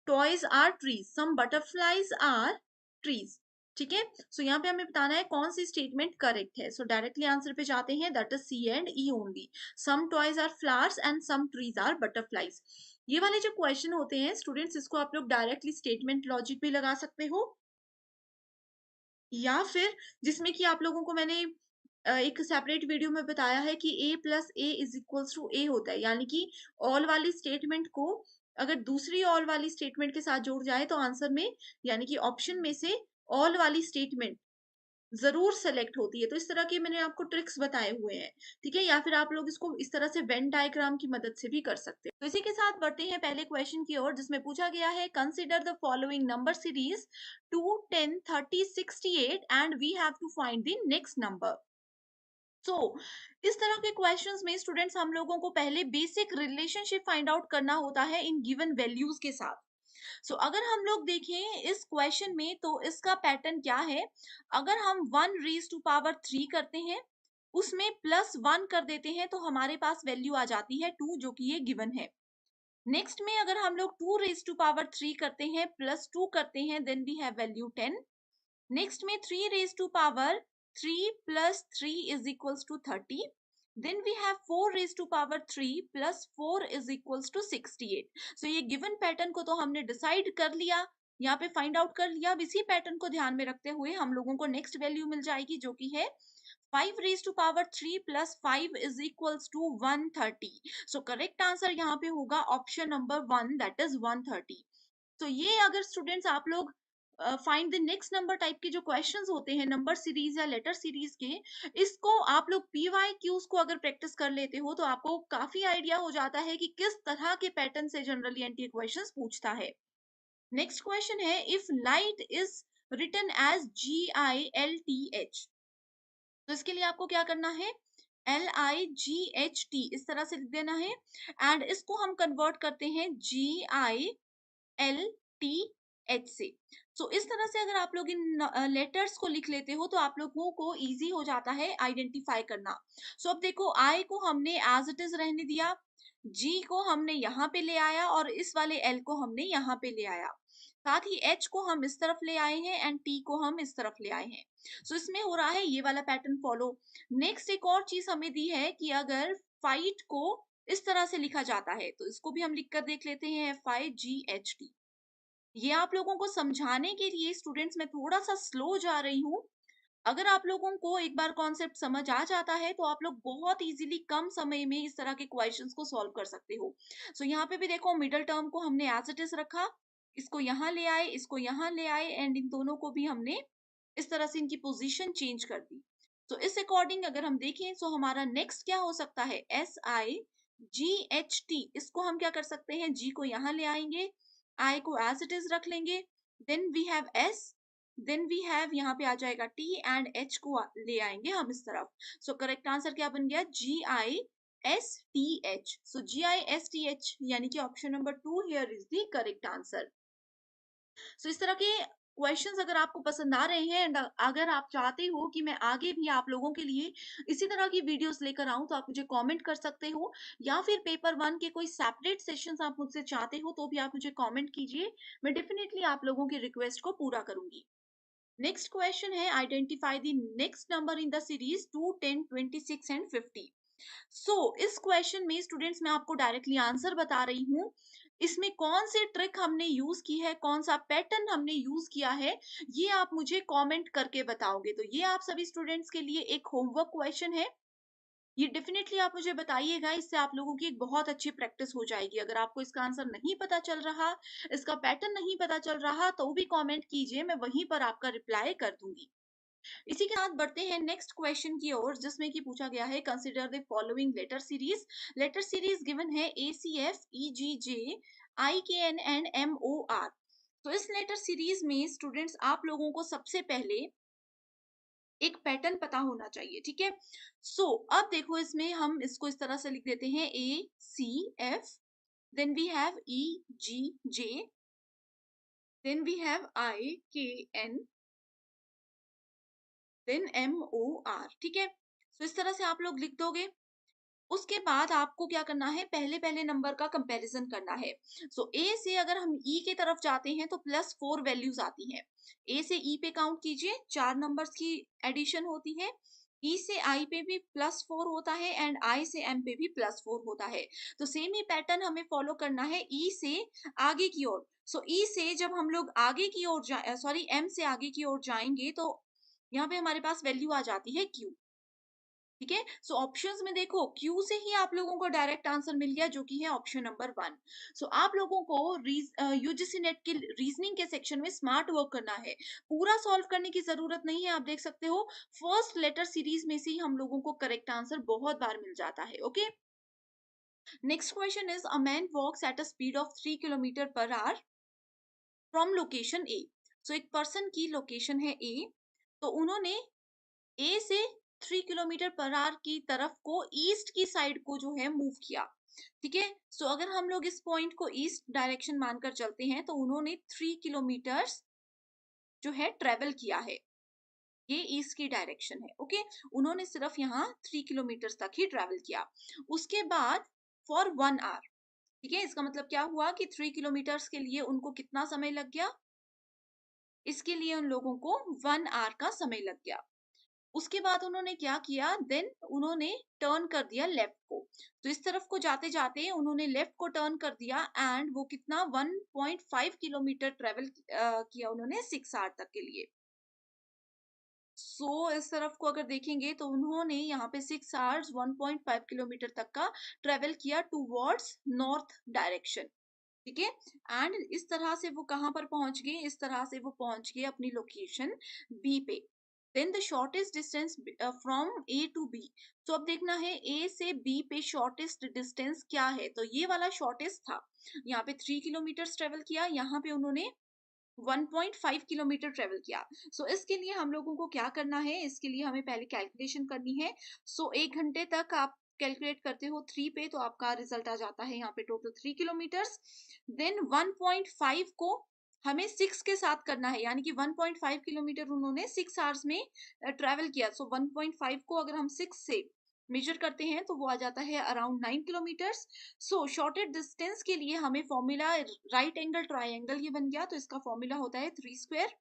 toys are trees, some butterflies are trees। ठीक है। सो यहाँ पे हमें बताना है कौन सी स्टेटमेंट करेक्ट है। सो डायरेक्टली आंसर पे जाते हैं, that is C and E only. Some toys are flowers and some trees are butterflies. ये वाले जो क्वेश्चन होते हैं स्टूडेंट्स, इसको आप लोग डायरेक्टली स्टेटमेंट लॉजिक भी लगा सकते हो, या फिर जिसमें कि आप लोगों को मैंने एक सेपरेट वीडियो में बताया है कि a plus A is equals to A होता है, यानी कि ऑल वाली स्टेटमेंट को अगर दूसरी ऑल वाली स्टेटमेंट के साथ जोड़ जाए तो आंसर में, यानी कि ऑप्शन में से ऑल वाली स्टेटमेंट जरूर सेलेक्ट होती है। तो इस तरह के मैंने आपको ट्रिक्स बताए हुए हैं, ठीक है। या फिर आप लोग इसको इस तरह से वेन डायग्राम की मदद से भी कर सकते हैं। तो इसी के साथ बढ़ते हैं पहले क्वेश्चन की ओर, जिसमें पूछा गया है consider the following number series 2, 10, 30, 68 and we have to find the next number. So इस तरह के क्वेश्चंस में स्टूडेंट्स हम लोगों को पहले बेसिक रिलेशनशिप फाइंड आउट करना होता है इन गिवन वैल्यूज के साथ। सो अगर हम लोग देखें इस क्वेश्चन में तो इसका पैटर्न क्या है। अगर हम 1 raised to power 3 करते हैं, उसमें +1 कर देते हैं तो हमारे पास वैल्यू आ जाती है 2, जो कि ये गिवन है। नेक्स्ट में अगर हम लोग 2 raised to power 3 करते हैं, +2 करते हैं, then we have value 10। Next में 3 raised to power 3 plus 3 is equals to 30। Then we have 4 raised to power 3 plus 4 is equals to 68। So ये given पैटर्न को तो हमने डिसाइड कर लिया, यहाँ पे फाइंड आउट कर लिया। अब इसी पैटर्न को ध्यान में रखते हुए हम लोगों को नेक्स्ट वैल्यू मिल जाएगी, जो कि है 5 raised to power 3 plus 5 is equals to 130। So correct answer यहाँ पे होगा ऑप्शन नंबर 1, दैट इज 130। तो ये अगर स्टूडेंट्स आप लोग find the next number type के जो क्वेश्चंस होते हैं नंबर सीरीज या लेटर सीरीज के, इसको आप लोग पीवाई क्यूज को अगर प्रैक्टिस कर लेते हो तो आपको काफी आइडिया हो जाता है कि किस तरह के पैटर्न से जनरली एनटीए क्वेश्चंस पूछता है। नेक्स्ट क्वेश्चन है if light is written as GILTH, तो इसके लिए आपको क्या करना है, LIGHT इस तरह से लिख देना है एंड इसको हम कन्वर्ट करते हैं GILTH से। सो इस तरह से अगर आप लोग इन लेटर्स को लिख लेते हो तो आप लोगों को इजी हो जाता है आइडेंटिफाई करना। सो अब देखो आई को हमने एज इट इज रहने दिया, जी को हमने यहाँ पे ले आया और इस वाले एल को हमने यहाँ पे ले आया, साथ ही एच को हम इस तरफ ले आए हैं एंड टी को हम इस तरफ ले आए हैं। सो इसमें हो रहा है ये वाला पैटर्न फॉलो। नेक्स्ट एक और चीज हमें दी है कि अगर फाइट को इस तरह से लिखा जाता है तो इसको भी हम लिख कर देख लेते हैं FIGHT। ये आप लोगों को समझाने के लिए स्टूडेंट्स मैं थोड़ा सा स्लो जा रही हूँ। अगर आप लोगों को एक बार कॉन्सेप्ट समझ आ जाता है तो आप लोग बहुत इजीली कम समय में इस तरह के क्वेश्चंस को सॉल्व कर सकते हो। सो यहाँ पे भी देखो मिडल टर्म को हमने एज इट इज रखा, इसको यहाँ ले आए, इसको यहाँ ले आए एंड इन दोनों को भी हमने इस तरह से इनकी पोजीशन चेंज कर दी। तो इस अकॉर्डिंग अगर हम देखें तो हमारा नेक्स्ट क्या हो सकता है, SIGHT। इसको हम क्या कर सकते हैं, जी को यहाँ ले आएंगे, आई को एज इट इज रख लेंगे, then we have S, then we have यहाँ पे आ जाएगा टी एंड एच को ले आएंगे हम इस तरफ। सो करेक्ट आंसर क्या बन गया, GISTH। सो GISTH यानी कि option number 2 here is the correct answer. So इस तरह के क्वेश्चंस अगर आपको पसंद आ रहे हैं एंड अगर आप चाहते हो कि मैं आगे भी आप लोगों के लिए इसी तरह की वीडियोस लेकर आऊं, तो आप मुझे कमेंट कर सकते हो, या फिर पेपर वन के कोई सेपरेट सेशंस आप मुझसे चाहते हो तो भी आप मुझे कमेंट कीजिए। मैं डेफिनेटली आप लोगों की रिक्वेस्ट को पूरा करूंगी। नेक्स्ट क्वेश्चन है, identify the next number in the series 2, 10, 26 and 50। इस क्वेश्चन में स्टूडेंट्स मैं आपको डायरेक्टली आंसर बता रही हूँ। इसमें कौन सी ट्रिक हमने यूज की है, कौन सा पैटर्न हमने यूज किया है, ये आप मुझे कमेंट करके बताओगे। तो ये आप सभी स्टूडेंट्स के लिए एक होमवर्क क्वेश्चन है। ये डेफिनेटली आप मुझे बताइएगा, इससे आप लोगों की एक बहुत अच्छी प्रैक्टिस हो जाएगी। अगर आपको इसका आंसर नहीं पता चल रहा, इसका पैटर्न नहीं पता चल रहा, तो भी कमेंट कीजिए, मैं वहीं पर आपका रिप्लाई कर दूंगी। इसी के साथ बढ़ते हैं नेक्स्ट क्वेश्चन की ओर, जिसमें कि पूछा गया है, consider the following letter series given है ACF EGJ IKN and MOR। तो इस लेटर सीरीज में स्टूडेंट्स आप लोगों को सबसे पहले एक पैटर्न पता होना चाहिए, ठीक है। अब देखो, इसमें हम इसको इस तरह से लिख देते हैं, ACF, then we have EGJ, then we have IKN, then MOR, ठीक है। इस तरह से आप लोग लिख दोगे। उसके बाद आपको क्या करना है, पहले पहले नंबर का कंपैरिजन करना है। ए से अगर हम ई के तरफ जाते हैं तो +4 वैल्यूज आती हैं। ए से ई पे काउंट कीजिए, 4 नंबर्स की एडिशन होती है। ई से आई पे भी +4 होता है एंड आई से एम पे भी +4 होता है। तो सेम ही पैटर्न हमें फॉलो करना है ई से आगे की ओर। ई से जब हम लोग आगे की ओर सॉरी एम से आगे की ओर जाएंगे तो यहाँ पे हमारे पास वैल्यू आ जाती है क्यू, ठीक है। ऑप्शंस में देखो, क्यू से ही आप लोगों को डायरेक्ट आंसर मिल गया, जो कि है ऑप्शन नंबर 1। आप लोगों को यूजीसी नेट के रीजनिंग के सेक्शन में स्मार्ट वर्क करना है, पूरा सॉल्व करने की जरूरत नहीं है। आप देख सकते हो, फर्स्ट लेटर सीरीज में से ही हम लोगों को करेक्ट आंसर बहुत बार मिल जाता है। Okay, next question is, a man walks at a speed of 3 kilometre per hour from location A. एक पर्सन की लोकेशन है ए, तो उन्होंने ए से 3 किलोमीटर पर आवर की तरफ को ईस्ट की साइड को जो है मूव किया, ठीक है। अगर हम लोग इस पॉइंट को ईस्ट डायरेक्शन मानकर चलते हैं तो उन्होंने 3 किलोमीटर जो है ट्रेवल किया है, ये ईस्ट की डायरेक्शन है। ओके, उन्होंने सिर्फ यहाँ 3 किलोमीटर तक ही ट्रेवल किया। उसके बाद फॉर 1 आवर, ठीक है। इसका मतलब क्या हुआ कि 3 किलोमीटर के लिए उनको कितना समय लग गया, इसके लिए उन लोगों को 1 आवर का समय लग गया। उसके बाद उन्होंने क्या किया, देन उन्होंने टर्न कर दिया लेफ्ट को। इस तरफ को जाते जाते उन्होंने लेफ्ट को टर्न कर दिया एंड वो कितना 1.5 किलोमीटर ट्रेवल किया उन्होंने 6 आवर तक के लिए। इस तरफ को अगर देखेंगे तो उन्होंने यहाँ पे 6 आवर्स 1.5 किलोमीटर तक का ट्रेवल किया टूवर्ड्स नॉर्थ डायरेक्शन, ठीक है। एंड इस तरह से वो कहाँ पर पहुंच गए, इस तरह से वो पहुंच गए अपनी लोकेशन बी पे। Then the shortest distance from A to B. अब देखना है ए से बी पे शॉर्टेस्ट डिस्टेंस क्या है, तो ये वाला शॉर्टेस्ट था। यहाँ पे 3 किलोमीटर ट्रेवल किया, यहाँ पे उन्होंने 1.5 किलोमीटर ट्रेवल किया। इसके लिए हम लोगों को क्या करना है, इसके लिए हमें पहले कैलकुलेशन करनी है। 1 घंटे तक आप कैलकुलेट करते हो 3 पे, तो आपका रिजल्ट आ जाता है यहाँ पे टोटल 3 किलोमीटर। देन 1.5 को हमें 6 के साथ करना है, यानी कि 1.5 किलोमीटर उन्होंने 6 आवर्स में ट्रेवल किया। 1.5 को अगर हम 6 से मेजर करते हैं तो वो आ जाता है अराउंड 9 किलोमीटर। शॉर्टेड डिस्टेंस के लिए हमें फॉर्मूला राइट एंगल ट्राइंगल ये बन गया, तो इसका फॉर्मूला होता है 3 स्क्वायर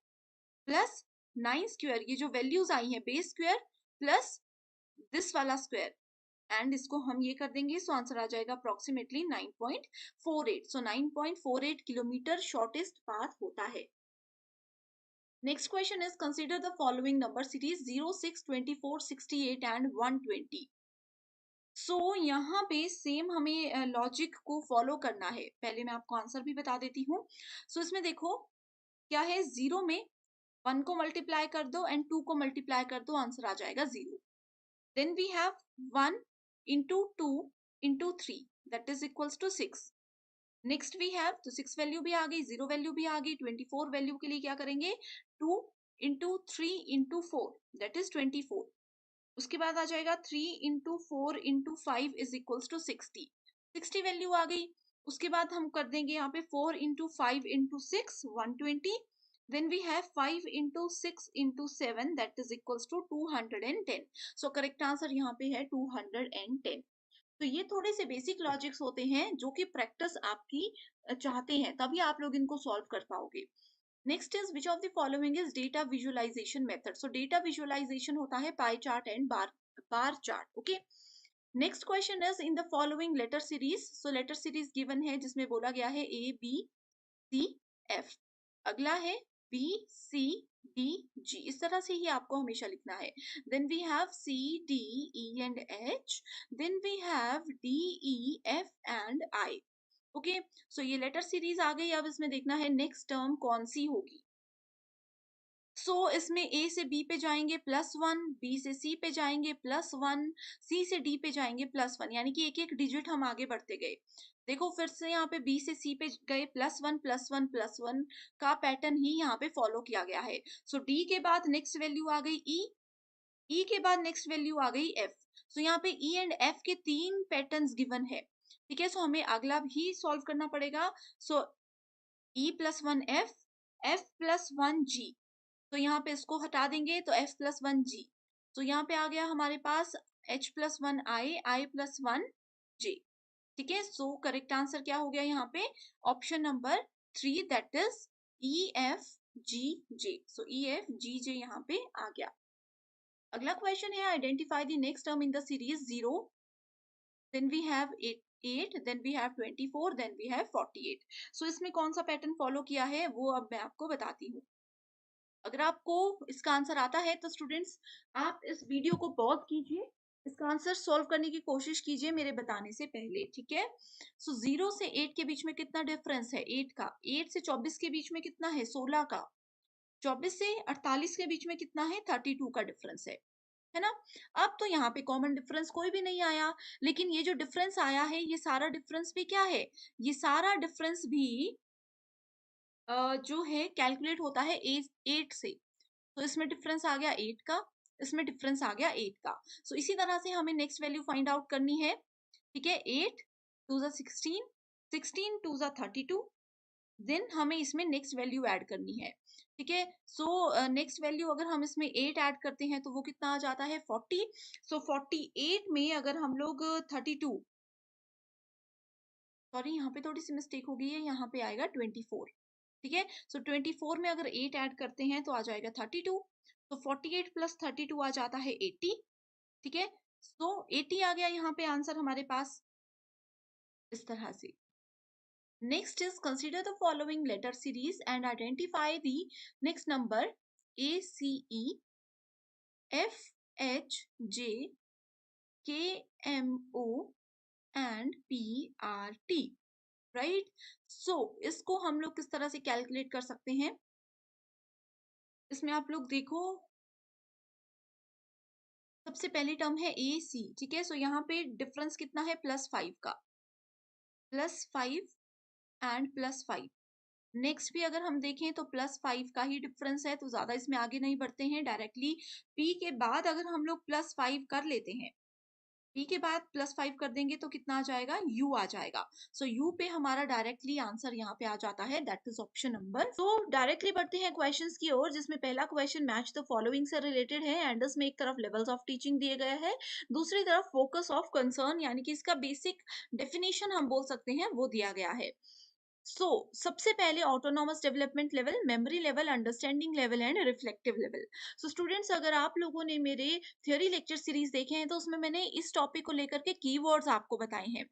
प्लस 9 स्क्वायर, ये जो वैल्यूज आई हैं बेस स्क्वायर प्लस दिस वाला स्क्वायर, एंड इसको हम ये कर देंगे, आंसर आ जाएगा अप्रोक्सीमेटली 9.48। 9.48 किलोमीटर शॉर्टेस्ट पाथ होता है। Next question is, consider the following number series 0, 6, 24, 68 and 120। यहाँ पे सेम हमें लॉजिक को फॉलो करना है। पहले मैं आपको आंसर भी बता देती हूँ। इसमें देखो क्या है, 0 में 1 को मल्टीप्लाई कर दो एंड 2 को मल्टीप्लाई कर दो, आंसर आ जाएगा 0। Then we have 1 into 2 into 3 that is equals to 6। Next we have, तो 6 वैल्यू भी आ गई, 0 वैल्यू भी आ गई। 24 वैल्यू के लिए क्या करेंगे, 2 इंटू 3 इंटू 4 दैट इज 24। उसके बाद आ जाएगा 3 into 4 into 5 is equals to 60। 60 value आ गई। उसके बाद हम कर देंगे यहाँ पे 4 into 5 into 6 120। Then we have 5 into 6 into 7 that is equals to 210. So correct answer यहाँ पे है 210. तो ये थोड़े से बेसिक लॉजिक्स होते हैं जो कि प्रैक्टिस आपकी चाहते हैं, तभी आप लोग इनको सॉल्व कर पाओगे। Next is which of the following is data visualisation method. So data visualisation होता है pie chart and bar chart. Okay, next question is in the following letter series. So letter series given है जिसमें बोला गया है A B C F. अगला है B C D G, इस तरह से ही आपको हमेशा लिखना है। Then we have C D E and H, then we have D E F and I. Okay, so ये लेटर सीरीज आ गई। अब इसमें देखना है नेक्स्ट टर्म कौन सी होगी। इसमें ए से बी पे जाएंगे +1, बी से सी पे जाएंगे +1, सी से डी पे जाएंगे +1, यानी कि एक एक डिजिट हम आगे बढ़ते गए। देखो फिर से यहाँ पे बी से सी पे गए +1 +1 +1 का पैटर्न ही यहाँ पे फॉलो किया गया है। डी के बाद नेक्स्ट वैल्यू आ गई ई के बाद नेक्स्ट वैल्यू आ गई एफ। यहाँ पे ई एंड एफ के 3 पैटर्न्स गिवन है। ठीक है, हमें अगला भी सॉल्व करना पड़ेगा। E+1 F+1 G। तो यहाँ पे इसको हटा देंगे तो F+1 G। तो यहाँ पे आ गया हमारे पास H+1 I+1 J। ठीक है, करेक्ट आंसर क्या हो गया यहाँ पे? Option number 3 that is EFGJ। EFGJ यहाँ पे आ गया। अगला क्वेश्चन है identify the next term in the series 0, then we have 8, then we have 24, then we have 48। इसमें कौन सा पैटर्न फॉलो किया है वो अब मैं आपको बताती हूँ। अगर आपको इसका आंसर आता है तो स्टूडेंट्स आप इस वीडियो को पॉज कीजिए, इसका आंसर सॉल्व करने की कोशिश कीजिए मेरे बताने से पहले। ठीक है, 0 से 8 के बीच में कितना डिफरेंस है? 8 का। 8 से 24 के बीच में कितना है? 16 का। 24 से 48 के बीच में कितना है? 32 का डिफरेंस है ना। अब तो यहाँ पे कॉमन डिफरेंस कोई भी नहीं आया, लेकिन ये जो डिफरेंस आया है ये सारा डिफरेंस भी क्या है? ये सारा डिफरेंस भी जो है कैलकुलेट होता है 8 से। तो इसमें डिफरेंस आ गया 8 का, इसमें डिफरेंस आ गया 8 का। इसी तरह से हमें नेक्स्ट वैल्यू फाइंड आउट करनी है। ठीक है, 8 2 16, 16 2 32, देन हमें इसमें नेक्स्ट वैल्यू ऐड करनी है। ठीक है, नेक्स्ट वैल्यू अगर हम इसमें 8 ऐड करते हैं तो वो कितना आ जाता है? 40। 48 में अगर हम लोग 32, सॉरी यहाँ पे थोड़ी सी मिस्टेक हो गई है, यहाँ पे आएगा 24। ठीक है, 24 में अगर 8 ऐड करते हैं तो आ जाएगा 32। 48 + 32 आ जाता है 80। ठीक है, 80 आ गया यहाँ पे आंसर हमारे पास इस तरह से। Next is consider the following letter series and identify the next number ACE FHJ KMO and PRT। Right, इसको हम लोग किस तरह से कैलकुलेट कर सकते हैं? इसमें आप लोग देखो, सबसे पहली टर्म है AC। ठीक है, यहाँ पे डिफरेंस कितना है? +5 का, +5 एंड +5। नेक्स्ट भी अगर हम देखें तो +5 का ही डिफरेंस है, तो ज्यादा इसमें आगे नहीं बढ़ते हैं, डायरेक्टली P के बाद अगर हम लोग +5 कर लेते हैं, P के बाद +5 कर देंगे तो कितना आ जाएगा? U आ जाएगा। U पे हमारा डायरेक्टली आंसर यहाँ पे आ जाता है, that is option number. Directly बढ़ते हैं क्वेश्चंस की ओर, जिसमें पहला क्वेश्चन मैच द फॉलोइंग से रिलेटेड है। एंड में एक तरफ लेवल्स ऑफ टीचिंग दिए गए हैं, दूसरी तरफ फोकस ऑफ कंसर्न यानी कि इसका बेसिक डेफिनेशन हम बोल सकते हैं वो दिया गया है। सबसे पहले autonomous development level, memory level, understanding level and reflective level. Students अगर आप लोगों ने मेरे थियोरी लेक्चर सीरीज देखे हैं तो उसमें मैंने इस टॉपिक को लेकर के कीवर्ड्स आपको बताए हैं।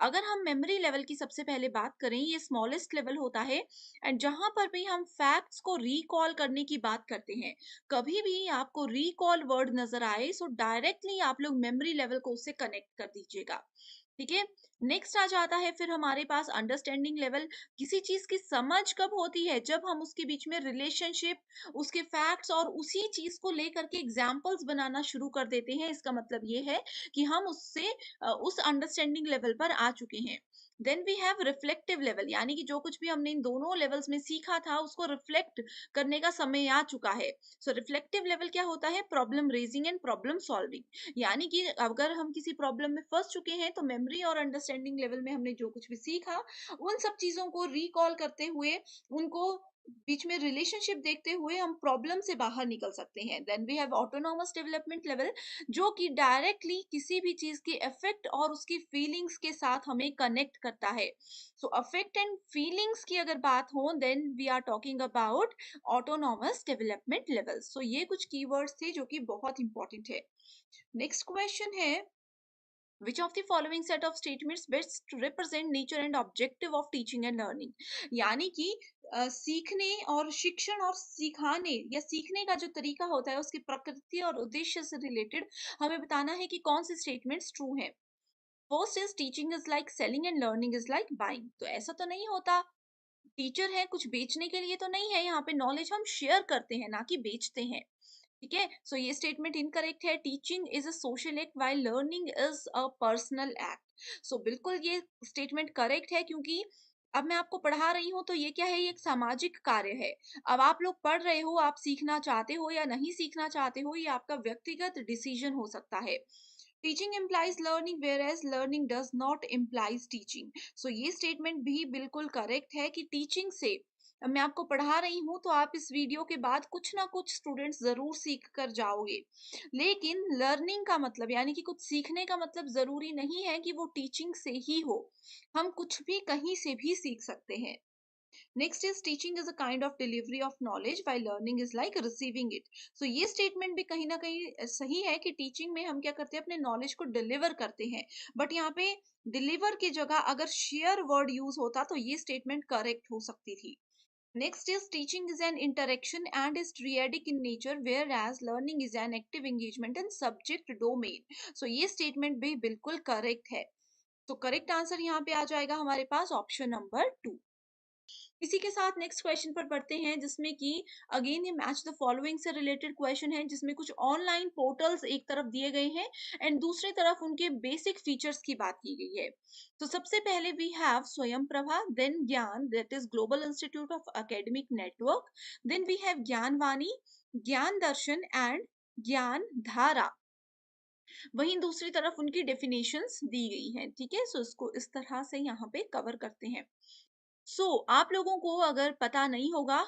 अगर हम मेमोरी लेवल की सबसे पहले बात करें, ये स्मॉलेस्ट लेवल होता है एंड जहां पर भी हम फैक्ट्स को रिकॉल करने की बात करते हैं, कभी भी आपको रिकॉल वर्ड नजर आए डायरेक्टली आप लोग मेमोरी लेवल को उससे कनेक्ट कर दीजिएगा। ठीक है, नेक्स्ट आ जाता है फिर हमारे पास अंडरस्टैंडिंग लेवल। किसी चीज की समझ कब होती है? जब हम उसके बीच में रिलेशनशिप, उसके फैक्ट्स और उसी चीज को लेकर के एग्जांपल्स बनाना शुरू कर देते हैं। इसका मतलब ये है कि हम उससे उस अंडरस्टैंडिंग लेवल पर आ चुके हैं। Then we have reflective level, यानी कि जो कुछ भी हमने इन दोनों लेवल्स में सीखा था उसको रिफ्लेक्ट करने का समय आ चुका है। रिफ्लेक्टिव लेवल क्या होता है? Problem raising and problem solving, यानी कि अगर हम किसी प्रॉब्लम में फंस चुके हैं तो मेमोरी और अंडरस्टैंडिंग लेवल में हमने जो कुछ भी सीखा उन सब चीजों को रिकॉल करते हुए उनको बीच में रिलेशनशिप देखते हुए हम प्रॉब्लम से बाहर निकल सकते हैं। Then we have autonomous development level, जो कि डायरेक्टली किसी भी चीज की इफेक्ट और उसकी फीलिंग्स के साथ हमें कनेक्ट करता है। सो अफेक्ट एंड फीलिंग्स की अगर बात हो, then we are talking about autonomous development level. So ये कुछ कीवर्ड्स थे जो कि बहुत इंपॉर्टेंट है। नेक्स्ट क्वेश्चन है, which of the following set of statements best represent nature and objective of teaching and learning? यानी कि सीखने और शिक्षण और सिखाने या सीखने का जो तरीका होता है उसकी प्रकृति और उद्देश्य से रिलेटेड हमें बताना है कि कौन सी स्टेटमेंट्स ट्रू है। First is teaching is like selling and learning is like buying. तो ऐसा तो नहीं होता, टीचर है कुछ बेचने के लिए तो नहीं है, यहाँ पे नॉलेज हम शेयर करते हैं ना कि बेचते हैं। ठीक है, सो ये स्टेटमेंट इनकरेक्ट है। Teaching is a social act while learning is a personal act. So बिल्कुल ये स्टेटमेंट करेक्ट है, क्योंकि अब मैं आपको पढ़ा रही हूँ तो ये क्या है, ये एक सामाजिक कार्य है। अब आप लोग पढ़ रहे हो, आप सीखना चाहते हो या नहीं सीखना चाहते हो, ये आपका व्यक्तिगत डिसीजन हो सकता है। Teaching implies learning whereas learning does not implies teaching। सो ये स्टेटमेंट भी बिल्कुल करेक्ट है कि टीचिंग से, अब मैं आपको पढ़ा रही हूँ तो आप इस वीडियो के बाद कुछ ना कुछ स्टूडेंट्स जरूर सीख कर जाओगे, लेकिन लर्निंग का मतलब यानी कि कुछ सीखने का मतलब जरूरी नहीं है कि वो टीचिंग से ही हो, हम कुछ भी कहीं से भी सीख सकते हैं। Next is teaching is a kind of delivery of knowledge while learning is like receiving it. So ये स्टेटमेंट भी कहीं ना कहीं सही है कि टीचिंग में हम क्या करते हैं, अपने नॉलेज को डिलीवर करते हैं, बट यहाँ पे डिलीवर की जगह अगर शेयर वर्ड यूज होता तो ये स्टेटमेंट करेक्ट हो सकती थी। Next is teaching is an interaction and is triadic in nature, whereas learning is an active engagement and subject domain. So ये statement भी बिल्कुल correct है। तो करेक्ट आंसर यहाँ पे आ जाएगा हमारे पास ऑप्शन नंबर 2। इसी के साथ नेक्स्ट क्वेश्चन पर पढ़ते हैं, जिसमें कि अगेन ये मैच द फॉलोइंग से रिलेटेड क्वेश्चन है, जिसमें कुछ ऑनलाइन पोर्टल्स एक तरफ दिए गए हैं एंड दूसरी तरफ उनके बेसिक फीचर्स की बात की गई है। तो सबसे पहले we have Swayam Prabha, then GIAN that is global institute of academic network, then we have Gyan Vani, ज्ञान दर्शन एंड ज्ञान धारा। वहीं दूसरी तरफ उनकी डेफिनेशंस दी गई हैं। ठीक है, सो इसको इस तरह से यहाँ पे कवर करते हैं। आप लोगों को अगर पता नहीं होगा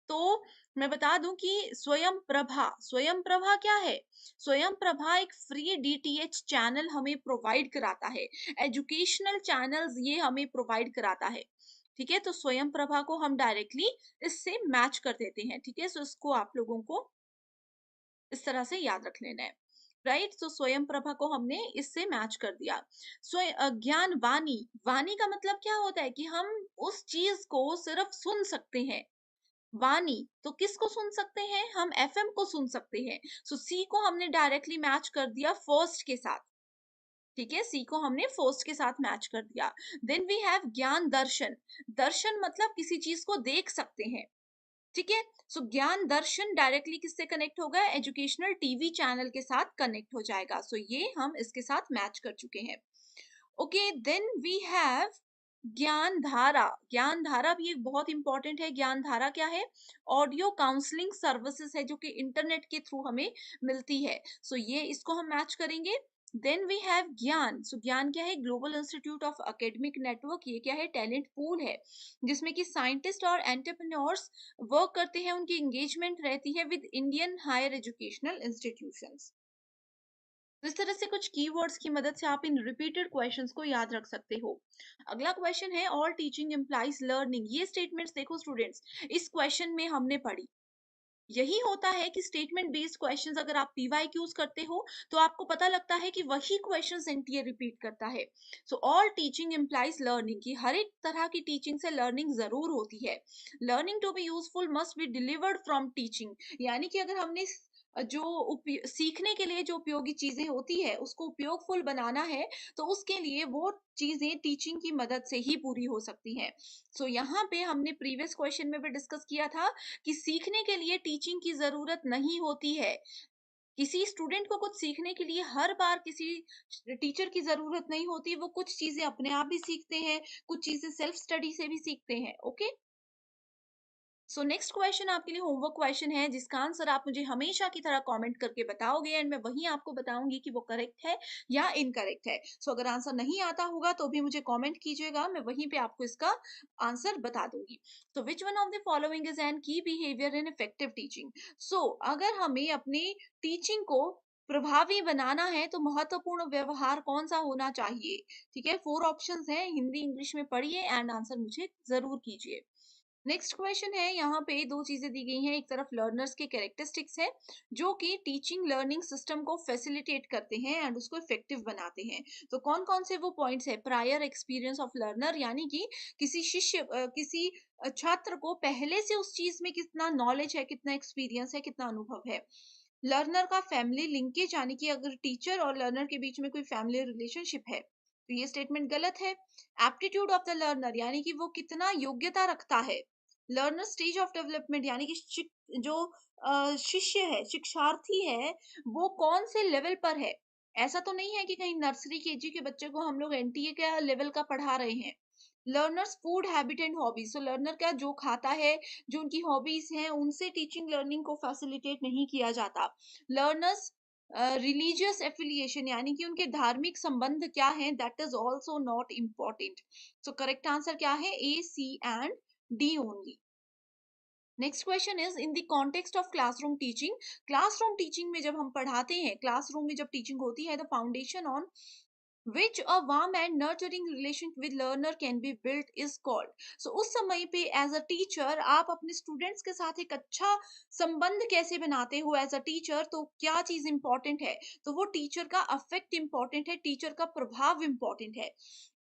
तो मैं बता दूं कि स्वयं प्रभा क्या है। स्वयं प्रभा एक फ्री डीटीएच चैनल हमें प्रोवाइड कराता है, एजुकेशनल चैनल्स ये हमें प्रोवाइड कराता है। ठीक है, तो स्वयं प्रभा को हम डायरेक्टली इससे मैच कर देते हैं। ठीक है, सो इसको आप लोगों को इस तरह से याद रख लेना है। राइट, तो स्वयं प्रभा को हमने इससे मैच कर दिया। ज्ञान वाणी, वाणी का मतलब क्या होता है कि हम उस चीज को सिर्फ सुन सकते हैं। वाणी तो किसको सुन सकते हैं, हम एफएम को सुन सकते हैं। सो सी को हमने डायरेक्टली मैच कर दिया फर्स्ट के साथ। ठीक है, सी को हमने फर्स्ट के साथ मैच कर दिया। देन वी हैव ज्ञान दर्शन, दर्शन मतलब किसी चीज को देख सकते हैं। ठीक है, सो ज्ञान दर्शन डायरेक्टली किससे कनेक्ट होगा, एजुकेशनल टीवी चैनल के साथ कनेक्ट हो जाएगा। सो ये हम इसके साथ मैच कर चुके हैं। ओके, देन वी हैव ज्ञान धारा। ज्ञान धारा भी एक बहुत इंपॉर्टेंट है। ज्ञान धारा क्या है, ऑडियो काउंसलिंग सर्विसेज है जो कि इंटरनेट के थ्रू हमें मिलती है। ये इसको हम मैच करेंगे। देन वी हैव ज्ञान, ज्ञान क्या है, global institute of academic network. ये क्या है, टैलेंट पूल है जिसमें कि साइंटिस्ट और एंटरप्रेन्योर्स वर्क करते हैं, उनकी एंगेजमेंट रहती है with Indian higher educational institutions. तो इस तरह से कुछ कीवर्ड्स की मदद से आप इन रिपीटेड क्वेश्चंस को याद रख सकते हो। अगला क्वेश्चन है, ऑल टीचिंग इम्प्लाइज लर्निंग। ये स्टेटमेंट्स देखो स्टूडेंट्स, इस क्वेश्चन में हमने पढ़ी। यही होता है कि स्टेटमेंट बेस्ड क्वेश्चंस अगर आप पीवाईक्यूज करते हो तो आपको पता लगता है कि वही क्वेश्चंस एनटीए रिपीट करता है। ऑल टीचिंग इम्प्लाइज लर्निंग, की हर एक तरह की टीचिंग से लर्निंग जरूर होती है। Learning to be useful must be delivered from teaching, यानी कि अगर हमने सीखने के लिए जो उपयोगी चीजें होती है उसको उपयोगफुल बनाना है तो उसके लिए वो चीजें टीचिंग की मदद से ही पूरी हो सकती हैं। यहाँ पे हमने प्रीवियस क्वेश्चन में भी डिस्कस किया था कि सीखने के लिए टीचिंग की जरूरत नहीं होती है। किसी स्टूडेंट को कुछ सीखने के लिए हर बार किसी टीचर की जरूरत नहीं होती, वो कुछ चीजें अपने आप भी सीखते हैं, कुछ चीजें सेल्फ स्टडी से भी सीखते हैं। ओके, सो नेक्स्ट क्वेश्चन आपके लिए होमवर्क क्वेश्चन है जिसका आंसर आप मुझे हमेशा की तरह कमेंट करके बताओगे एंड मैं वहीं आपको बताऊंगी कि वो करेक्ट है या इनकरेक्ट है। सो अगर आंसर नहीं आता होगा तो भी मुझे कमेंट कीजिएगा, मैं वहीं पे आपको इसका आंसर बता दूंगी। तो which one of the following is an की बिहेवियर इन इफेक्टिव टीचिंग। सो अगर हमें अपनी टीचिंग को प्रभावी बनाना है तो महत्वपूर्ण व्यवहार कौन सा होना चाहिए। ठीक है, 4 ऑप्शंस हैं, हिंदी इंग्लिश में पढ़िए एंड आंसर मुझे जरूर कीजिए। नेक्स्ट क्वेश्चन है, यहाँ पे दो चीजें दी गई हैं, एक तरफ लर्नर्स के कैरेक्टरिस्टिक्स है जो कि टीचिंग लर्निंग सिस्टम को फैसिलिटेट करते हैं एंड उसको इफेक्टिव बनाते हैं। तो कौन कौन से वो पॉइंट्स है, प्रायर एक्सपीरियंस ऑफ लर्नर यानी कि किसी किसी छात्र को पहले से उस चीज में कितना नॉलेज है, कितना एक्सपीरियंस है, कितना अनुभव है। लर्नर का फैमिली लिंकेज यानी कि अगर टीचर और लर्नर के बीच में कोई फैमिली रिलेशनशिप है तो ये स्टेटमेंट गलत है। एप्टीट्यूड ऑफ द लर्नर यानी कि वो कितना योग्यता रखता है। लर्नर स्टेज ऑफ डेवलपमेंट यानी कि जो शिष्य है, शिक्षार्थी है, वो कौन से लेवल पर है। ऐसा तो नहीं है कि कहीं नर्सरी केजी के बच्चे को हम लोग एनटीए का लेवल का पढ़ा रहे हैं। Learners food habit and hobbies, तो लर्नर का जो खाता है, जो उनकी हॉबीज हैं, उनसे टीचिंग लर्निंग को फैसिलिटेट नहीं किया जाता। लर्नर्स रिलीजियस एफिलिएशन यानी कि उनके धार्मिक संबंध क्या हैं, that is also not important. So correct answer क्या है, A, C and D only. Next question is in the context of classroom teaching. Classroom teaching में जब हम पढ़ाते हैं, क्लासरूम में जब टीचिंग होती है, the foundation on which a warm and nurturing relation with learner can be built is called। so उस समय पे एज अ टीचर आप अपने स्टूडेंट्स के साथ एक अच्छा संबंध कैसे बनाते हो एज अ टीचर, तो क्या चीज इंपॉर्टेंट है, तो वो टीचर का अफेक्ट इंपॉर्टेंट है, टीचर का प्रभाव इंपॉर्टेंट है।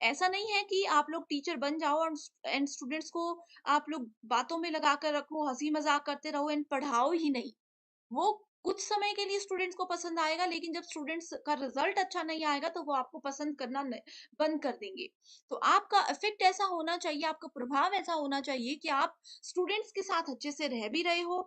ऐसा नहीं है कि आप लोग टीचर बन जाओ एंड स्टूडेंट्स को आप लोग बातों में लगा कर रखो, हंसी मजाक करते रहो एंड पढ़ाओ ही नहीं। वो कुछ समय के लिए स्टूडेंट्स को पसंद आएगा, लेकिन जब स्टूडेंट्स का रिजल्ट अच्छा नहीं आएगा तो वो आपको पसंद करना बंद कर देंगे। तो आपका इफेक्ट ऐसा होना चाहिए, आपका प्रभाव ऐसा होना चाहिए कि आप स्टूडेंट्स के साथ अच्छे से रह भी रहे हो।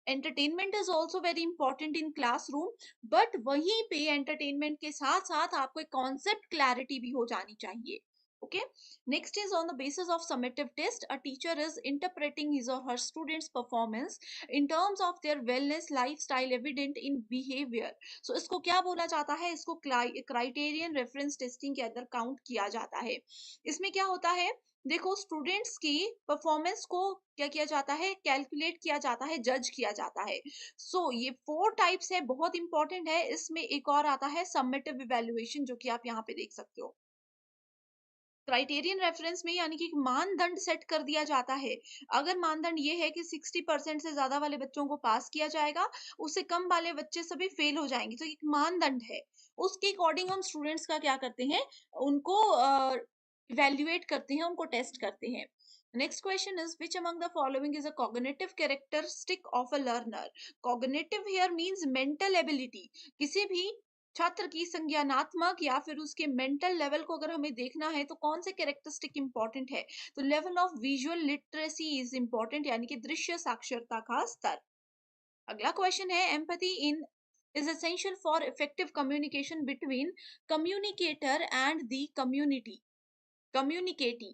Entertainment is also very important in classroom, but वहीं पे एंटरटेनमेंट के साथ साथ आपको एक कॉन्सेप्ट क्लैरिटी भी हो जानी चाहिए। Okay, next is on the basis of summative test, a teacher is interpreting his or her students performance in terms of their wellness lifestyle evident in behavior। so इसको क्या बोला जाता है, इसको क्राइटेरियन रेफरेंस टेस्टिंग के अंदर count किया जाता है। इसमें क्या होता है, देखो स्टूडेंट्स की परफॉर्मेंस को क्या किया जाता है, कैलकुलेट किया जाता है, जज किया जाता है। ये 4 टाइप्स है, बहुत इंपॉर्टेंट है। इसमें एक और आता है समेटिव इवेल्युएशन, जो कि आप यहाँ पे देख सकते हो। क्राइटेरियन रेफरेंस में यानी कि मानदंड सेट कर दिया जाता है। अगर मानदंड ये है कि 60% से ज्यादा वाले बच्चों को पास किया जाएगा, उससे कम वाले बच्चे सभी फेल हो जाएंगे, तो एक मानदंड है। उसके अकॉर्डिंग हम स्टूडेंट्स का क्या करते हैं, उनको इवेल्युएट करते हैं, उनको टेस्ट करते हैं। Next question is which among the following is a cognitive characteristic of a learner. Cognitive here means mental ability. किसी भी छात्र की संज्ञानात्मक या फिर उसके मेंटल लेवल को अगर हमें देखना है तो कौन से कैरेक्टरिस्टिक इंपॉर्टेंट है, तो level of visual literacy is important यानी कि दृश्य साक्षरता का स्तर। अगला क्वेश्चन है, empathy in is essential for effective communication between communicator and the community communicatee।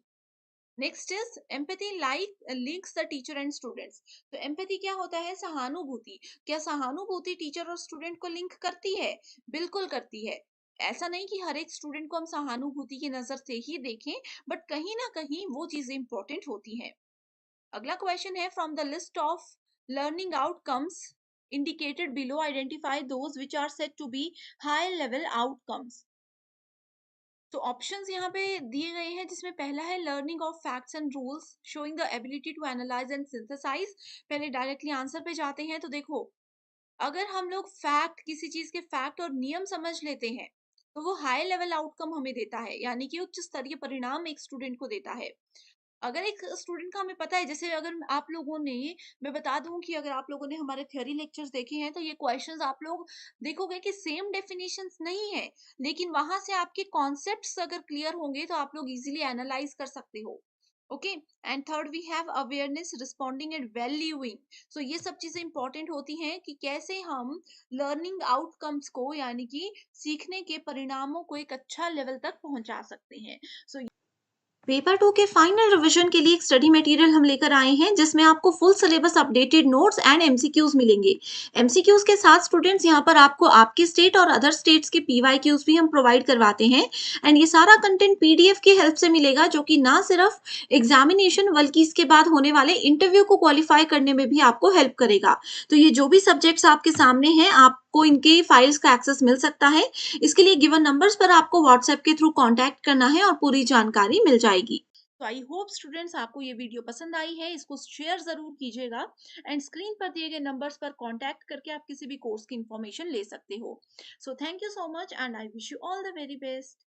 Next is empathy like links the teacher and students. तो एम्पैथी क्या होता है, सहानुभूति। क्या सहानुभूति टीचर और स्टूडेंट को लिंक करती है, बिल्कुल करती है। ऐसा नहीं कि हर एक स्टूडेंट को हम सहानुभूति की नजर से ही देखें, बट कहीं ना कहीं वो चीजें इंपॉर्टेंट होती हैं। अगला क्वेश्चन है, from the list of learning outcomes indicated below identify those which are said to be high level outcomes. तो ऑप्शंस यहाँ पे दिए गए हैं, जिसमें पहला है learning of facts and rules showing the ability to analyse and synthesise. पहले डायरेक्टली आंसर पे जाते हैं, तो देखो अगर हम लोग फैक्ट, किसी चीज के फैक्ट और नियम समझ लेते हैं तो वो हाई लेवल आउटकम हमें देता है, यानी कि उच्च स्तरीय परिणाम एक स्टूडेंट को देता है। अगर एक स्टूडेंट का हमें पता है, जैसे अगर आप लोगों ने, मैं बता दूं कि अगर आप लोगों ने हमारे थ्योरी लेक्चर्स देखे हैं तो ये क्वेश्चंस आप लोग देखोगे कि सेम डेफिनेशंस नहीं है, लेकिन वहां से आपके कॉन्सेप्ट्स अगर क्लियर होंगे तो आप लोग इजीली एनालाइज कर सकते हो। Okay, and third we have awareness, responding and valuing. ये सब चीजें इंपॉर्टेंट होती हैं कि कैसे हम लर्निंग आउटकम्स को यानी कि सीखने के परिणामों को एक अच्छा लेवल तक पहुंचा सकते हैं। सो पेपर 2 के फाइनल रिवीजन के लिए एक स्टडी मटेरियल हम लेकर आए हैं जिसमें आपको full syllabus updated notes and MCQs मिलेंगे। एमसीक्यूज के साथ स्टूडेंट्स यहाँ पर आपको आपके स्टेट और अदर स्टेट्स के पीवाईक्यूज भी हम प्रोवाइड करवाते हैं। एंड ये सारा कंटेंट पीडीएफ की हेल्प से मिलेगा जो कि ना सिर्फ एग्जामिनेशन बल्कि इसके बाद होने वाले इंटरव्यू को क्वालिफाई करने में भी आपको हेल्प करेगा। तो ये जो भी सब्जेक्ट्स आपके सामने हैं आपको इनके फाइल्स का एक्सेस मिल सकता है। इसके लिए गिवन नंबर्स पर आपको व्हाट्सएप के थ्रू कांटेक्ट करना है और पूरी जानकारी मिल जाएगी। तो आई होप स्टूडेंट्स आपको ये वीडियो पसंद आई है, इसको शेयर जरूर कीजिएगा। एंड स्क्रीन पर दिए गए नंबर्स पर कांटेक्ट करके आप किसी भी कोर्स की इंफॉर्मेशन ले सकते हो। So thank you so much and I wish you all the very best.